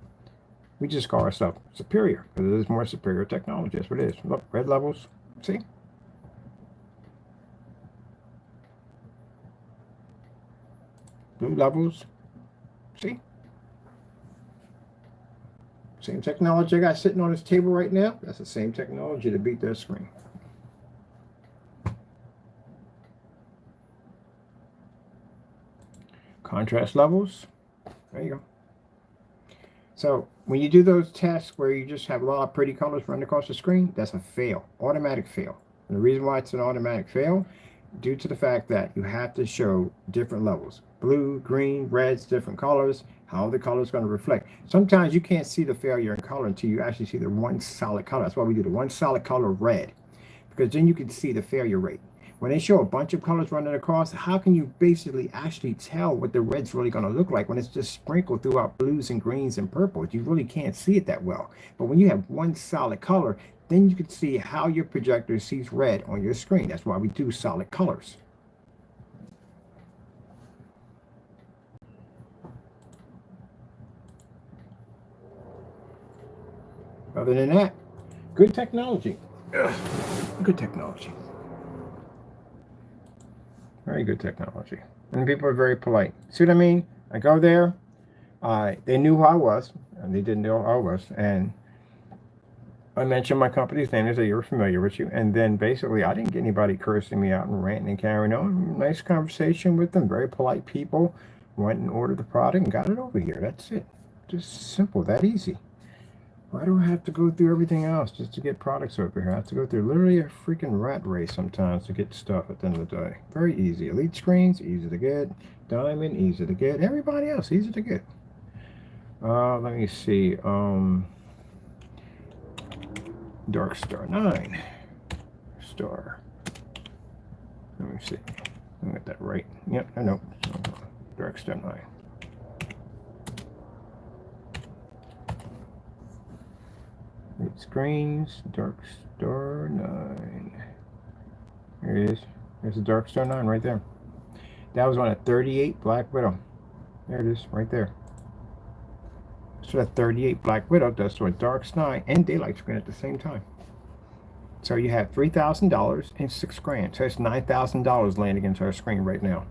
We just call ourselves superior because it is more superior technology. That's what it is. Look, red levels. See? Blue levels. See? Same technology I got sitting on this table right now. That's the same technology to beat that screen. Contrast levels. There you go. So when you do those tests where you just have a lot of pretty colors running across the screen, that's a fail, automatic fail. And the reason why it's an automatic fail, due to the fact that you have to show different levels, blue, green, reds, different colors, how the color is going to reflect. Sometimes you can't see the failure in color until you actually see the one solid color. That's why we do the one solid color red, because then you can see the failure rate. When they show a bunch of colors running across, how can you basically actually tell what the red's really going to look like when it's just sprinkled throughout blues and greens and purples? You really can't see it that well. But when you have one solid color, then you can see how your projector sees red on your screen. That's why we do solid colors. Other than that, good technology. Ugh, good technology. Very good technology. And people are very polite. See what I mean? I go there. They knew who I was. And they didn't know who I was. And I mentioned my company's name. They said, you're familiar with you. And then basically, I didn't get anybody cursing me out and ranting and carrying on. Nice conversation with them. Very polite people. Went and ordered the product and got it over here. That's it. Just simple. That easy. Why do I have to go through everything else just to get products over here? I have to go through literally a freaking rat race sometimes to get stuff at the end of the day. Very easy. Elite screens, easy to get. Diamond, easy to get. Everybody else, easy to get. Let me see. Dark Star 9. Star. Let me see. Let me get that right. Yep, I know. Dark Star 9. Screens, Dark Star 9. There it is. There's the Dark Star 9 right there. That was on a 38 Black Widow. There it is, right there. So that 38 Black Widow does to a Dark Star 9 and Daylight screen at the same time. So you have $3,000 and $6,000. So it's $9,000 laying against our screen right now.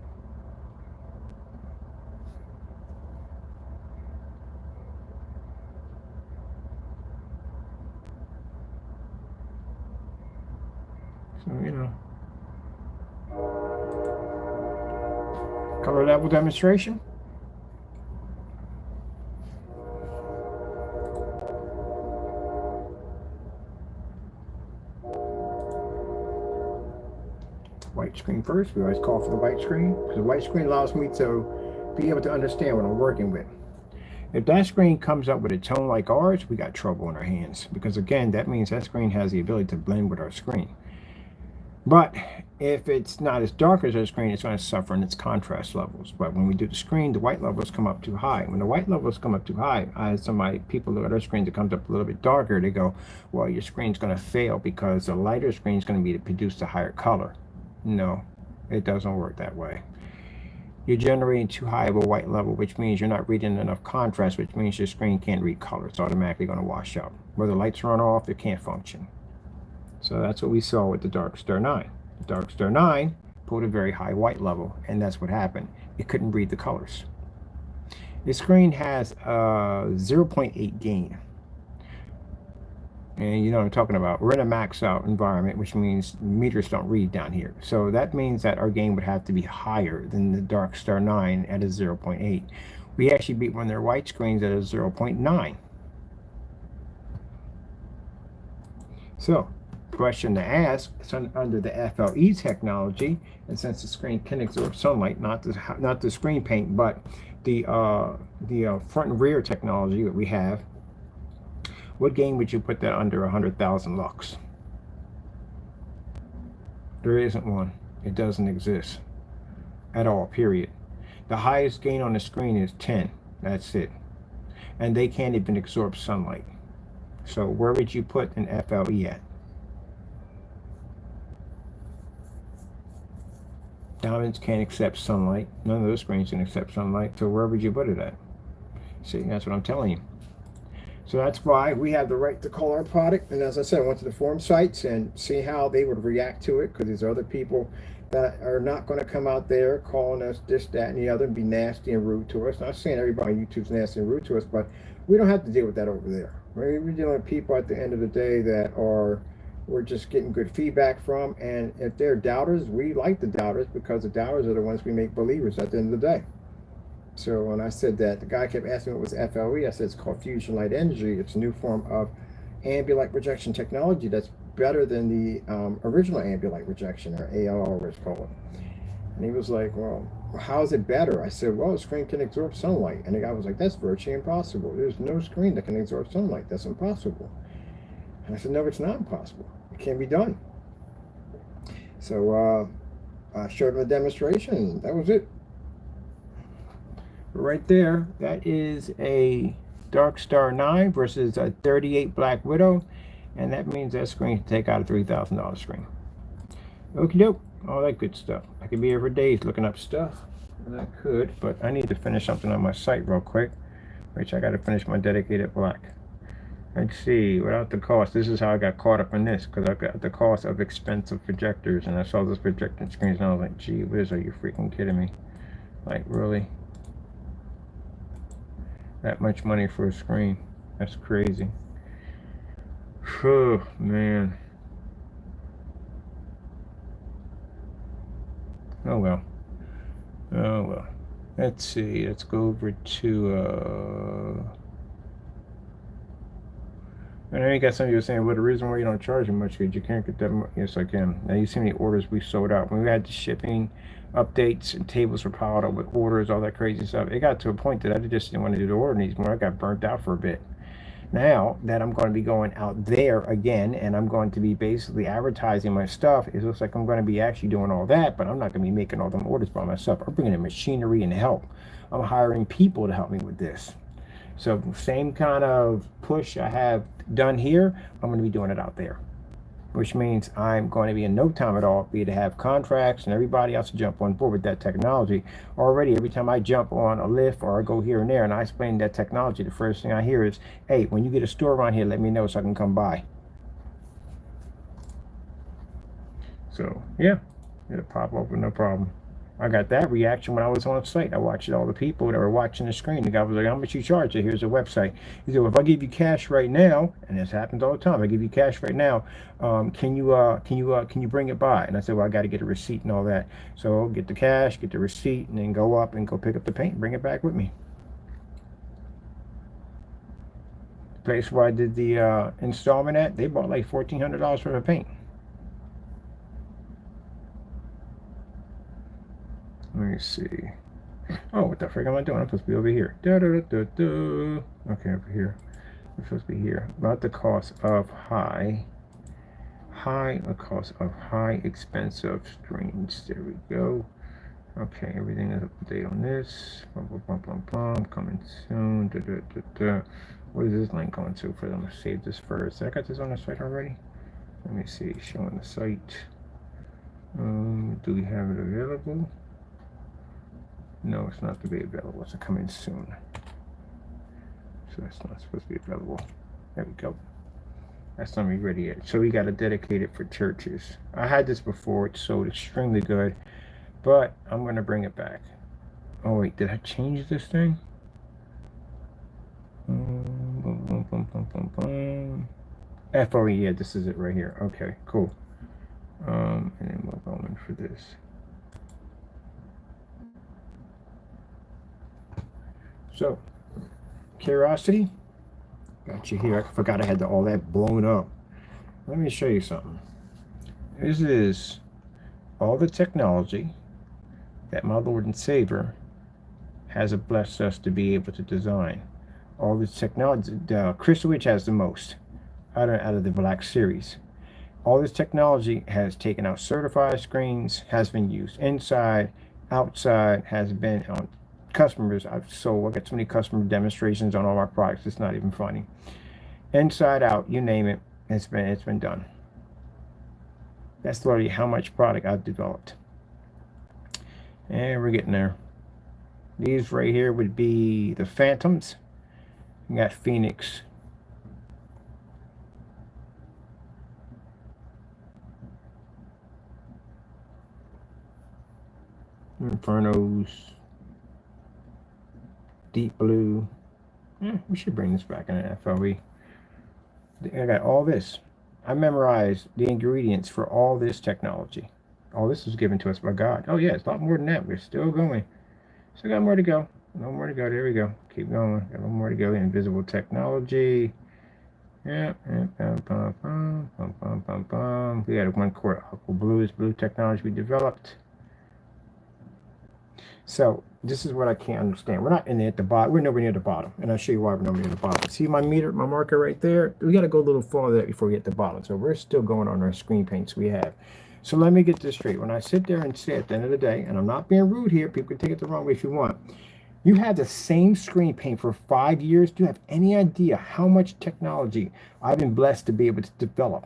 So, you know. Color level demonstration. White screen first. We always call for the white screen because the white screen allows me to be able to understand what I'm working with. If that screen comes up with a tone like ours, we got trouble on our hands because again, that means that screen has the ability to blend with our screen. But if it's not as dark as our screen, it's going to suffer in its contrast levels. But when we do the screen, the white levels come up too high. When the white levels come up too high, people look at our screen that comes up a little bit darker, they go, well, your screen's going to fail because the lighter screen is going to be to produce the higher color. No, it doesn't work that way. You're generating too high of a white level, which means you're not reading enough contrast, which means your screen can't read color. It's automatically going to wash out. Where the lights run off, it can't function. So that's what we saw with the Dark Star 9. The Dark Star 9 pulled a very high white level, and that's what happened. It couldn't read the colors. The screen has a 0.8 gain. And you know what I'm talking about. We're in a max out environment, which means meters don't read down here. So that means that our gain would have to be higher than the Dark Star 9 at a 0.8. We actually beat one of their white screens at a 0.9. So, question to ask, it's under the FLE technology, and since the screen can absorb sunlight, not the screen paint, but the front and rear technology that we have, what gain would you put that under 100,000 lux? There isn't one. It doesn't exist at all, period. The highest gain on the screen is 10. That's it. And they can't even absorb sunlight. So where would you put an FLE at? Diamonds can't accept sunlight. None of those screens can accept sunlight. So where would you put it at? See, that's what I'm telling you. So that's why we have the right to call our product. And as I said, I went to the forum sites and see how they would react to it, because there's other people that are not going to come out there calling us this, that, and the other and be nasty and rude to us. Not saying everybody on YouTube's nasty and rude to us, but we don't have to deal with that over there. We're dealing with people at the end of the day that are, we're just getting good feedback from. And if they're doubters, we like the doubters, because the doubters are the ones we make believers at the end of the day. So when I said that, the guy kept asking me what was FLE. I said it's called fusion light energy. It's a new form of ambient light projection technology that's better than the original ambient light projection, or ALR, what it's called. And he was like, well, how is it better? I said, well, the screen can absorb sunlight. And the guy was like, that's virtually impossible. There's no screen that can absorb sunlight. That's impossible. And I said, no, it's not impossible. It can be done. So I showed him a demonstration. That was it. Right there, that is a Dark Star 9 versus a 38 Black Widow, and that means that screen can take out a $3,000 screen. Okie doke, all that good stuff. I could be here for days looking up stuff, and I could, but I need to finish something on my site real quick, which I got to finish my dedicated black. Let's see, without the cost, this is how I got caught up in this, because I got the cost of expensive projectors, and I saw this projecting screens, and I was like, gee whiz, are you freaking kidding me? Like, really? That much money for a screen? That's crazy. Oh man. Oh well. Oh well. Let's see. Let's go over to I know you got some of you saying, well, the reason why you don't charge them much is you can't get that much. Yes, I can. Now you see how many orders we sold out. When we had the shipping updates and tables were piled up with orders, all that crazy stuff, it got to a point that I just didn't want to do the order anymore. I got burnt out for a bit. Now that I'm going to be going out there again, and I'm going to be basically advertising my stuff, it looks like I'm going to be actually doing all that, but I'm not going to be making all them orders by myself. I'm bringing in machinery and help. I'm hiring people to help me with this. So same kind of push I have done here, I'm going to be doing it out there, which means I'm going to be in no time at all be to have contracts and everybody else to jump on board with that technology. Already, every time I jump on a lift or I go here and there and I explain that technology, the first thing I hear is, hey, when you get a store around here, let me know so I can come by. So yeah, it'll pop open, no problem. I got that reaction when I was on site. I watched all the people that were watching the screen. The guy was like, how much you charge? Here's a website. He said, well, if I give you cash right now, and this happens all the time, I give you cash right now, can you bring it by? And I said, well, I got to get a receipt and all that. So get the cash, get the receipt, and then go up and go pick up the paint and bring it back with me. The place where I did the installment at, they bought like $1,400 worth of paint. Let me see. Oh, what the frick am I doing? I'm supposed to be over here. Okay, over here. I'm supposed to be here. About the cost of high expensive screens. There we go. Okay, everything is up to date on this. Coming soon. What is this link going to for them to save this first? I got this on the site already. Let me see. Showing the site. Do we have it available? No, it's not to be available. It's coming soon. So that's not supposed to be available. There we go. That's not ready yet. So we got a dedicated for churches. I had this before. It sold extremely good, but I'm going to bring it back. Oh wait, did I change this thing? FLE, yeah, this is it right here. Okay, cool. And then we're going for this. So, curiosity, got you here. I forgot I had all that blown up. Let me show you something. This is all the technology that my Lord and Savior has blessed us to be able to design. All this technology, Crystal Witch has the most out of the Black series. All this technology has taken out certified screens, has been used inside, outside, has been on customers. I got so many customer demonstrations on all my products, it's not even funny. Inside out, you name it, it's been done. That's literally how much product I've developed. And we're getting there. These right here would be the Phantoms. You got Phoenix, Infernos, Deep Blue. We should bring this back in an FLE. I got all this. I memorized the ingredients for all this technology. All this was given to us by God. Oh yeah, it's a lot more than that. We're still going. Still got more to go. No more to go. There we go. Keep going. Got a little more to go. Invisible technology. Yeah. We got a 1 quart aqua blue. Is blue technology we developed. So this is what I can't understand. We're not in there at the bottom. We're nowhere near the bottom. And I'll show you why we're nowhere near the bottom. See my meter, my marker right there? We got to go a little farther before we hit the bottom. So we're still going on our screen paints we have. So let me get this straight. When I sit there and say at the end of the day, and I'm not being rude here, people can take it the wrong way if you want. You have the same screen paint for 5 years. Do you have any idea how much technology I've been blessed to be able to develop?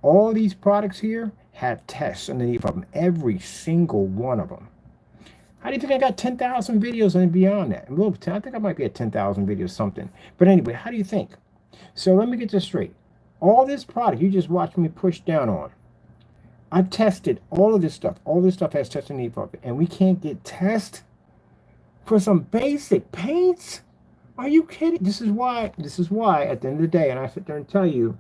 All these products here have tests underneath of them. Every single one of them. How do you think I got 10,000 videos and beyond that? I think I might be at 10,000 videos something. But anyway, how do you think? So let me get this straight. All this product you just watched me push down on, I've tested all of this stuff. All this stuff has tests underneath of it. And we can't get tests for some basic paints? Are you kidding? This is why at the end of the day, and I sit there and tell you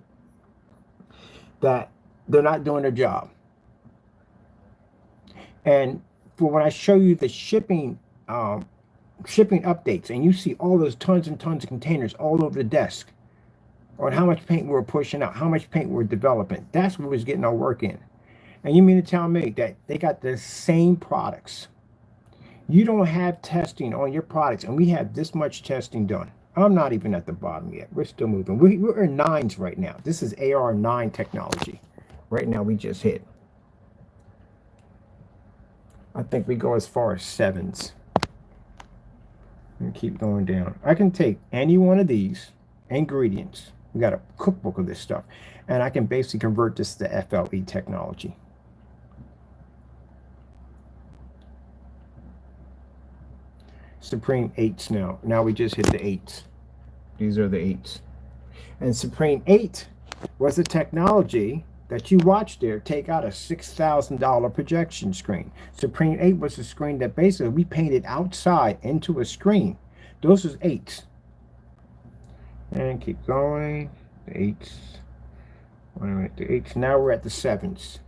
that they're not doing their job. And for when I show you the shipping updates, and you see all those tons and tons of containers all over the desk, on how much paint we're pushing out, how much paint we're developing, that's what was getting our work in. And you mean to tell me that they got the same products? You don't have testing on your products, and we have this much testing done. I'm not even at the bottom yet. We're still moving. We're in 9s right now. This is AR9 technology. Right now we just hit. I think we go as far as 7s. And keep going down. I can take any one of these ingredients. We got a cookbook of this stuff. And I can basically convert this to FLE technology. Supreme 8s now. Now we just hit the 8s. These are the 8s. And Supreme 8 was the technology that you watched there take out a $6,000 projection screen. Supreme 8 was a screen that basically we painted outside into a screen. Those was 8s. And keep going. The 8s. Wait a minute. The 8s. Now we're at the 7s.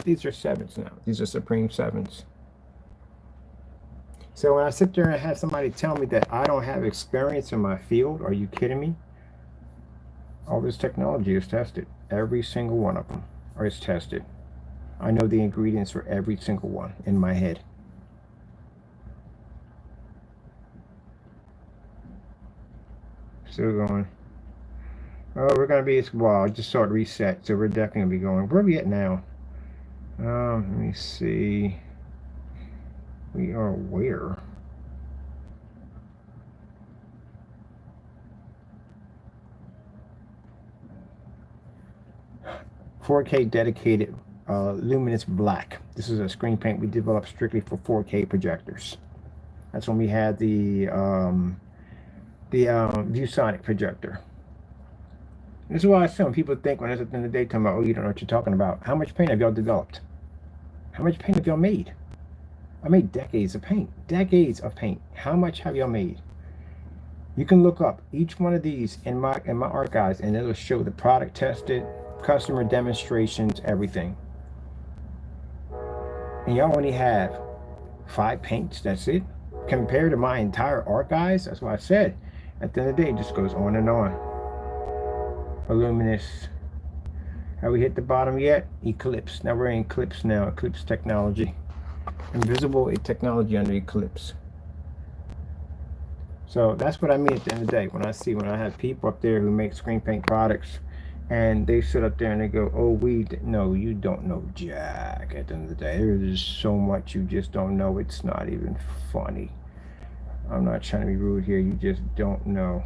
These are 7s now. These are Supreme 7s. So when I sit there and have somebody tell me that I don't have experience in my field, are you kidding me? All this technology is tested. Every single one of them is tested. I know the ingredients for every single one in my head. Still going. Oh, we're going to be, well, I just saw it reset, so we're definitely going to be going. Where are we at now? Let me see. We are where? $4K dedicated luminous black. This is a screen paint we developed strictly for 4K projectors. That's when we had the ViewSonic projector. This is why I say when people think when it's in the daytime about, oh, you don't know what you're talking about. How much paint have y'all developed? How much paint have y'all made? I made decades of paint. Decades of paint. How much have y'all made? You can look up each one of these in my archives, and it'll show the product tested, customer demonstrations, everything. And y'all only have 5 paints. That's it. Compared to my entire archives, that's what I said. At the end of the day, it just goes on and on. Illuminous. Have we hit the bottom yet? Eclipse. Now we're in Eclipse now. Eclipse technology. Invisible technology under Eclipse. So that's what I mean at the end of the day. When I have people up there who make screen paint products, and they sit up there and they go, oh, no, you don't know jack. At the end of the day, there's so much you just don't know. It's not even funny. I'm not trying to be rude here. You just don't know.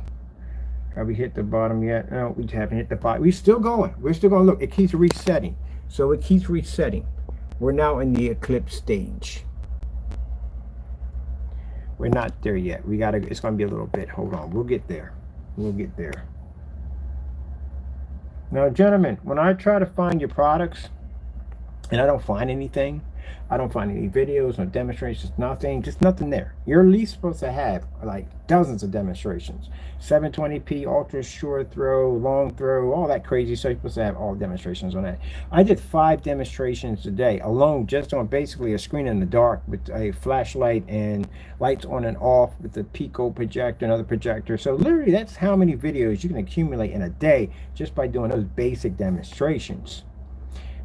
Have we hit the bottom yet? No, we haven't hit the bottom. We're still going. We're still going. Look, it keeps resetting. So it keeps resetting. We're now in the Eclipse stage. We're not there yet. It's going to be a little bit. Hold on. We'll get there. We'll get there. Now, gentlemen, when I try to find your products and I don't find anything, I don't find any videos, no demonstrations, nothing, just nothing there. You're at least supposed to have like dozens of demonstrations. 720p, ultra short throw, long throw, all that crazy stuff. You're supposed to have all demonstrations on that. I did 5 demonstrations today alone, just on basically a screen in the dark with a flashlight and lights on and off with the Pico projector, another projector. So literally that's how many videos you can accumulate in a day just by doing those basic demonstrations.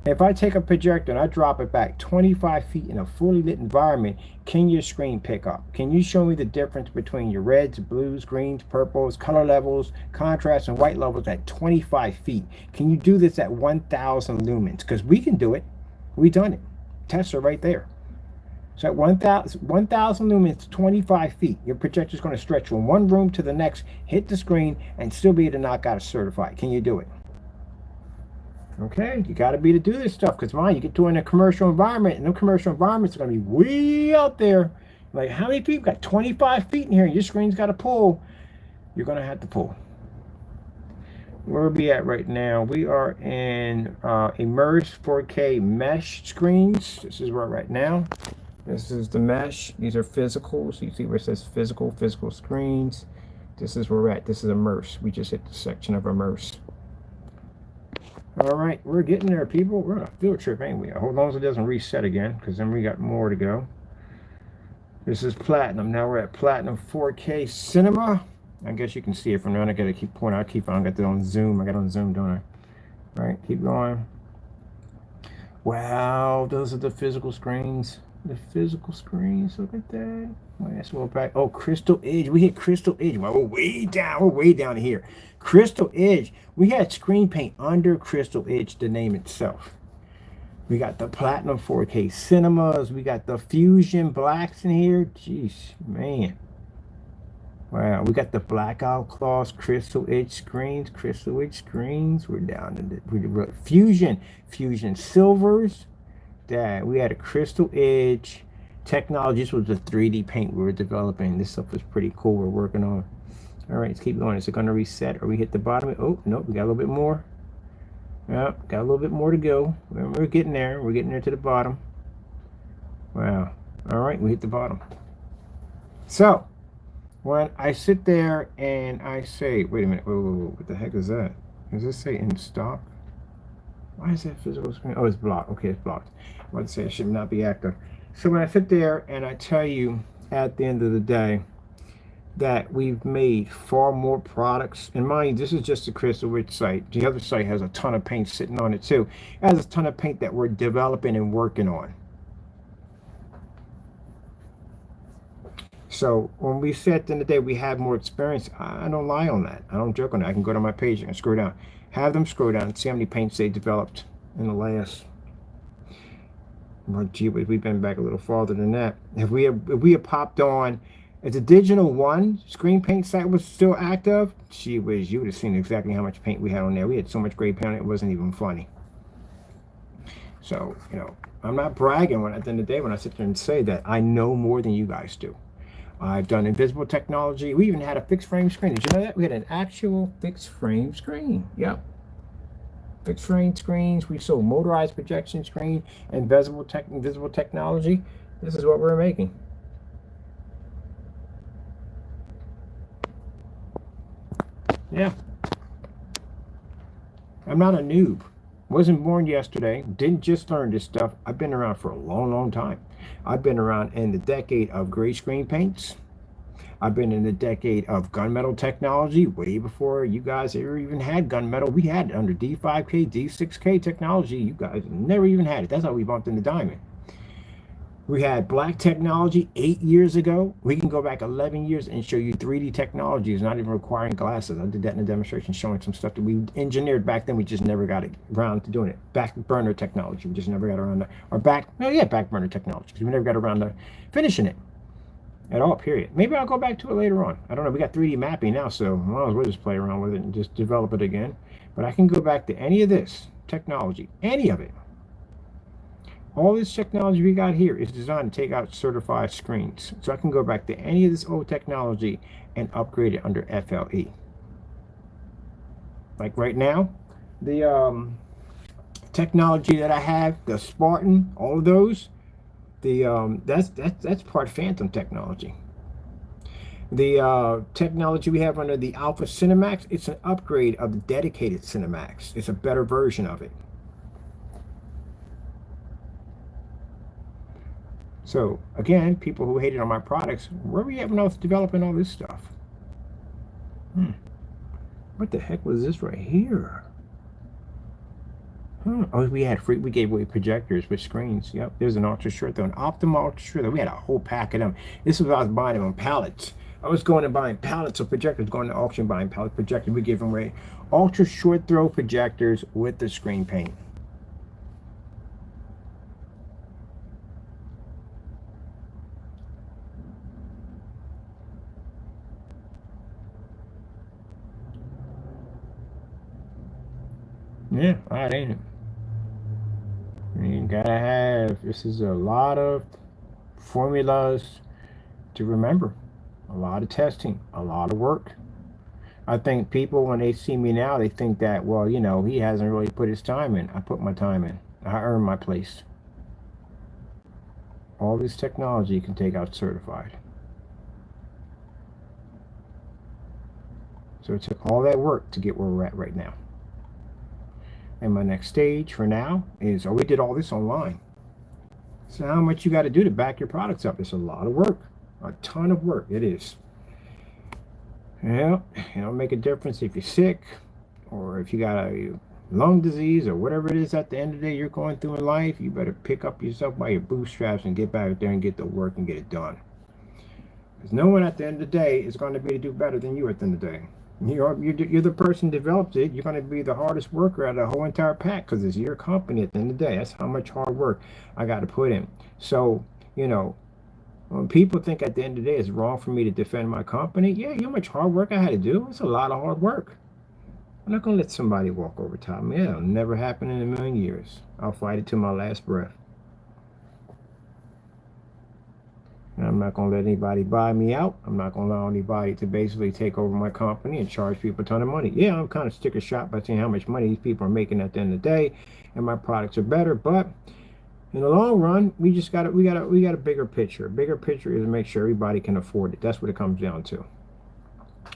If I take a projector and I drop it back 25 feet in a fully lit environment, can your screen pick up? Can you show me the difference between your reds, blues, greens, purples, color levels, contrast, and white levels at 25 feet? Can you do this at 1,000 lumens? Because we can do it. We've done it. Tests are right there. So at 1,000 lumens, 25 feet, your projector is going to stretch from one room to the next, hit the screen, and still be able to knock out a certified. Can you do it? Okay, you got to be to do this stuff, because mind you get to in a commercial environment, and the commercial environments are going to be way out there. Like, how many people got 25 feet in here and your screen's got to pull? You're going to have to pull. Where are we at right now? We are in immersed 4K mesh screens. This is where right now. This is the mesh. These are physicals. You see where it says physical screens. This is where we're at. This is immerse. We just hit the section of immerse. All right, we're getting there, people. We're on a field trip, ain't we? Hold on so it doesn't reset again, because then we got more to go. This is platinum. Now we're at platinum 4K cinema. I guess you can see it from there. I gotta keep pointing out. I got that on Zoom. I got on Zoom, don't I? All right, keep going. Wow, those are the physical screens. The physical screens. Look at that. Oh, that's a little back. Oh, Crystal Edge. We hit Crystal Edge. Well, we're way down. We're way down here. Crystal Edge. We had screen paint under Crystal Edge, the name itself. We got the Platinum 4K Cinemas. We got the Fusion Blacks in here. Jeez, man. Wow. We got the Blackout Claws, Crystal Edge screens. Crystal Edge screens. We're down to the Fusion Silvers. That we had a Crystal Edge technology. This was the 3D paint we were developing. This stuff was pretty cool. We're working on. All right, let's keep going. Is it going to reset or we hit the bottom? Oh, nope, we got a little bit more. Yep, got a little bit more to go. We're getting there. We're getting there to the bottom. Wow. All right, we hit the bottom. So when I sit there and I say, wait a minute, whoa, what the heck is that? Does this say in stock? Why is that physical screen? Oh, it's blocked. Okay, it's blocked. I want to say it should not be active. So when I sit there and I tell you at the end of the day that we've made far more products, and mind you, this is just the Crystal Edge site. The other site has a ton of paint sitting on it too. It has a ton of paint that we're developing and working on. So when we said at the end of the day we have more experience, I don't lie on that. I don't joke on that. I can go to my page and scroll down. Have them scroll down and see how many paints they developed in the last. Well, gee, we've been back a little farther than that. If we had popped on, if the Digital One screen paint site was still active, gee whiz, you would have seen exactly how much paint we had on there. We had so much great paint, it wasn't even funny. So, you know, I'm not bragging at the end of the day when I sit there and say that I know more than you guys do. I've done invisible technology. We even had a fixed frame screen. Did you know that? We had an actual fixed frame screen. Yep. Fixed frame screens. We sold motorized projection screen and invisible technology. This is what we're making. Yeah. I'm not a noob. Wasn't born yesterday. Didn't just learn this stuff. I've been around for a long, long time. I've been around in the decade of gray screen paints. I've been in the decade of gunmetal technology, way before you guys ever even had gunmetal. We had it under D5K, D6K technology. You guys never even had it. That's how we bumped into diamond. We had black technology 8 years ago. We can go back 11 years and show you 3D technologies, not even requiring glasses. I did that in a demonstration showing some stuff that we engineered back then. We just never got around to doing it. Back burner technology. We just never got around to, or back burner technology, because we never got around to finishing it at all, period. Maybe I'll go back to it later on. I don't know. We got 3D mapping now, so I might as well just play around with it and just develop it again. But I can go back to any of this technology, any of it. All this technology we got here is designed to take out certified screens. So I can go back to any of this old technology and upgrade it under FLE. Like right now, the technology that I have, the Spartan, all of those, That's part phantom technology. The technology we have under the Alpha Cinemax, it's an upgrade of the dedicated Cinemax. It's a better version of it. So again, people who hated on my products, where were you at when I was developing all this stuff? What the heck was this right here? Oh, we gave away projectors with screens. Yep, there's an ultra short though, an optimal ultra short though. We had a whole pack of them. This was what I was buying them on pallets. I was going and buying pallets of projectors, going to auction buying pallet projectors. We gave them away ultra short throw projectors with the screen paint. Yeah, all right, ain't it? You gotta have, this is a lot of formulas to remember, a lot of testing, a lot of work. I think people, when they see me now, they think that, well, you know, he hasn't really put his time in. I put my time in. I earned my place. All this technology you can take out certified. So it took all that work to get where we're at right now. And my next stage for now is, we did all this online. So how much you got to do to back your products up? It's a lot of work, a ton of work. It is. Yeah, it'll make a difference if you're sick or if you got a lung disease or whatever it is at the end of the day you're going through in life. You better pick up yourself by your bootstraps and get back there and get to work and get it done. Because no one at the end of the day is going to be to do better than you at the end of the day. You're the person who develops it. You're going to be the hardest worker out of the whole entire pack because it's your company at the end of the day. That's how much hard work I got to put in. So, you know, when people think at the end of the day it's wrong for me to defend my company, yeah, you know how much hard work I had to do? It's a lot of hard work. I'm not going to let somebody walk over top of me. It'll never happen in a million years. I'll fight it to my last breath. And I'm not going to let anybody buy me out. I'm not going to allow anybody to basically take over my company and charge people a ton of money. Yeah, I'm kind of sticker shocked by seeing how much money these people are making at the end of the day, and my products are better. But in the long run, we got a bigger picture. A bigger picture is to make sure everybody can afford it. That's what it comes down to.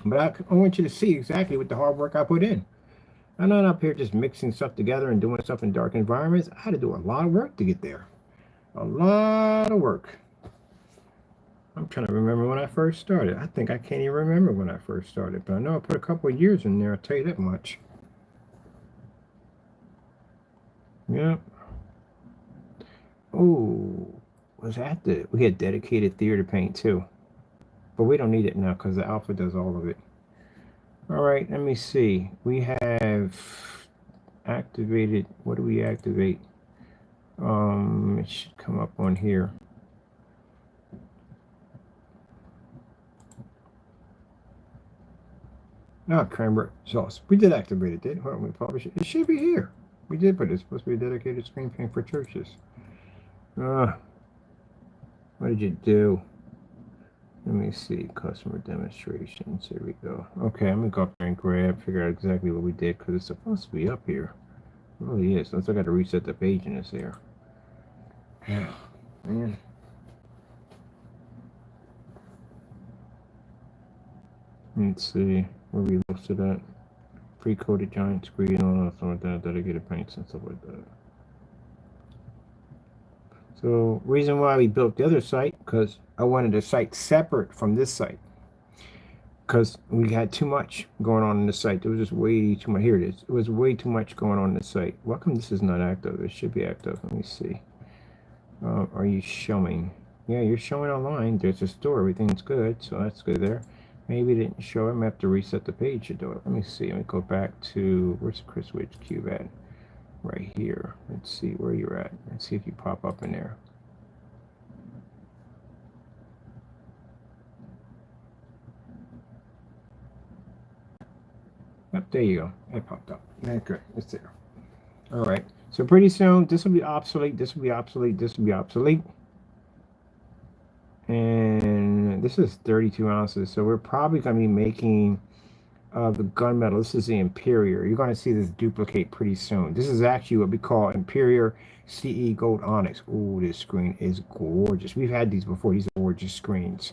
But I want you to see exactly what the hard work I put in. I'm not up here just mixing stuff together and doing stuff in dark environments. I had to do a lot of work to get there. A lot of work. I'm trying to remember when I first started. I think I can't even remember when I first started, but I know I put a couple of years in there, I'll tell you that much. Yep. Oh, we had dedicated theater paint too. But we don't need it now because the Alpha does all of it. All right, let me see. We have activated, what do we activate? It should come up on here. Cranberry sauce. We did activate it, didn't we? Publish it. It should be here. We did, but it's supposed to be a dedicated screen paint for churches. What did you do? Let me see. Customer demonstrations. Here we go. Okay, I'm gonna go up there and figure out exactly what we did because it's supposed to be up here. It really is. Unless I got to reset the page and it's there. Yeah, man. Let's see where we listed at. Pre-coated giant screen and all that stuff like that, dedicated paints and stuff like that. So reason why we built the other site, because I wanted a site separate from this site. Because we had too much going on in the site. There was just way too much. Here it is. It was way too much going on in the site. Why come this is not active? It should be active. Let me see. Are you showing? Yeah, you're showing online. There's a store. Everything's good. So that's good there. Maybe it didn't show. I'm going to have to reset the page to do it. Let me see. Let me go back to, where's the Chris Witch Cube at? Right here. Let's see where you're at. Let's see if you pop up in there. Yep, there you go. It popped up. Okay, it's there. All right. So pretty soon, this will be obsolete. This will be obsolete. This will be obsolete. And this is 32 ounces. So we're probably going to be making the gunmetal. This is the Imperial. You're going to see this duplicate pretty soon. This is actually what we call Imperial CE Gold Onyx. Ooh, this screen is gorgeous. We've had these before. These are gorgeous screens.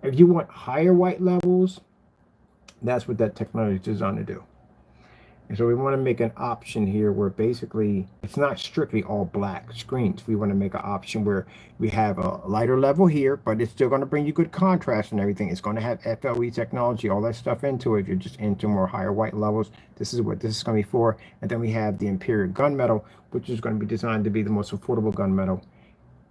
If you want higher white levels, that's what that technology is designed to do. And so we want to make an option here where basically it's not strictly all black screens. We want to make an option where we have a lighter level here, but it's still going to bring you good contrast and everything. It's going to have FLE technology, all that stuff into it. If you're just into more higher white levels, this is what this is going to be for. And then we have the Imperial gunmetal, which is going to be designed to be the most affordable gunmetal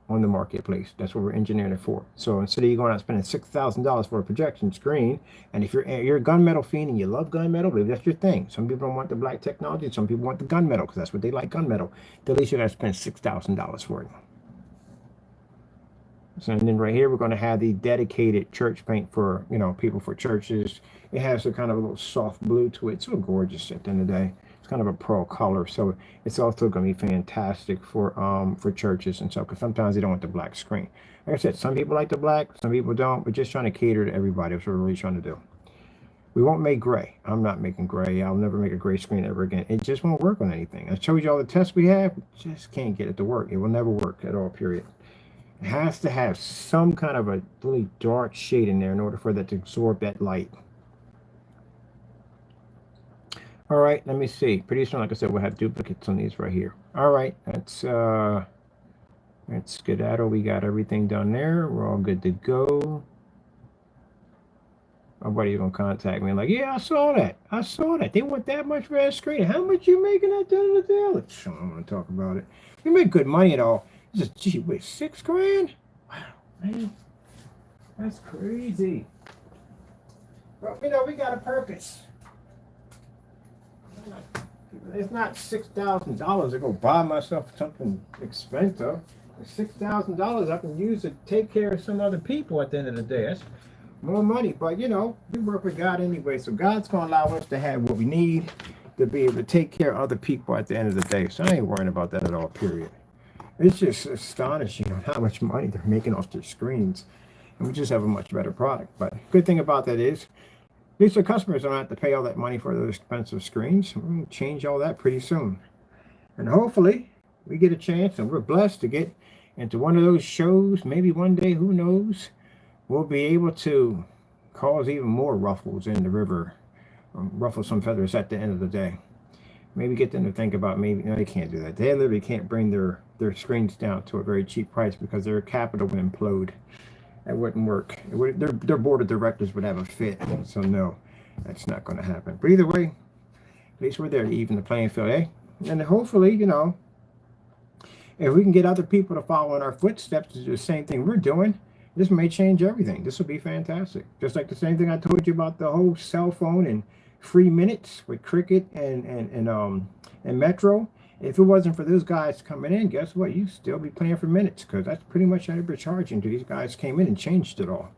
on the marketplace. That's what we're engineering it for. So instead of you going out spending $6,000 for a projection screen, and if you're a gunmetal fiend and you love gunmetal, maybe that's your thing. Some people don't want the black technology, some people want the gunmetal because that's what they like, gunmetal. At least you got to spend $6,000 for it. So, and then right here we're going to have the dedicated church paint for, you know, people for churches. It has a kind of a little soft blue to it. It's so gorgeous at the end of the day. Kind of a pearl color, so it's also going to be fantastic for churches and stuff, because sometimes they don't want the black screen. Like I said, some people like the black, some people don't. We're just trying to cater to everybody. That's what we're really trying to do. We won't make gray. I'm not making gray. I'll never make a gray screen ever again. It just won't work on anything. I showed you all the tests we have. We just can't get it to work. It will never work at all, period. It has to have some kind of a really dark shade in there in order for that to absorb that light. All right, let me see. Pretty soon, like I said, we'll have duplicates on these right here. All right, that's skedaddle. We got everything done there. We're all good to go. My buddy's gonna contact me like, yeah, I saw that. I saw that. They want that much for that screen. How much you making at the end of the day? I don't want to talk about it. You make good money at all. Just gee, wait, $6 grand? Wow, man, that's crazy. Well, you know, we got a purpose. It's not $6,000 to go buy myself something expensive. It's $6,000 I can use to take care of some other people at the end of the day. That's more money, but you know, we work with God anyway, so God's going to allow us to have what we need to be able to take care of other people at the end of the day. So I ain't worrying about that at all, period. It's just astonishing how much money they're making off their screens, and we just have a much better product. But good thing about that is, at least the customers don't have to pay all that money for those expensive screens. We're going to change all that pretty soon. And hopefully we get a chance, and we're blessed to get into one of those shows. Maybe one day, who knows, we'll be able to cause even more ruffles in the river, ruffle some feathers at the end of the day. Maybe get them to think about, maybe, no, they can't do that. They literally can't bring their screens down to a very cheap price because their capital would implode. That wouldn't work. Their board of directors would have a fit. So no, that's not going to happen. But either way, at least we're there to even the playing field, eh? And hopefully, you know, if we can get other people to follow in our footsteps to do the same thing we're doing, this may change everything. This will be fantastic. Just like the same thing I told you about the whole cell phone and free minutes with Cricket and Metro. If it wasn't for those guys coming in, guess what? You'd still be paying for minutes, because that's pretty much how they were charging. These guys came in and changed it all.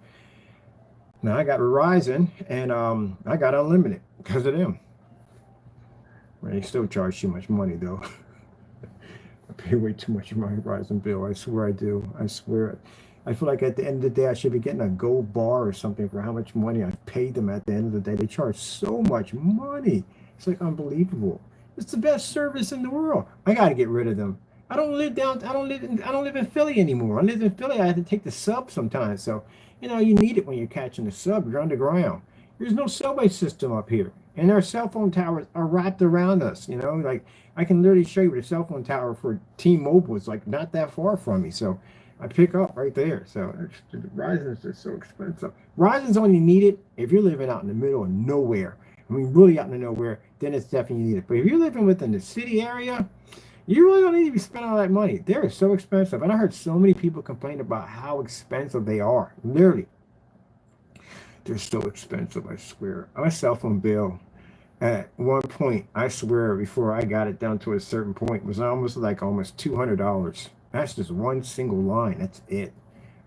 Now I got Verizon, and I got unlimited because of them. Well, they still charge too much money, though. I pay way too much for my Verizon bill. I swear I do. I swear. I feel like at the end of the day, I should be getting a gold bar or something for how much money I paid them at the end of the day. They charge so much money. It's like unbelievable. It's the best service in the world. I got to get rid of them. I don't live in Philly anymore. I live in Philly. I have to take the sub sometimes. So, you know, you need it when you're catching the sub. You're underground. There's no subway system up here. And our cell phone towers are wrapped around us. You know, like I can literally show you where the cell phone tower for T-Mobile is, like not that far from me. So I pick up right there. So Verizon is just so expensive. Verizon's only needed if you're living out in the middle of nowhere. I mean, really out in the nowhere, then it's definitely needed. But if you're living within the city area, you really don't need to be spending all that money. They're so expensive. And I heard so many people complain about how expensive they are. Literally. They're so expensive, I swear. My cell phone bill at one point, I swear, before I got it down to a certain point, was almost $200. That's just one single line. That's it.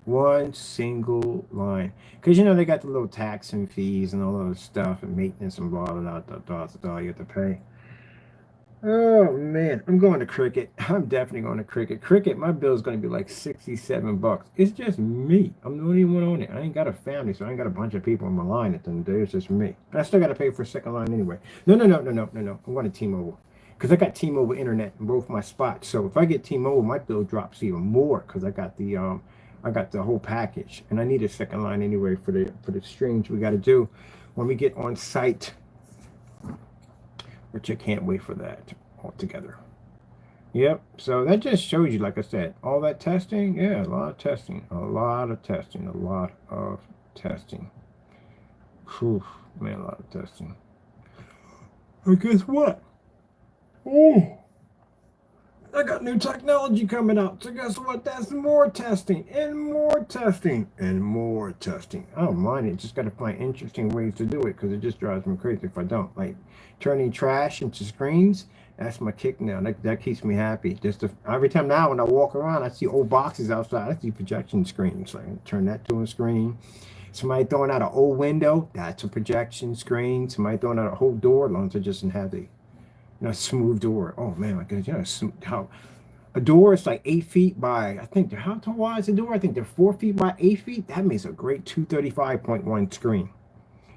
One single line. Because, you know, they got the little tax and fees and all those stuff and maintenance and blah, blah, blah, blah, blah, blah you have to pay. Oh man, I'm going to Cricket. I'm definitely going to Cricket. Cricket, my bill is going to be like 67 bucks. It's just me. I'm the only one on it. I ain't got a family, so I ain't got a bunch of people on my line at the end of the day. It's just me. And I still got to pay for a second line anyway. No. I'm going to T-Mobile because I got T-Mobile internet in both my spots. So if I get T-Mobile, my bill drops even more because I got the whole package, and I need a second line anyway for the streams we got to do when we get on site, which I can't wait for that altogether. Yep. So that just shows you, like I said, all that testing. Yeah, a lot of testing, a lot of testing, a lot of testing. Whew, man, a lot of testing. But guess what? Oh, I got new technology coming out. So guess what? That's more testing and more testing and more testing. I don't mind it. Just got to find interesting ways to do it because it just drives me crazy if I don't. Like turning trash into screens. That's my kick now. That keeps me happy. Every time now when I walk around, I see old boxes outside. I see projection screens. Like turn that to a screen. Somebody throwing out an old window. That's a projection screen. Somebody throwing out a whole door. As long as it doesn't have the smooth door. Oh man, my goodness, how a door is like 8 feet by, I think, how tall wide is the door? I think they're 4 feet by 8 feet. That makes a great 235.1 screen.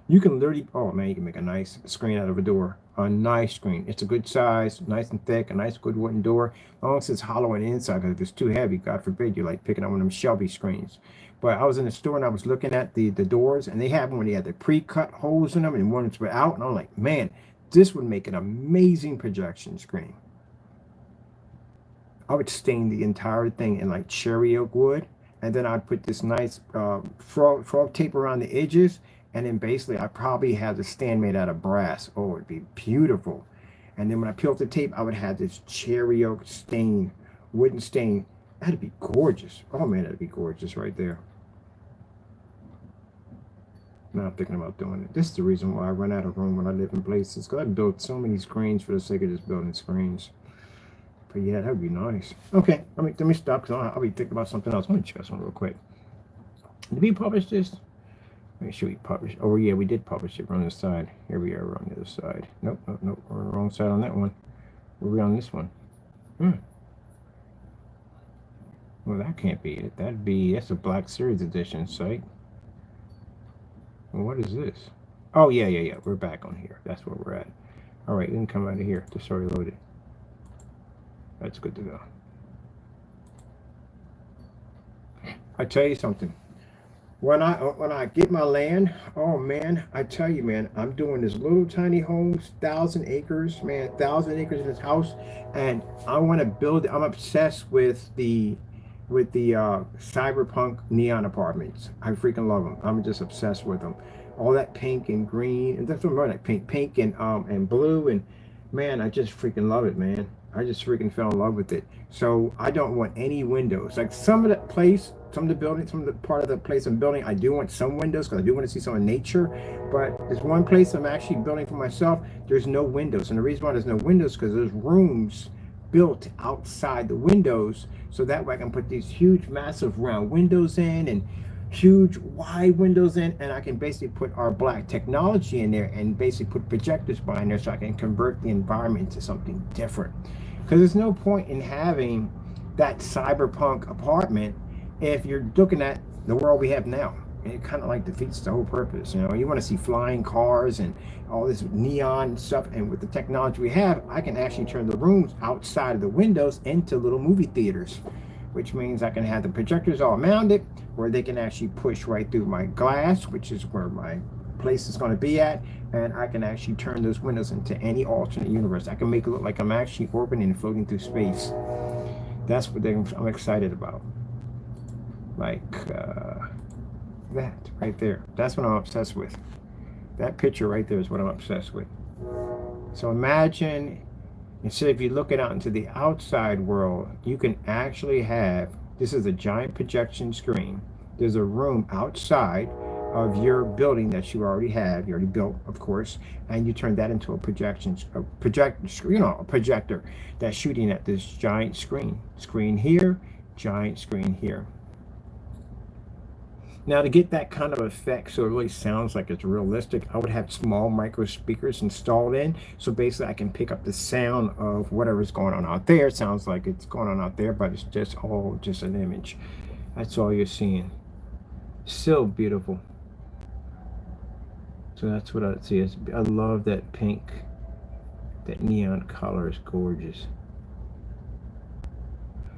You can literally, oh man, you can make a nice screen out of a door. A nice screen. It's a good size, nice and thick, a nice good wooden door. As long as it's hollow on the inside, because if it's too heavy, God forbid, you're like picking up one of them Shelby screens. But I was in the store and I was looking at the doors, and they have one where they had the pre-cut holes in them and ones without, and I'm like, man, this would make an amazing projection screen. I would stain the entire thing in like cherry oak wood, and then I'd put this nice frog tape around the edges, and then basically I probably have the stand made out of brass. Oh, it'd be beautiful. And then when I peel off the tape, I would have this cherry oak stain, wooden stain. That'd be gorgeous. Oh man, that'd be gorgeous right there. Now I'm thinking about doing it. This is the reason why I run out of room when I live in places, because I built so many screens for the sake of just building screens. But yeah, that would be nice. Okay, let me stop because I'll be thinking about something else. Let me check something real quick. Did we publish this? Make sure we publish. Oh yeah, we did publish it. We're on the side. Here we are. We're on the other side. Nope. We're on the wrong side on that one. We're on this one. Well, that can't be it. That's a Black Series Edition site. Well, what is this? Oh yeah. We're back on here. That's where we're at. All right, we can come out of here. Just already loaded. That's good to go. I tell you something. When I get my land, oh man, I tell you, man, I'm doing this little tiny homes, 1,000 acres, man, 1,000 acres in this house, and I want to build. I'm obsessed with the cyberpunk neon apartments. I freaking love them. I'm just obsessed with them. All that pink and green, and that's what I'm running. Pink and blue, and man, I just freaking love it, man. I just freaking fell in love with it. So I don't want any windows. Like some of the part of the place I'm building, I do want some windows because I do want to see some of nature. But there's one place I'm actually building for myself. There's no windows, and the reason why there's no windows because there's rooms built outside the windows, so that way I can put these huge, massive round windows in and huge wide windows in, and I can basically put our black technology in there and basically put projectors behind there so I can convert the environment into something different. Because there's no point in having that cyberpunk apartment if you're looking at the world we have now. It kind of like defeats the whole purpose. You want to see flying cars and all this neon stuff, and with the technology we have, I can actually turn the rooms outside of the windows into little movie theaters, which means I can have the projectors all mounted where they can actually push right through my glass, which is where my place is going to be at, and I can actually turn those windows into any alternate universe. I can make it look like I'm actually orbiting and floating through space. That's what I'm excited about. Like that right there. That's what I'm obsessed with. That picture right there is what I'm obsessed with. So imagine, instead of you looking out into the outside world, you can actually have, this is a giant projection screen. There's a room outside of your building that you already have, you already built, of course, and you turn that into a projector that's shooting at this giant screen. Screen here, giant screen here. Now, to get that kind of effect so it really sounds like it's realistic, I would have small micro speakers installed in. So basically I can pick up the sound of whatever's going on out there. It sounds like it's going on out there, but it's just all just an image. That's all you're seeing. So beautiful. So that's what I see. I love that pink. That neon color is gorgeous.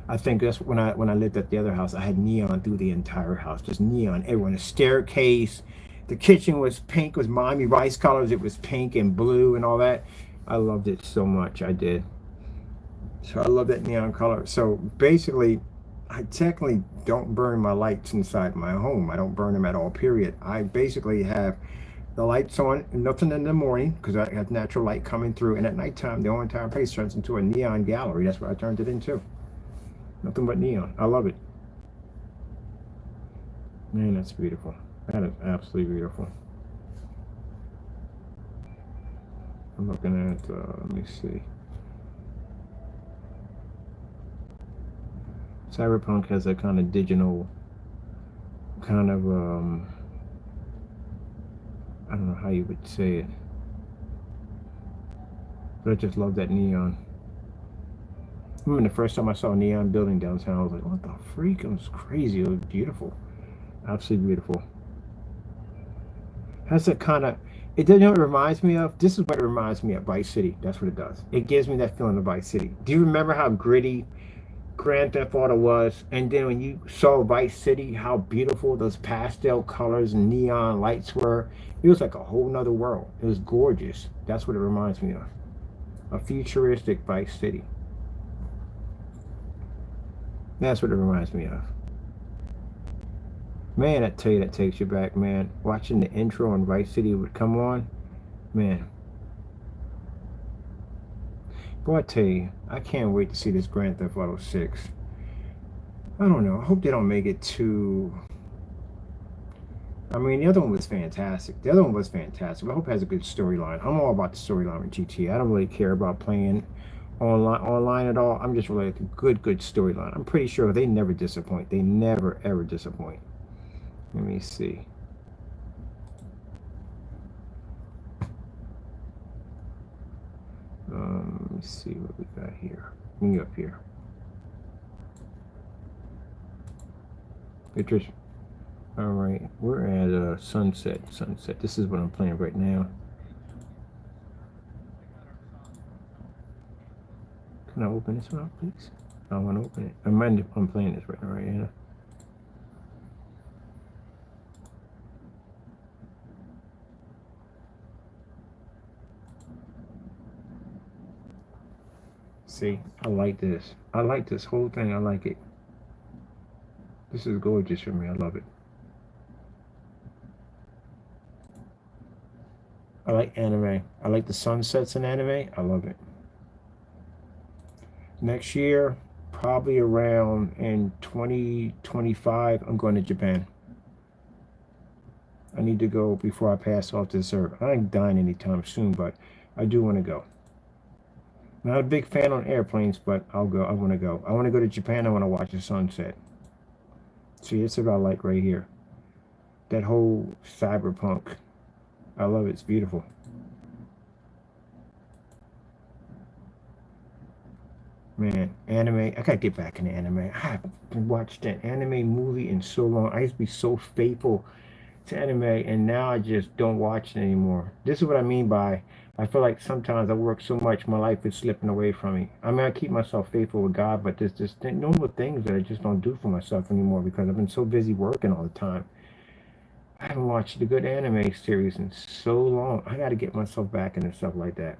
I think that's when I lived at the other house, I had neon through the entire house, just neon everywhere. The staircase, the kitchen was pink, was Miami rice colors. It was pink and blue and all that. I loved it so much. I did. So I love that neon color. So basically, I technically don't burn my lights inside my home. I don't burn them at all, period. I basically have the lights on, nothing in the morning because I have natural light coming through. And at nighttime, the whole entire place turns into a neon gallery. That's what I turned it into. Nothing but neon. I love it. Man, that's beautiful. That is absolutely beautiful. I'm looking at, let me see. Cyberpunk has a kind of digital, kind of, I don't know how you would say it. But I just love that neon. I remember the first time I saw a neon building downtown, I was like, what the freak? It was crazy. It was beautiful. Absolutely beautiful. Has a kind of, it doesn't know what it reminds me of? This is what it reminds me of, Vice City. That's what it does. It gives me that feeling of Vice City. Do you remember how gritty Grand Theft Auto was? And then when you saw Vice City, how beautiful those pastel colors and neon lights were? It was like a whole nother world. It was gorgeous. That's what it reminds me of. A futuristic Vice City. That's what it reminds me of. Man, I tell you, that takes you back, man. Watching the intro on Vice City would come on, man. Boy, I tell you, I can't wait to see this Grand Theft Auto 6. I don't know. I hope they don't make it too... I mean, the other one was fantastic. The other one was fantastic. I hope it has a good storyline. I'm all about the storyline with GTA. I don't really care about playing online at all. I'm just really like a good storyline. I'm pretty sure they never disappoint. They never ever disappoint. Let me see. Let me see what we got here. Me up here. Pictures. All right, we're at sunset. This is what I'm playing right now. Can I open this one up, please? I want to open it. I'm playing this right now, right here. See, I like this. I like this whole thing. I like it. This is gorgeous for me. I love it. I like anime. I like the sunsets in anime. I love it. Next year, probably around in 2025, I'm going to Japan. I need to go before I pass off this earth. I ain't dying anytime soon, but I do want to go. Not a big fan on airplanes, but I'll go. I want to go. I want to go to Japan. I want to watch the sunset. See, that's what I like right here. That whole cyberpunk. I love it. It's beautiful. Man, anime. I gotta get back into anime. I haven't watched an anime movie in so long. I used to be so faithful to anime, and now I just don't watch it anymore. This is what I mean by I feel like sometimes I work so much, my life is slipping away from me. I mean, I keep myself faithful with God, but there's just normal things that I just don't do for myself anymore because I've been so busy working all the time. I haven't watched a good anime series in so long. I got to get myself back into stuff like that.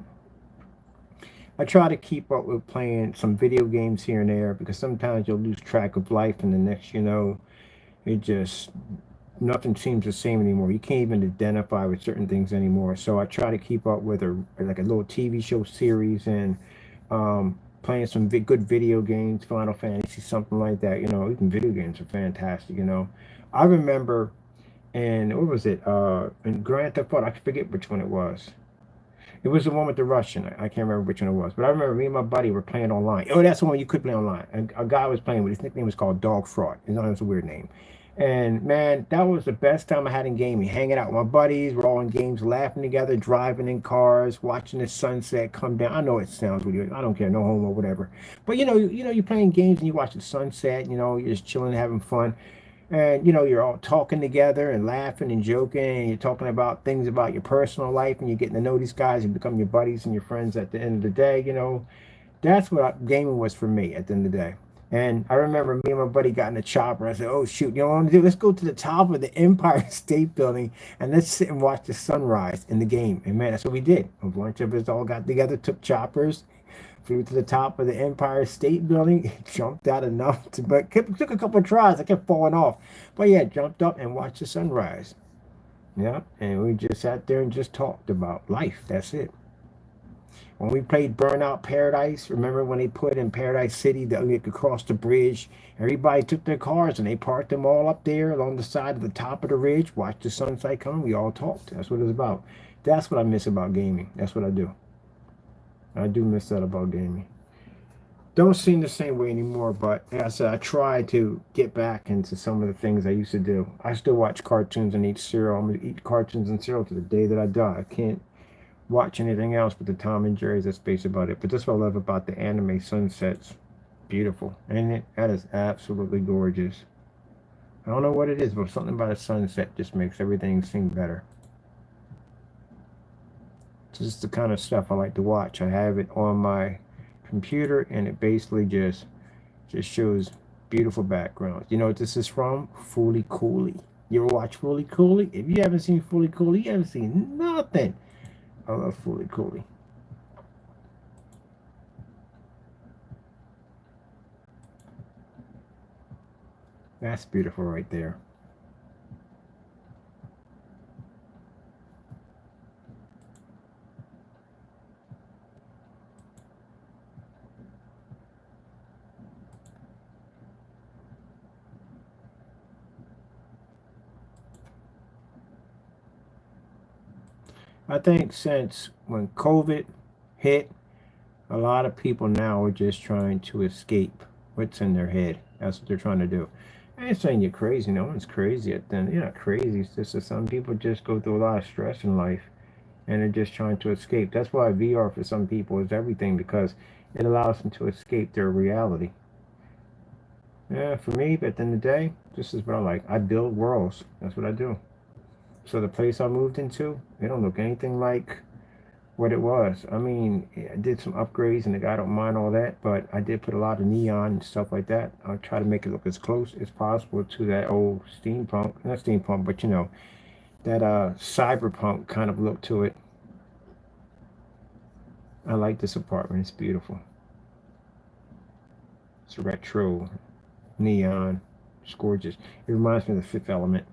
I try to keep up with playing some video games here and there because sometimes you'll lose track of life, and the next you know, it just nothing seems the same anymore. You can't even identify with certain things anymore. So I try to keep up with like a little TV show series and playing some good video games, Final Fantasy, something like that. You know, even video games are fantastic. You know, I remember, and what was it? In Grand Theft Auto, I forget which one it was. It was the one with the Russian. I can't remember which one it was, but I remember me and my buddy were playing online. Oh, that's the one you could play online. And a guy was playing with his nickname was called Dog Fraud. His name was a weird name. And man, that was the best time I had in gaming. Hanging out with my buddies, we're all in games, laughing together, driving in cars, watching the sunset come down. I know it sounds weird. I don't care, no homo, whatever. But you're playing games and you watch the sunset. You're just chilling, having fun, and you're all talking together and laughing and joking. And you're talking about things about your personal life, and you're getting to know these guys and become your buddies and your friends at the end of the day. That's what gaming was for me at the end of the day. And I remember me and my buddy got in a chopper. I said, "Oh shoot, you know what I'm gonna do? Let's go to the top of the Empire State Building and let's sit and watch the sunrise in the game." And man, that's what we did. A bunch of us all got together, took choppers, flew to the top of the Empire State Building, jumped out enough to, but took a couple of tries. I kept falling off, but yeah, jumped up and watched the sunrise. Yeah, and we just sat there and just talked about life. That's it. When we played Burnout Paradise, remember when they put in Paradise City that we could cross the bridge? Everybody took their cars and they parked them all up there along the side of the top of the ridge, watched the sunset come. We all talked. That's what it was about. That's what I miss about gaming. That's what I do. I do miss that about gaming. Don't seem the same way anymore, but as I said, I try to get back into some of the things I used to do. I still watch cartoons and eat cereal. I'm going to eat cartoons and cereal to the day that I die. I can't watch anything else but the Tom and Jerry's. That's based about it. But that's what I love about the anime sunsets. Beautiful, ain't it? That is absolutely gorgeous. I don't know what it is, but something about a sunset just makes everything seem better. It's just the kind of stuff I like to watch. I have it on my computer, and it basically just shows beautiful backgrounds. You know what this is from? Fooly Cooley. You ever watch Fooly Cooley? If you haven't seen Fooly Cooley, you haven't seen nothing. I love Fooly Cooley. That's beautiful right there. I think since when COVID hit, a lot of people now are just trying to escape what's in their head. That's what they're trying to do. I ain't saying you're crazy. No one's crazy at then. You're not crazy. It's just that some people just go through a lot of stress in life and they're just trying to escape. That's why VR for some people is everything, because it allows them to escape their reality. Yeah, for me, at the end of the day, this is what I like. I build worlds. That's what I do. So the place I moved into, it don't look anything like what it was. I mean, I did some upgrades and I don't mind all that, but I did put a lot of neon and stuff like that. I'll try to make it look as close as possible to that old steampunk, not steampunk, but that cyberpunk kind of look to it. I like this apartment. It's beautiful. It's retro, neon. It's gorgeous. It reminds me of the Fifth Element.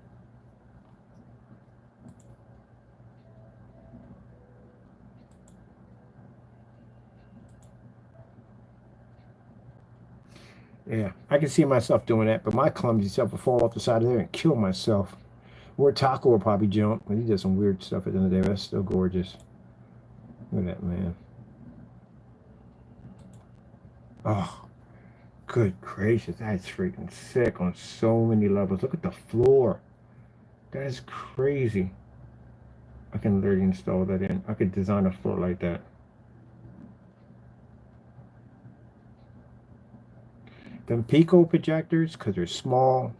Yeah, I can see myself doing that, but my clumsy self would fall off the side of there and kill myself. Or Taco will probably jump, but he does some weird stuff at the end of the day. That's still gorgeous. Look at that, man. Oh, good gracious. That's freaking sick on so many levels. Look at the floor. That is crazy. I can literally install that in. I could design a floor like that. Them Pico projectors, because they're small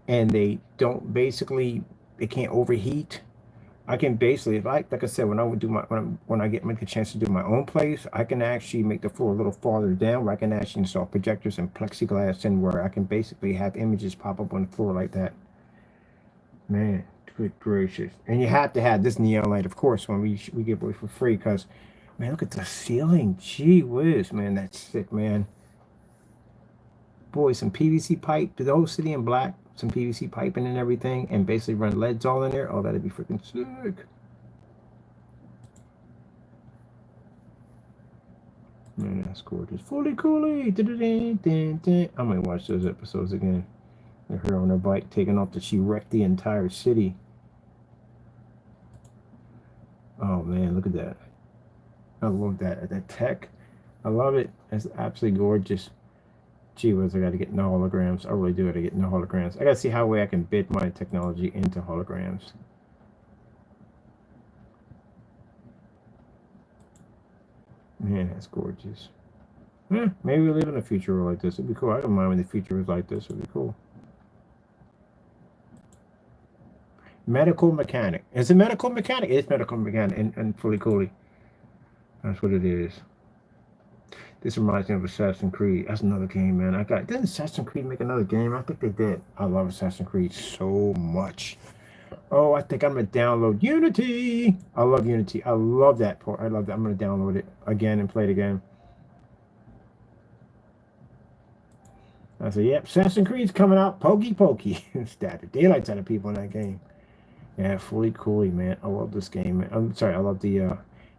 and they don't basically, they can't overheat. I can basically, if I, like I said, when I would do my, when I get make a chance to do my own place, I can actually make the floor a little farther down, where I can actually install projectors and plexiglass in, where I can basically have images pop up on the floor like that. Man, good gracious! And you have to have this neon light, of course, when we give away for free, because man, look at the ceiling. Gee whiz, man, that's sick, man. Boy, some PVC pipe, the whole city in black, some PVC piping and everything, and basically run LEDs all in there. Oh, that'd be freaking sick. Man, that's gorgeous. Fully cooly. I might watch those episodes again. Her on her bike taking off that she wrecked the entire city. Oh man, look at that. I love that. That tech. I love it. It's absolutely gorgeous. Gee whiz, I gotta get no holograms. I really do gotta get no holograms. I gotta see how way I can bid my technology into holograms. Man, that's gorgeous. Maybe we live in a future like this. It'd be cool. I don't mind when the future was like this. It'd be cool. Medical mechanic. It's a medical mechanic. It's medical mechanic and fully coolly. That's what it is. This reminds me of Assassin's Creed. That's another game, man. Didn't Assassin's Creed make another game? I think they did. I love Assassin's Creed so much. Oh, I think I'm gonna download Unity. I love Unity. I love that part. I love that. I'm gonna download it again and play it again. I said, yep, Assassin's Creed's coming out. Pokey pokey. Stab the daylights out of people in that game. Yeah, fully coolly, man. I love this game, man. I'm sorry, I love the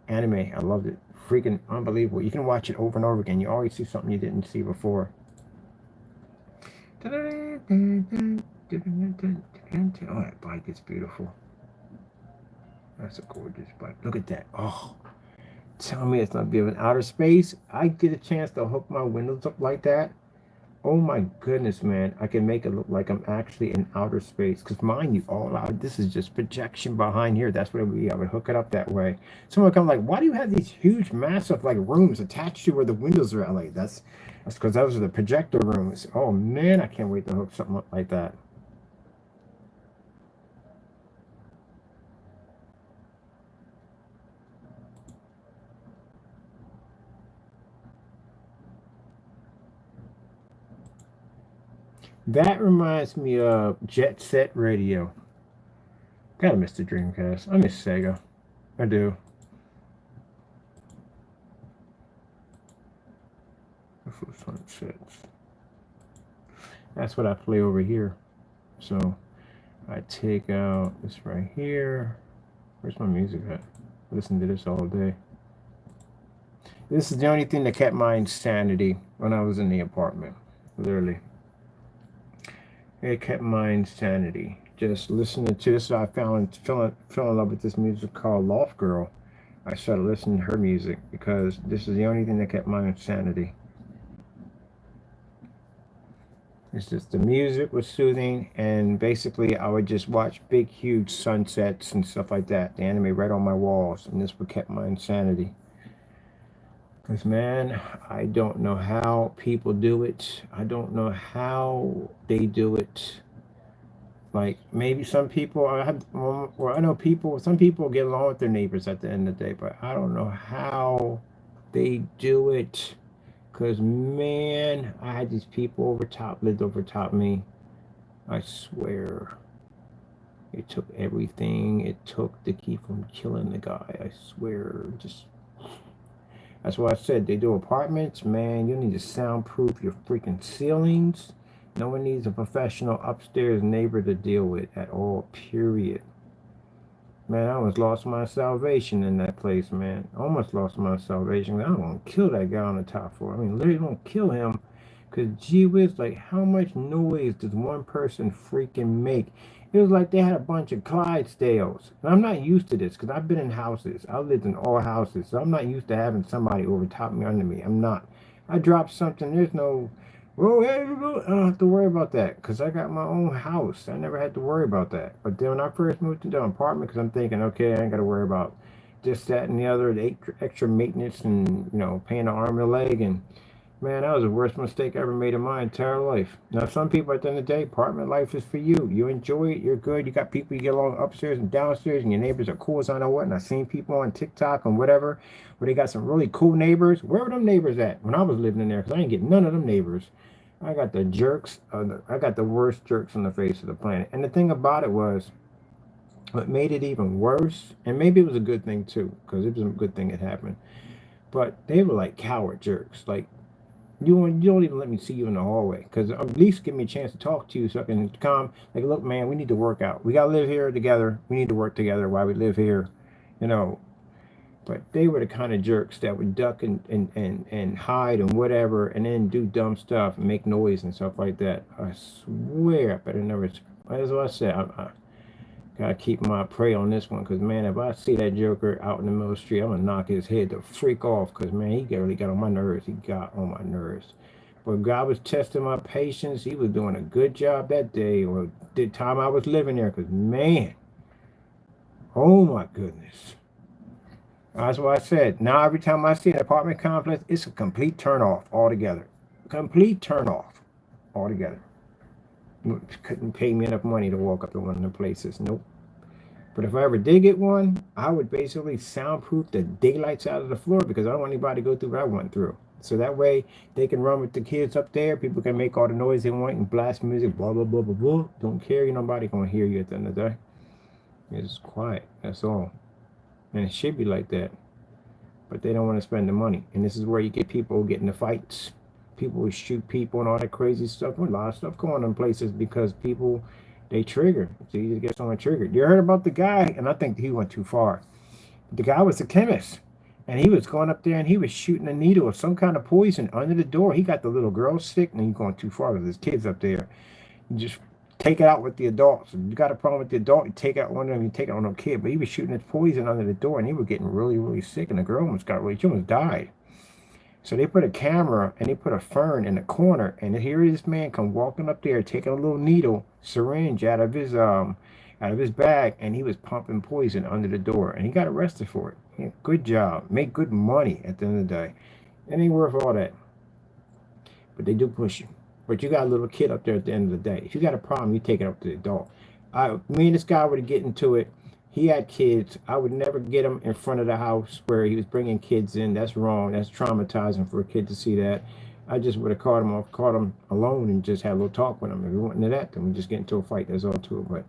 anime. I loved it. Freaking unbelievable. You can watch it over and over again. You always see something you didn't see before. Oh, that bike is beautiful. That's a gorgeous bike. Look at that. Oh, tell me it's not beautiful. In outer space, I get a chance to hook my windows up like that. Oh my goodness, man. I can make it look like I'm actually in outer space. Because mind you, all out, this is just projection behind here. That's what I would hook it up that way. Someone come like, why do you have these huge, massive like rooms attached to where the windows are at? Like, that's because those are the projector rooms. Oh man, I can't wait to hook something up like that. That reminds me of Jet Set Radio. Gotta miss the Dreamcast. I miss Sega. I do. That's what I play over here. So I take out this right here. Where's my music at? I listen to this all day. This is the only thing that kept my insanity when I was in the apartment. Literally. It kept my insanity. Just listening to this. I fell in love with this music called Loft Girl. I started listening to her music because this is the only thing that kept my insanity. It's just the music was soothing, and basically I would just watch big, huge sunsets and stuff like that. The anime right on my walls, and this would kept my insanity. Because, man, I don't know how people do it. I don't know how they do it. Like, maybe some people, I know people, some people get along with their neighbors at the end of the day, but I don't know how they do it. Because, man, I had these people lived over top me. I swear. It took everything it took to keep from killing the guy. I swear. That's why I said they do apartments. Man, you need to soundproof your freaking ceilings. No one needs a professional upstairs neighbor to deal with at all, period. Man, I almost lost my salvation in that place, man. Almost lost my salvation. I don't want to kill that guy on the top floor. I mean, literally don't kill him. Because, gee whiz, like, how much noise does one person freaking make? It was like they had a bunch of Clydesdales. And I'm not used to this because I've been in houses. I lived in all houses. So I'm not used to having somebody over top me, under me. I'm not. I drop something, there's no... Well, I don't have to worry about that because I got my own house. I never had to worry about that. But then when I first moved into an apartment, because I'm thinking, okay, I ain't got to worry about this, that, and the other, the extra maintenance and, paying an arm and a leg. And, man, that was the worst mistake I ever made in my entire life. Now, some people at the end of the day, apartment life is for you. You enjoy it. You're good. You got people you get along upstairs and downstairs, and your neighbors are cool as I know what. And I've seen people on TikTok and whatever where they got some really cool neighbors. Where were them neighbors at when I was living in there? Because I didn't get none of them neighbors. I got the jerks. I got the worst jerks on the face of the planet. And the thing about it was, what made it even worse, and maybe it was a good thing too, because it was a good thing that happened, but they were like coward jerks. Like, you don't even let me see you in the hallway, because at least give me a chance to talk to you so I can come. Like, look, man, we need to work out. We got to live here together. We need to work together while we live here, But they were the kind of jerks that would duck and hide and whatever, and then do dumb stuff and make noise and stuff like that. I swear, I better never. That's what I said. I gotta keep my prey on this one, because, man, if I see that joker out in the middle of the street, I'm gonna knock his head the freak off, because, man, he really got on my nerves. He got on my nerves. But God was testing my patience. He was doing a good job that day or the time I was living there. Because, man, oh my goodness. That's what I said. Now, every time I see an apartment complex, it's a complete turnoff altogether. Complete turnoff altogether. Couldn't pay me enough money to walk up to one of the places. Nope. But if I ever did get one, I would basically soundproof the daylights out of the floor because I don't want anybody to go through what I went through. So that way they can run with the kids up there. People can make all the noise they want and blast music, blah, blah, blah, blah, blah. Don't care. Nobody going to hear you at the end of the day. It's quiet. That's all. And it should be like that. But they don't want to spend the money. And this is where you get people getting into fights. People who shoot people and all that crazy stuff. A lot of stuff going on in places because people, they trigger. It's easy to get someone triggered. You heard about the guy, and I think he went too far. The guy was a chemist. And he was going up there and he was shooting a needle of some kind of poison under the door. He got the little girl sick, and he's going too far with his kids up there. You just take it out with the adults. If you got a problem with the adult, you take out one of them, you take it on a kid. But he was shooting his poison under the door, and he was getting really, really sick. And the girl almost got really, she almost died. So they put a camera and they put a fern in the corner, and here this man come walking up there, taking a little needle syringe out of his bag, and he was pumping poison under the door, and he got arrested for it. Yeah, good job, make good money at the end of the day. It ain't worth all that, but they do push you. But you got a little kid up there at the end of the day. If you got a problem, you take it up to the adult. Me and this guy would get into it. He had kids. I would never get him in front of the house where he was bringing kids in. That's wrong. That's traumatizing for a kid to see that. I just would have caught him alone and just had a little talk with him. If we went into that, then we just get into a fight. That's all to it. But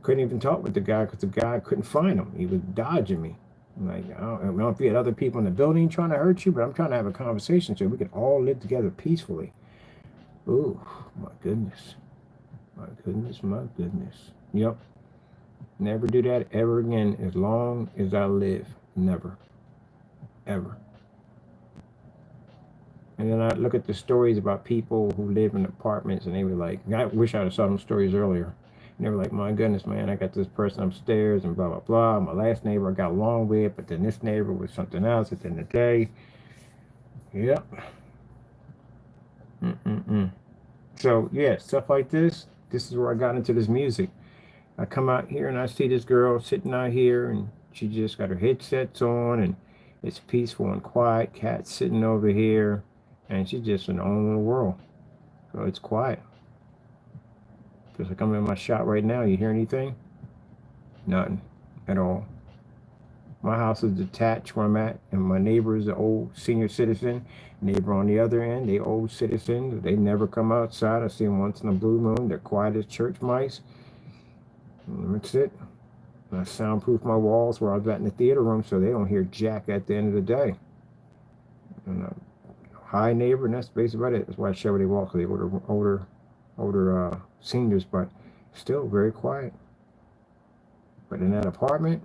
couldn't even talk with the guy because the guy couldn't find him. He was dodging me. I'm like, I don't know if you had other people in the building trying to hurt you, but I'm trying to have a conversation so we can all live together peacefully. Ooh, my goodness. My goodness, my goodness. Yep. Never do that ever again as long as I live. Never. Ever. And then I look at the stories about people who live in apartments, and they were like, I wish I'd have saw them stories earlier. And they were like, my goodness, man, I got this person upstairs and blah, blah, blah. My last neighbor I got along with, but then this neighbor was something else at the end of the day. Yep. So, yeah, stuff like this. This is where I got into this music. I come out here and I see this girl sitting out here, and she just got her headsets on, and it's peaceful and quiet. Cat sitting over here, and she's just in her own little world. So it's quiet. Just like I'm in my shop right now. You hear anything? Nothing at all. My house is detached where I'm at, and my neighbor is an old senior citizen. Neighbor on the other end, they old citizens. They never come outside. I see them once in a blue moon. They're quiet as church mice. That's it. I soundproof my walls where I was at in the theater room so they don't hear jack at the end of the day. And a high neighbor, and that's basically about it. That's why I share where they walk, because they older seniors, but still very quiet. But in that apartment,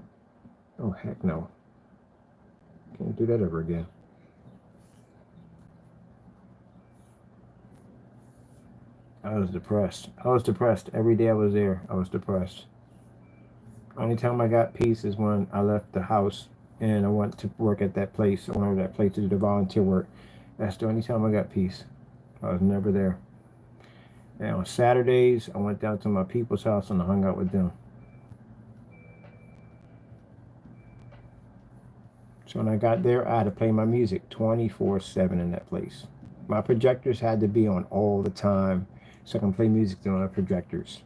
oh heck no. Can't do that ever again. I was depressed. I was depressed. Every day I was there, I was depressed. Only time I got peace is when I left the house and I went to work at that place. I went over that place to do the volunteer work. That's the only time I got peace. I was never there. And on Saturdays, I went down to my people's house and I hung out with them. So when I got there, I had to play my music 24/7 in that place. My projectors had to be on all the time so I can play music on the projectors.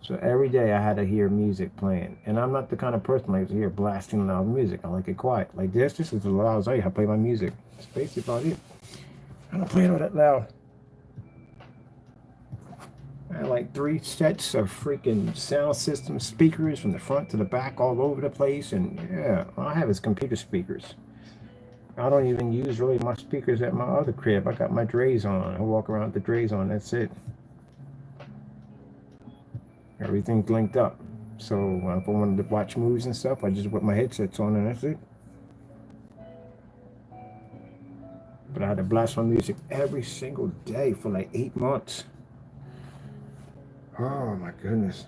So every day I had to hear music playing. And I'm not the kind of person like to hear blasting loud music. I like it quiet. Like this is as loud as I play my music. That's basically about it. I don't play it all that loud. I had like 3 sets of freaking sound system speakers from the front to the back all over the place. And yeah, all I have is computer speakers. I don't even use really my speakers at my other crib. I got my Dre's on. I walk around with the Dre's on. That's it. Everything's linked up. So if I wanted to watch movies and stuff, I just put my headsets on and that's it. But I had to blast my music every single day for like 8 months. Oh my goodness.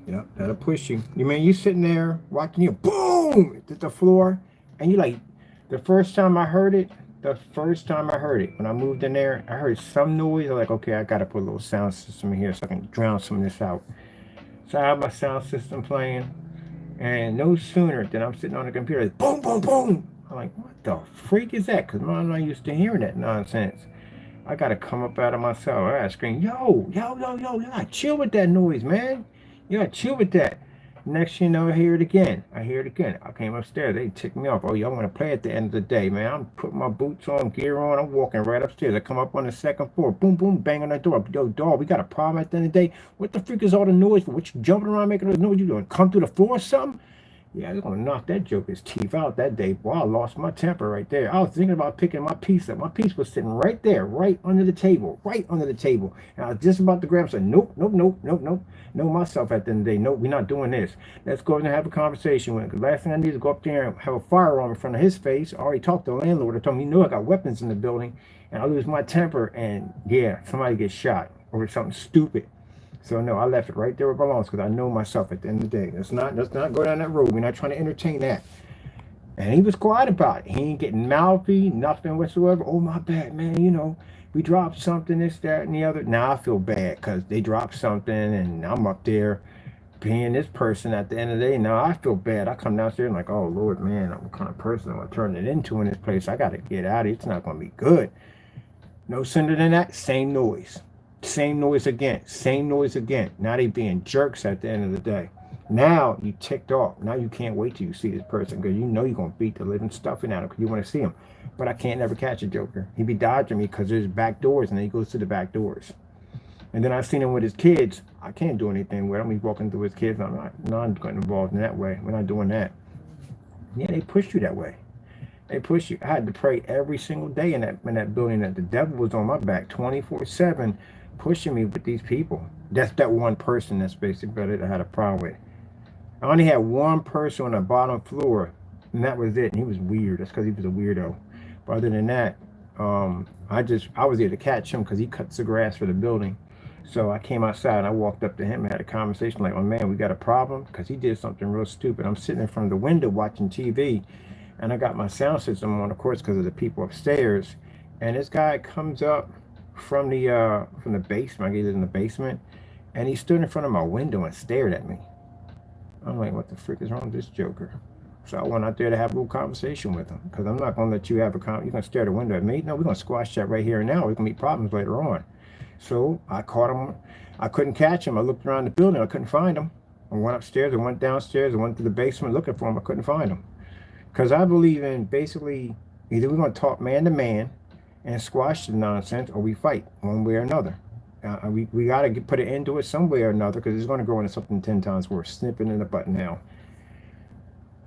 Yep, that'll push you. You mean you sitting there watching you, boom, hit the floor, and you like, the first time I heard it, when I moved in there, I heard some noise. I'm like, okay, I gotta put a little sound system in here so I can drown some of this out. So I have my sound system playing, and no sooner than I'm sitting on the computer, it's boom, boom, boom. I'm like, what the freak is that? Because I'm not used to hearing that nonsense. I gotta come up out of myself. I gotta scream, yo, yo, yo, yo, you gotta chill with that noise, man. You gotta chill with that. Next thing you know, I hear it again. I hear it again. I came upstairs. They ticked me off. Oh, y'all want to play at the end of the day, man. I'm putting my boots on, gear on. I'm walking right upstairs. I come up on the second floor. Boom, boom, bang on the door. Yo, dog, we got a problem at the end of the day. What the freak is all the noise for? What you jumping around making those noise? You doing? Come through the floor or something? Yeah, I was gonna knock that joker's teeth out that day. Boy, I lost my temper right there. I was thinking about picking my piece up. My piece was sitting right there, right under the table, right under the table. And I was just about to grab it. Said, nope, nope, nope, nope, nope. Know myself at the end of the day. Nope, we're not doing this. Let's go over and have a conversation with him. Because last thing I need is go up there and have a firearm in front of his face. I already talked to the landlord. I told him, you know I got weapons in the building. And I lose my temper. And yeah, somebody gets shot over something stupid. So no, I left it right there where it belongs because I know myself at the end of the day. Let's not go down that road. We're not trying to entertain that. And he was quiet about it. He ain't getting mouthy, nothing whatsoever. Oh, my bad, man. You know, we dropped something, this, that, and the other. Now I feel bad because they dropped something and I'm up there being this person at the end of the day. Now I feel bad. I come downstairs and like, oh, Lord, man, I'm the kind of person I'm going to turn it into in this place. I got to get out of here. It's not going to be good. No sooner than that, same noise. Same noise again. Same noise again. Now they being jerks at the end of the day. Now you ticked off. Now you can't wait till you see this person because you know you're going to beat the living stuffing out of him because you want to see him. But I can't never catch a joker. He be dodging me because there's back doors and then he goes to the back doors. And then I seen him with his kids. I can't do anything with him. He's walking through his kids. I'm not getting involved in that way. We're not doing that. Yeah, they push you that way. They push you. I had to pray every single day in that building that the devil was on my back 24/7 pushing me with these people. That's that one person that's basically that I had a problem with. I only had one person on the bottom floor, and that was it. And he was weird. That's because he was a weirdo. But other than that, I was there to catch him because he cuts the grass for the building. So I came outside and I walked up to him and had a conversation like, oh man, we got a problem because he did something real stupid. I'm sitting in front of the window watching TV and I got my sound system on, of course, because of the people upstairs. And this guy comes up from the basement. I get in the basement, and he stood in front of my window and stared at me. I'm like, what the frick is wrong with this joker? So I went out there to have a little conversation with him because I'm not going to let you have a you're going to stare at the window at me. No, we're going to squash that right here and now. We're going to meet problems later on. So I caught him. I couldn't catch him. I looked around the building. I couldn't find him. I went upstairs. I went downstairs. I went to the basement looking for him. I couldn't find him. Because I believe in basically either we're going to talk man to man and squash the nonsense or we fight one way or another. We got to put an end to it some way or another because it's going to grow into something 10 times worse. Snipping in the butt now.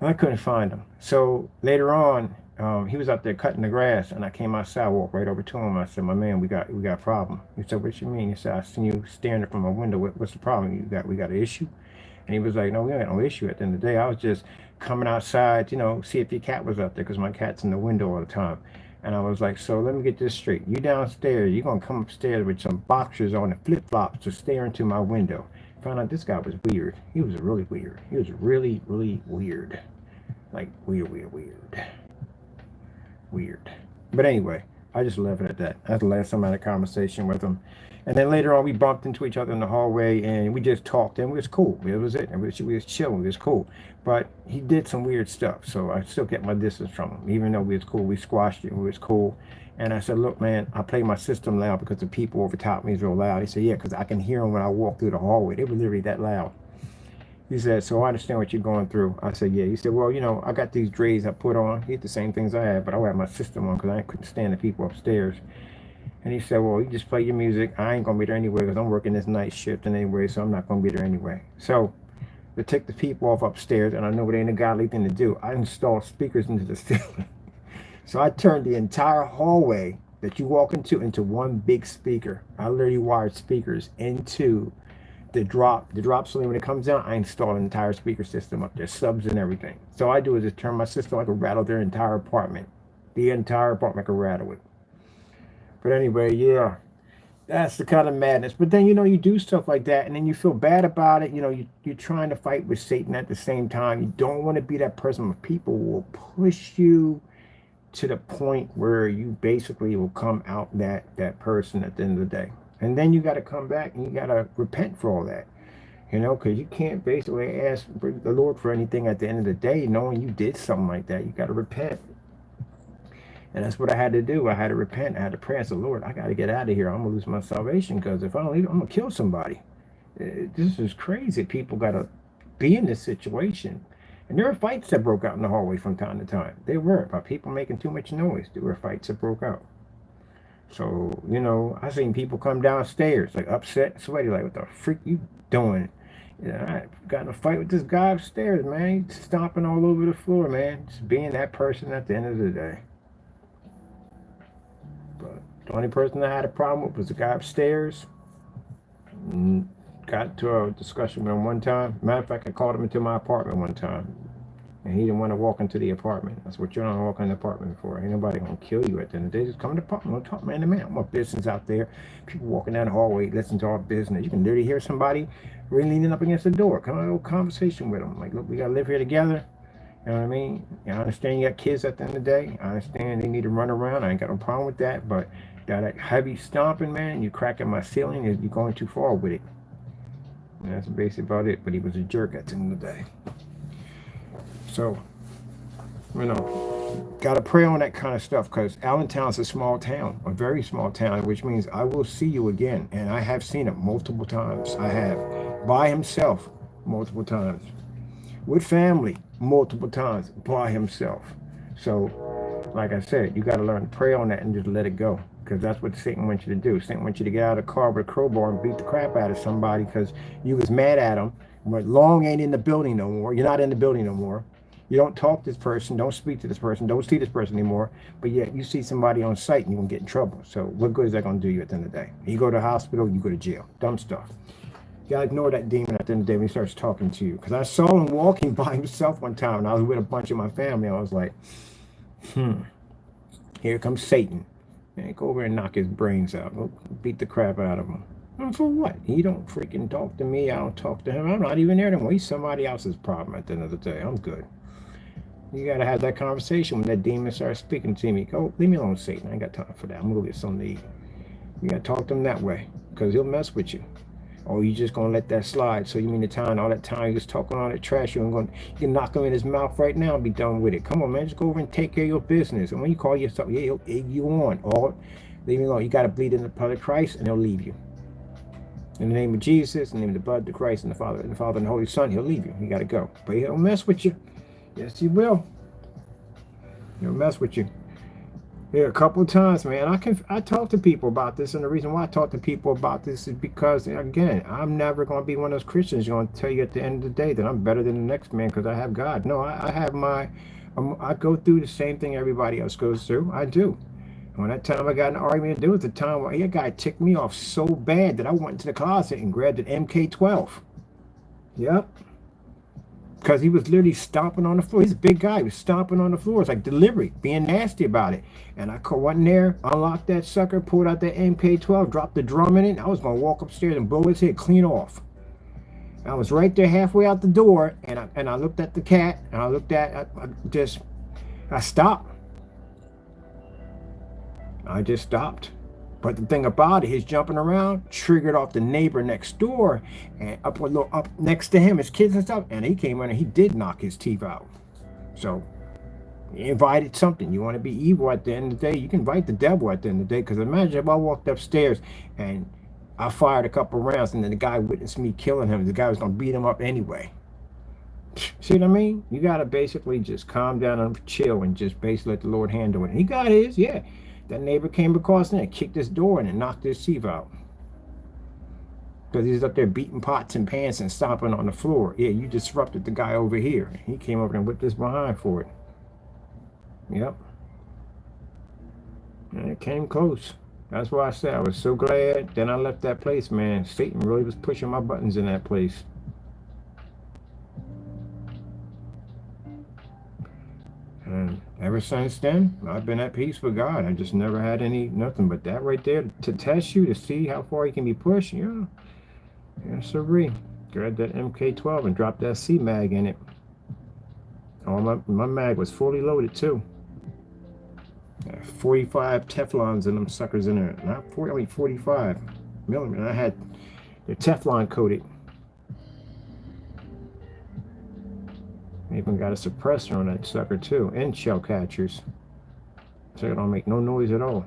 I couldn't find him. So later on, he was out there cutting the grass, and I came outside, walked right over to him. I said, "My man, we got a problem." He said, "What you mean?" He said, "I seen you staring from my window. What's the problem? We got an issue?" And he was like, "No, we got no issue. At the end of the day, I was just coming outside, see if your cat was up there because my cat's in the window all the time." And I was like, "So let me get this straight. You downstairs, you're gonna come upstairs with some boxers on and flip flops to stare into my window." Found out this guy was weird. He was really weird. He was really, really weird. Like weird. But anyway, I just left it at that. That's the last time I had a conversation with him. And then later on, we bumped into each other in the hallway, and we just talked, and it was cool. It was it. We was chilling. It was cool. But he did some weird stuff, so I still kept my distance from him. Even though we was cool, we squashed it. We was cool. And I said, "Look, man, I play my system loud because the people over top me is real loud." He said, "Yeah, because I can hear them when I walk through the hallway. They were literally that loud." He said, "So I understand what you're going through." I said, "Yeah." He said, "Well, I got these drays I put on. He had the same things I had, but I had my system on because I couldn't stand the people upstairs." And he said, "Well, you just play your music. I ain't going to be there anyway because I'm working this night shift and anyway, so I'm not going to be there anyway." So to take the people off upstairs, and I know it ain't a godly thing to do, I installed speakers into the ceiling. So I turned the entire hallway that you walk into one big speaker. I literally wired speakers into the drop ceiling. When it comes down, I install an entire speaker system up there, subs and everything. So all I do is just turn my system. I can rattle their entire apartment. The entire apartment I can rattle it. But anyway, yeah, That's the kind of madness. But then, you do stuff like that, and then you feel bad about it. You're trying to fight with Satan at the same time. You don't want to be that person, but people will push you to the point where you basically will come out that person at the end of the day. And then you got to come back and you got to repent for all that, because you can't basically ask the Lord for anything at the end of the day, knowing you did something like that. You got to repent. And that's what I had to do. I had to repent. I had to pray. I said, Lord, I got to get out of here. I'm going to lose my salvation, because if I don't leave, I'm going to kill somebody. This is crazy. People got to be in this situation. And there were fights that broke out in the hallway from time to time. They were, by people making too much noise. There were fights that broke out. So, I seen people come downstairs, like upset, sweaty, like, what the freak you doing? I got in a fight with this guy upstairs, man. He's stomping all over the floor, man. Just being that person at the end of the day. But the only person I had a problem with was the guy upstairs. Got to a discussion with him one time. Matter of fact, I called him into my apartment one time, and he didn't want to walk into the apartment. That's what you're not walking in the apartment for. Ain't nobody gonna kill you at the end of the day. Just come to the apartment. Don't talk man to man. I'm a business out there. People walking down the hallway, listen to our business. You can literally hear somebody really leaning up against the door. Come on, a little conversation with them. Like, look, we gotta live here together. You know what I mean? I understand you got kids at the end of the day. I understand they need to run around. I ain't got no problem with that. But that heavy stomping, man, you cracking my ceiling, you're going too far with it. And that's basically about it. But he was a jerk at the end of the day. So, got to pray on that kind of stuff, because Allentown's a small town, a very small town, which means I will see you again. And I have seen him multiple times. I have. By himself, multiple times. With family, multiple times, by himself. So, like I said, you got to learn to pray on that and just let it go, because that's what Satan wants you to do. Satan wants you to get out of the car with a crowbar and beat the crap out of somebody because you was mad at him. But Long ain't in the building no more. You're not in the building no more. You don't talk to this person, don't speak to this person, don't see this person anymore. But yet you see somebody on site and you're going to get in trouble. So what good is that going to do you at the end of the day? You go to the hospital, you go to jail. Dumb stuff. You got to ignore that demon at the end of the day when he starts talking to you. Because I saw him walking by himself one time, and I was with a bunch of my family. I was like, here comes Satan. Man, go over and knock his brains out. Go beat the crap out of him. And for what? He don't freaking talk to me. I don't talk to him. I'm not even there anymore. He's somebody else's problem at the end of the day. I'm good. You got to have that conversation when that demon starts speaking to me. Go, leave me alone, Satan. I ain't got time for that. I'm going to go get something to eat. You got to talk to him that way, because he'll mess with you. Or you just going to let that slide. So you mean the time, all that time you was talking all that trash, you can knock him in his mouth right now and be done with it. Come on, man. Just go over and take care of your business. And when you call yourself, yeah, he'll egg you on. Or leave me alone. You got to bleed in the blood of Christ, and he'll leave you. In the name of Jesus, in the name of the blood of Christ, and the Father and the Holy Son, he'll leave you. You got to go. But he'll mess with you. Yes, he will. He'll mess with you. Yeah, a couple of times, man. I talk to people about this, and the reason why I talk to people about this is because, again, I'm never going to be one of those Christians who's going to tell you at the end of the day that I'm better than the next man because I have God. No, I have I go through the same thing everybody else goes through. I do. When that time I got in an argument, there was a time where that guy ticked me off so bad that I went into the closet and grabbed an MK12. Yep. Because he was literally stomping on the floor. He's a big guy. He was stomping on the floor. It's like delivery, being nasty about it. And I went in there, unlocked that sucker, pulled out that MK12, dropped the drum in it. I was going to walk upstairs and blow his head clean off. I was right there halfway out the door, and I looked at the cat, and I looked at, I stopped. I just stopped. But the thing about it, his jumping around triggered off the neighbor next door, and up next to him, his kids and stuff, and he came in and he did knock his teeth out. So he invited something. You want to be evil at the end of the day, you can invite the devil at the end of the day. Because imagine if I walked upstairs and I fired a couple rounds, and then the guy witnessed me killing him. The guy was going to beat him up anyway. See what I mean? You got to basically just calm down and chill and just basically let the Lord handle it. And he got his, yeah. That neighbor came across and kicked his door in and knocked his teeth out. Because he was up there beating pots and pans and stomping on the floor. Yeah, you disrupted the guy over here. He came over and whipped his behind for it. Yep. And it came close. That's why I said I was so glad. Then I left that place, man. Satan really was pushing my buttons in that place. And ever since then, I've been at peace with God. I just never had nothing but that right there to test you, to see how far you can be pushed. Yeah, yes, sirree. Grab that MK12 and drop that C mag in it. All my mag was fully loaded too. 45 Teflons in them suckers in there. Not 40, I mean 45 millimeter. I had the Teflon coated. I even got a suppressor on that sucker too, and shell catchers, so it don't make no noise at all.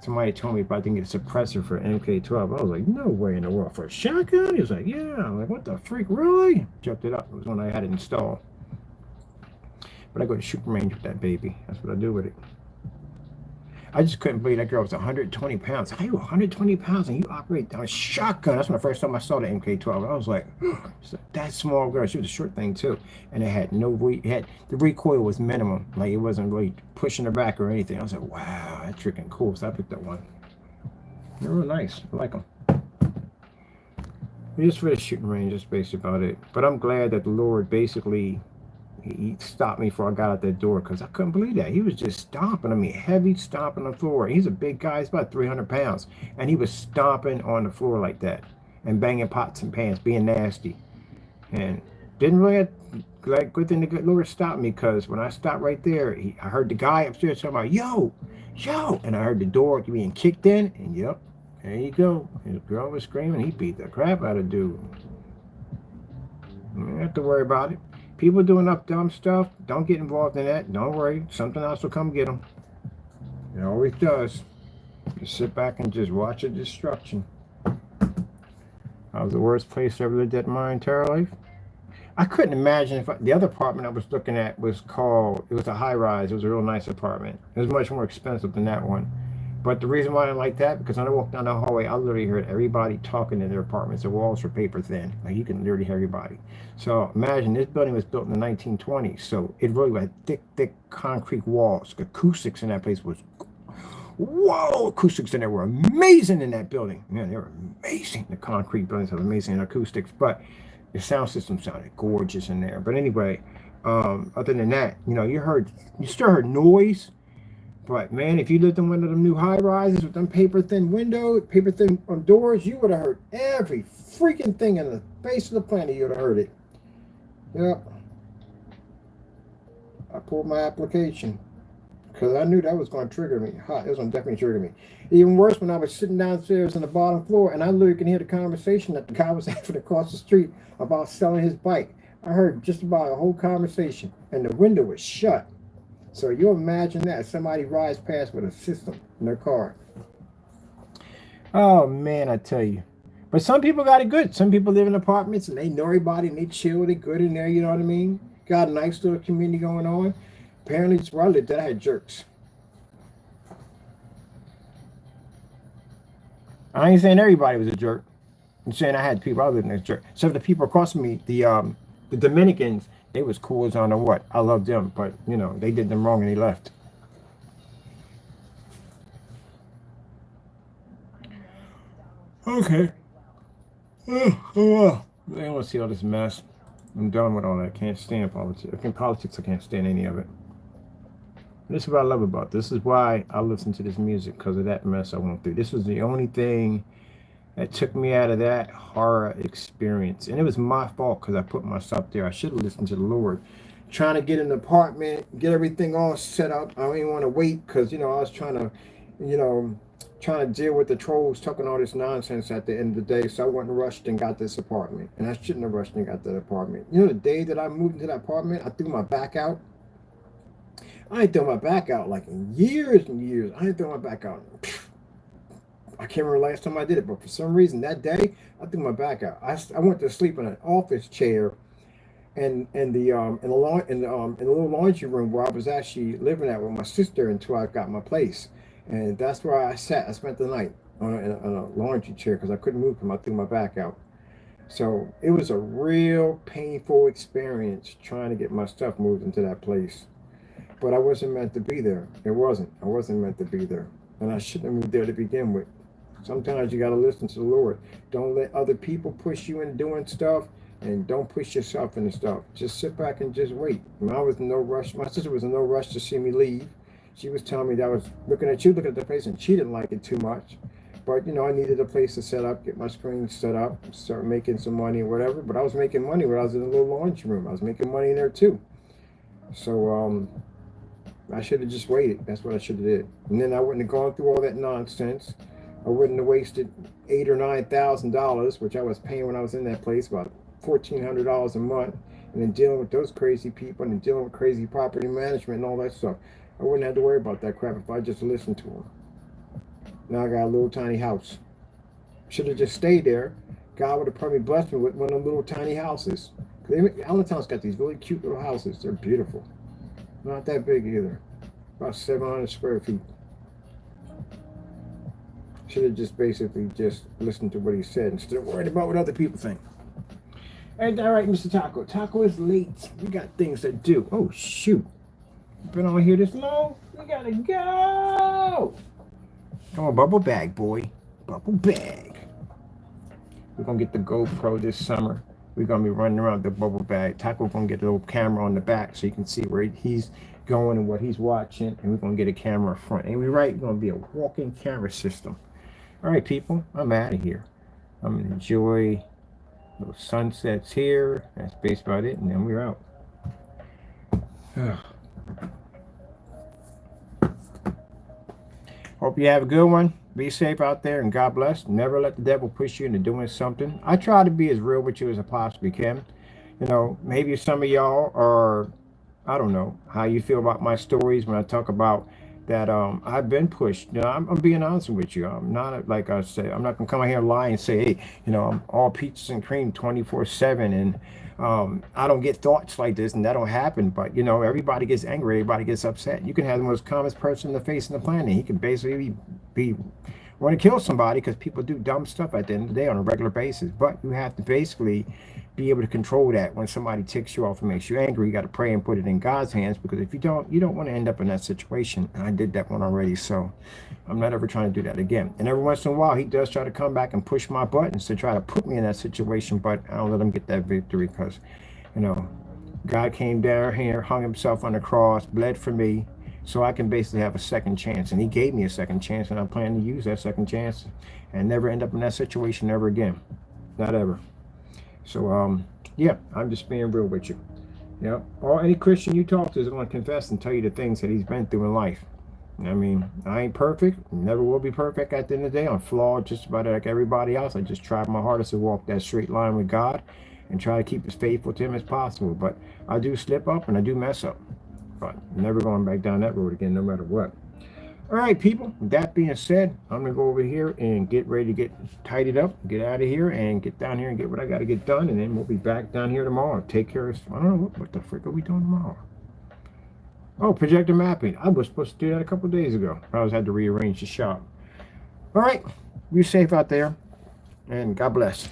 Somebody told me if I didn't get a suppressor for MK12, I was like, no way in the world, for a shotgun? He was like, yeah. I'm like, what the freak, really? Checked it up. It was when I had it installed. But I go to shooting range with that baby. That's what I do with it. I just couldn't believe that girl was 120 pounds. How you 120 pounds and you operate a shotgun? That's the first time I saw the MK12. I was like, that small girl. She was a short thing too, and it had the recoil was minimum. Like it wasn't really pushing her back or anything. I was like, wow, that's freaking cool. So I picked up one. They're real nice. I like them. Just for the shooting range, that's basically about it. But I'm glad that the Lord basically, he stopped me before I got out that door, because I couldn't believe that. He was just stomping. I mean, heavy stomping on the floor. He's a big guy. He's about 300 pounds. And he was stomping on the floor like that and banging pots and pans, being nasty. And didn't really have, like, good thing the good Lord stopped me, because when I stopped right there, I heard the guy upstairs talking about, yo, and I heard the door being kicked in, and yep, there you go. His girl was screaming. He beat the crap out of dude. You don't have to worry about it. People doing up dumb stuff, don't get involved in that. Don't worry. Something else will come get them. It always does. Just sit back and just watch the destruction. I was the worst place I ever lived at in my entire life. I couldn't imagine if the other apartment I was looking at was it was a high rise. It was a real nice apartment. It was much more expensive than that one. But the reason why I didn't like that, because when I walked down the hallway, I literally heard everybody talking in their apartments. The walls were paper thin. Like, you can literally hear everybody. So imagine this building was built in the 1920s. So it really had thick concrete walls. The acoustics in that place was, whoa, acoustics in there were amazing in that building. Man, they were amazing. The concrete buildings have amazing acoustics. But the sound system sounded gorgeous in there. But anyway, other than that, you still heard noise. But man, if you lived in one of them new high rises with them paper thin windows, paper thin doors, you would have heard every freaking thing in the face of the planet. You would have heard it. Yep. I pulled my application because I knew that was going to trigger me. It was going to definitely trigger me. Even worse, when I was sitting downstairs on the bottom floor and I literally could hear the conversation that the guy was having across the street about selling his bike. I heard just about a whole conversation, and the window was shut. So you imagine that somebody rides past with a system in their car. Oh man, I tell you. But some people got it good. Some people live in apartments and they know everybody and they chill. They good in there. You know what I mean? Got a nice little community going on. Apparently, it's where I lived, I had jerks. I ain't saying everybody was a jerk. I'm saying I had people I lived next jerk. So the people across from me, the Dominicans, they was cool as I don't know what. I loved them, but they did them wrong and they left. Okay. I don't want to see all this mess. I'm done with all that. I can't stand politics. In politics, I can't stand any of it. This is what I love about this. This is why I listen to this music, because of that mess I went through. This was the only thing that took me out of that horror experience. And it was my fault because I put myself there. I should have listened to the Lord. Trying to get an apartment, get everything all set up. I didn't want to wait because, I was trying to deal with the trolls talking all this nonsense at the end of the day. So I went and rushed and got this apartment. And I shouldn't have rushed and got that apartment. The day that I moved into that apartment, I threw my back out. I ain't thrown my back out like in years and years. I ain't thrown my back out. I can't remember the last time I did it, but for some reason that day I threw my back out. I went to sleep in an office chair, in the little laundry room where I was actually living at with my sister until I got my place, and that's where I sat. I spent the night on a laundry chair because I couldn't move because I threw my back out. So it was a real painful experience trying to get my stuff moved into that place, but I wasn't meant to be there. I wasn't meant to be there, and I shouldn't have moved there to begin with. Sometimes you got to listen to the Lord. Don't let other people push you into doing stuff. And don't push yourself into stuff. Just sit back and just wait. And I was in no rush. My sister was in no rush to see me leave. She was telling me that I was looking at the place, and she didn't like it too much. But, you know, I needed a place to set up, get my screen set up, start making some money or whatever. But I was making money when I was in a little laundry room. I was making money in there too. So I should have just waited. That's what I should have did. And then I wouldn't have gone through all that nonsense. I wouldn't have wasted $8,000 or $9,000, which I was paying when I was in that place, about $1,400 a month, and then dealing with those crazy people and then dealing with crazy property management and all that stuff. I wouldn't have to worry about that crap if I just listened to them. Now I got a little tiny house. Should have just stayed there. God would have probably blessed me with one of them little tiny houses. Allentown's got these really cute little houses. They're beautiful. Not that big either. About 700 square feet. Should have just basically just listened to what he said instead of worried about what other people think. Ain't that right, Mr. Taco? Taco is late. We got things to do. Oh, shoot. Been on here this long? We gotta go. Come on, bubble bag, boy. Bubble bag. We're gonna get the GoPro this summer. We're gonna be running around the bubble bag. Taco's gonna get a little camera on the back so you can see where he's going and what he's watching. And we're gonna get a camera up front. Ain't we right? We're gonna be a walking camera system. All right, people, I'm out of here. I'm gonna enjoy those sunsets here. That's basically about it, and then we're out. Hope you have a good one. Be safe out there, and God bless. Never let the devil push you into doing something. I try to be as real with you as I possibly can. You know, maybe some of y'all are, I don't know how you feel about my stories when I talk about that I've been pushed. You know, I'm being honest with you. I'm not, like I said, I'm not gonna come out here and lie and say, hey, you know, I'm all peaches and cream 24/7, and I don't get thoughts like this, and that don't happen. But you know, everybody gets angry, everybody gets upset. You can have the most calmest person in the face of the planet. He can basically be want to kill somebody because people do dumb stuff at the end of the day on a regular basis. But you have to basically be able to control that. When somebody ticks you off and makes you angry, you got to pray and put it in God's hands, because if you don't want to end up in that situation. And I did that one already, so I'm not ever trying to do that again. And every once in a while, he does try to come back and push my buttons to try to put me in that situation, but I don't let him get that victory, because, you know, God came down here, hung himself on the cross, bled for me, so I can basically have a second chance. And he gave me a second chance, and I plan to use that second chance and never end up in that situation ever again. Not ever. So, yeah, I'm just being real with you. Yeah, or any Christian you talk to is going to confess and tell you the things that he's been through in life. I mean, I ain't perfect, never will be perfect at the end of the day. I'm flawed just about like everybody else. I just try my hardest to walk that straight line with God and try to keep as faithful to him as possible. But I do slip up and I do mess up. But never going back down that road again, no matter what. All right, people, with that being said, I'm going to go over here and get ready to get tidied up, get out of here, and get down here and get what I got to get done. And then we'll be back down here tomorrow. Take care of, I don't know, what the frick are we doing tomorrow? Oh, projector mapping. I was supposed to do that a couple days ago. I had to rearrange the shop. All right, be safe out there, and God bless.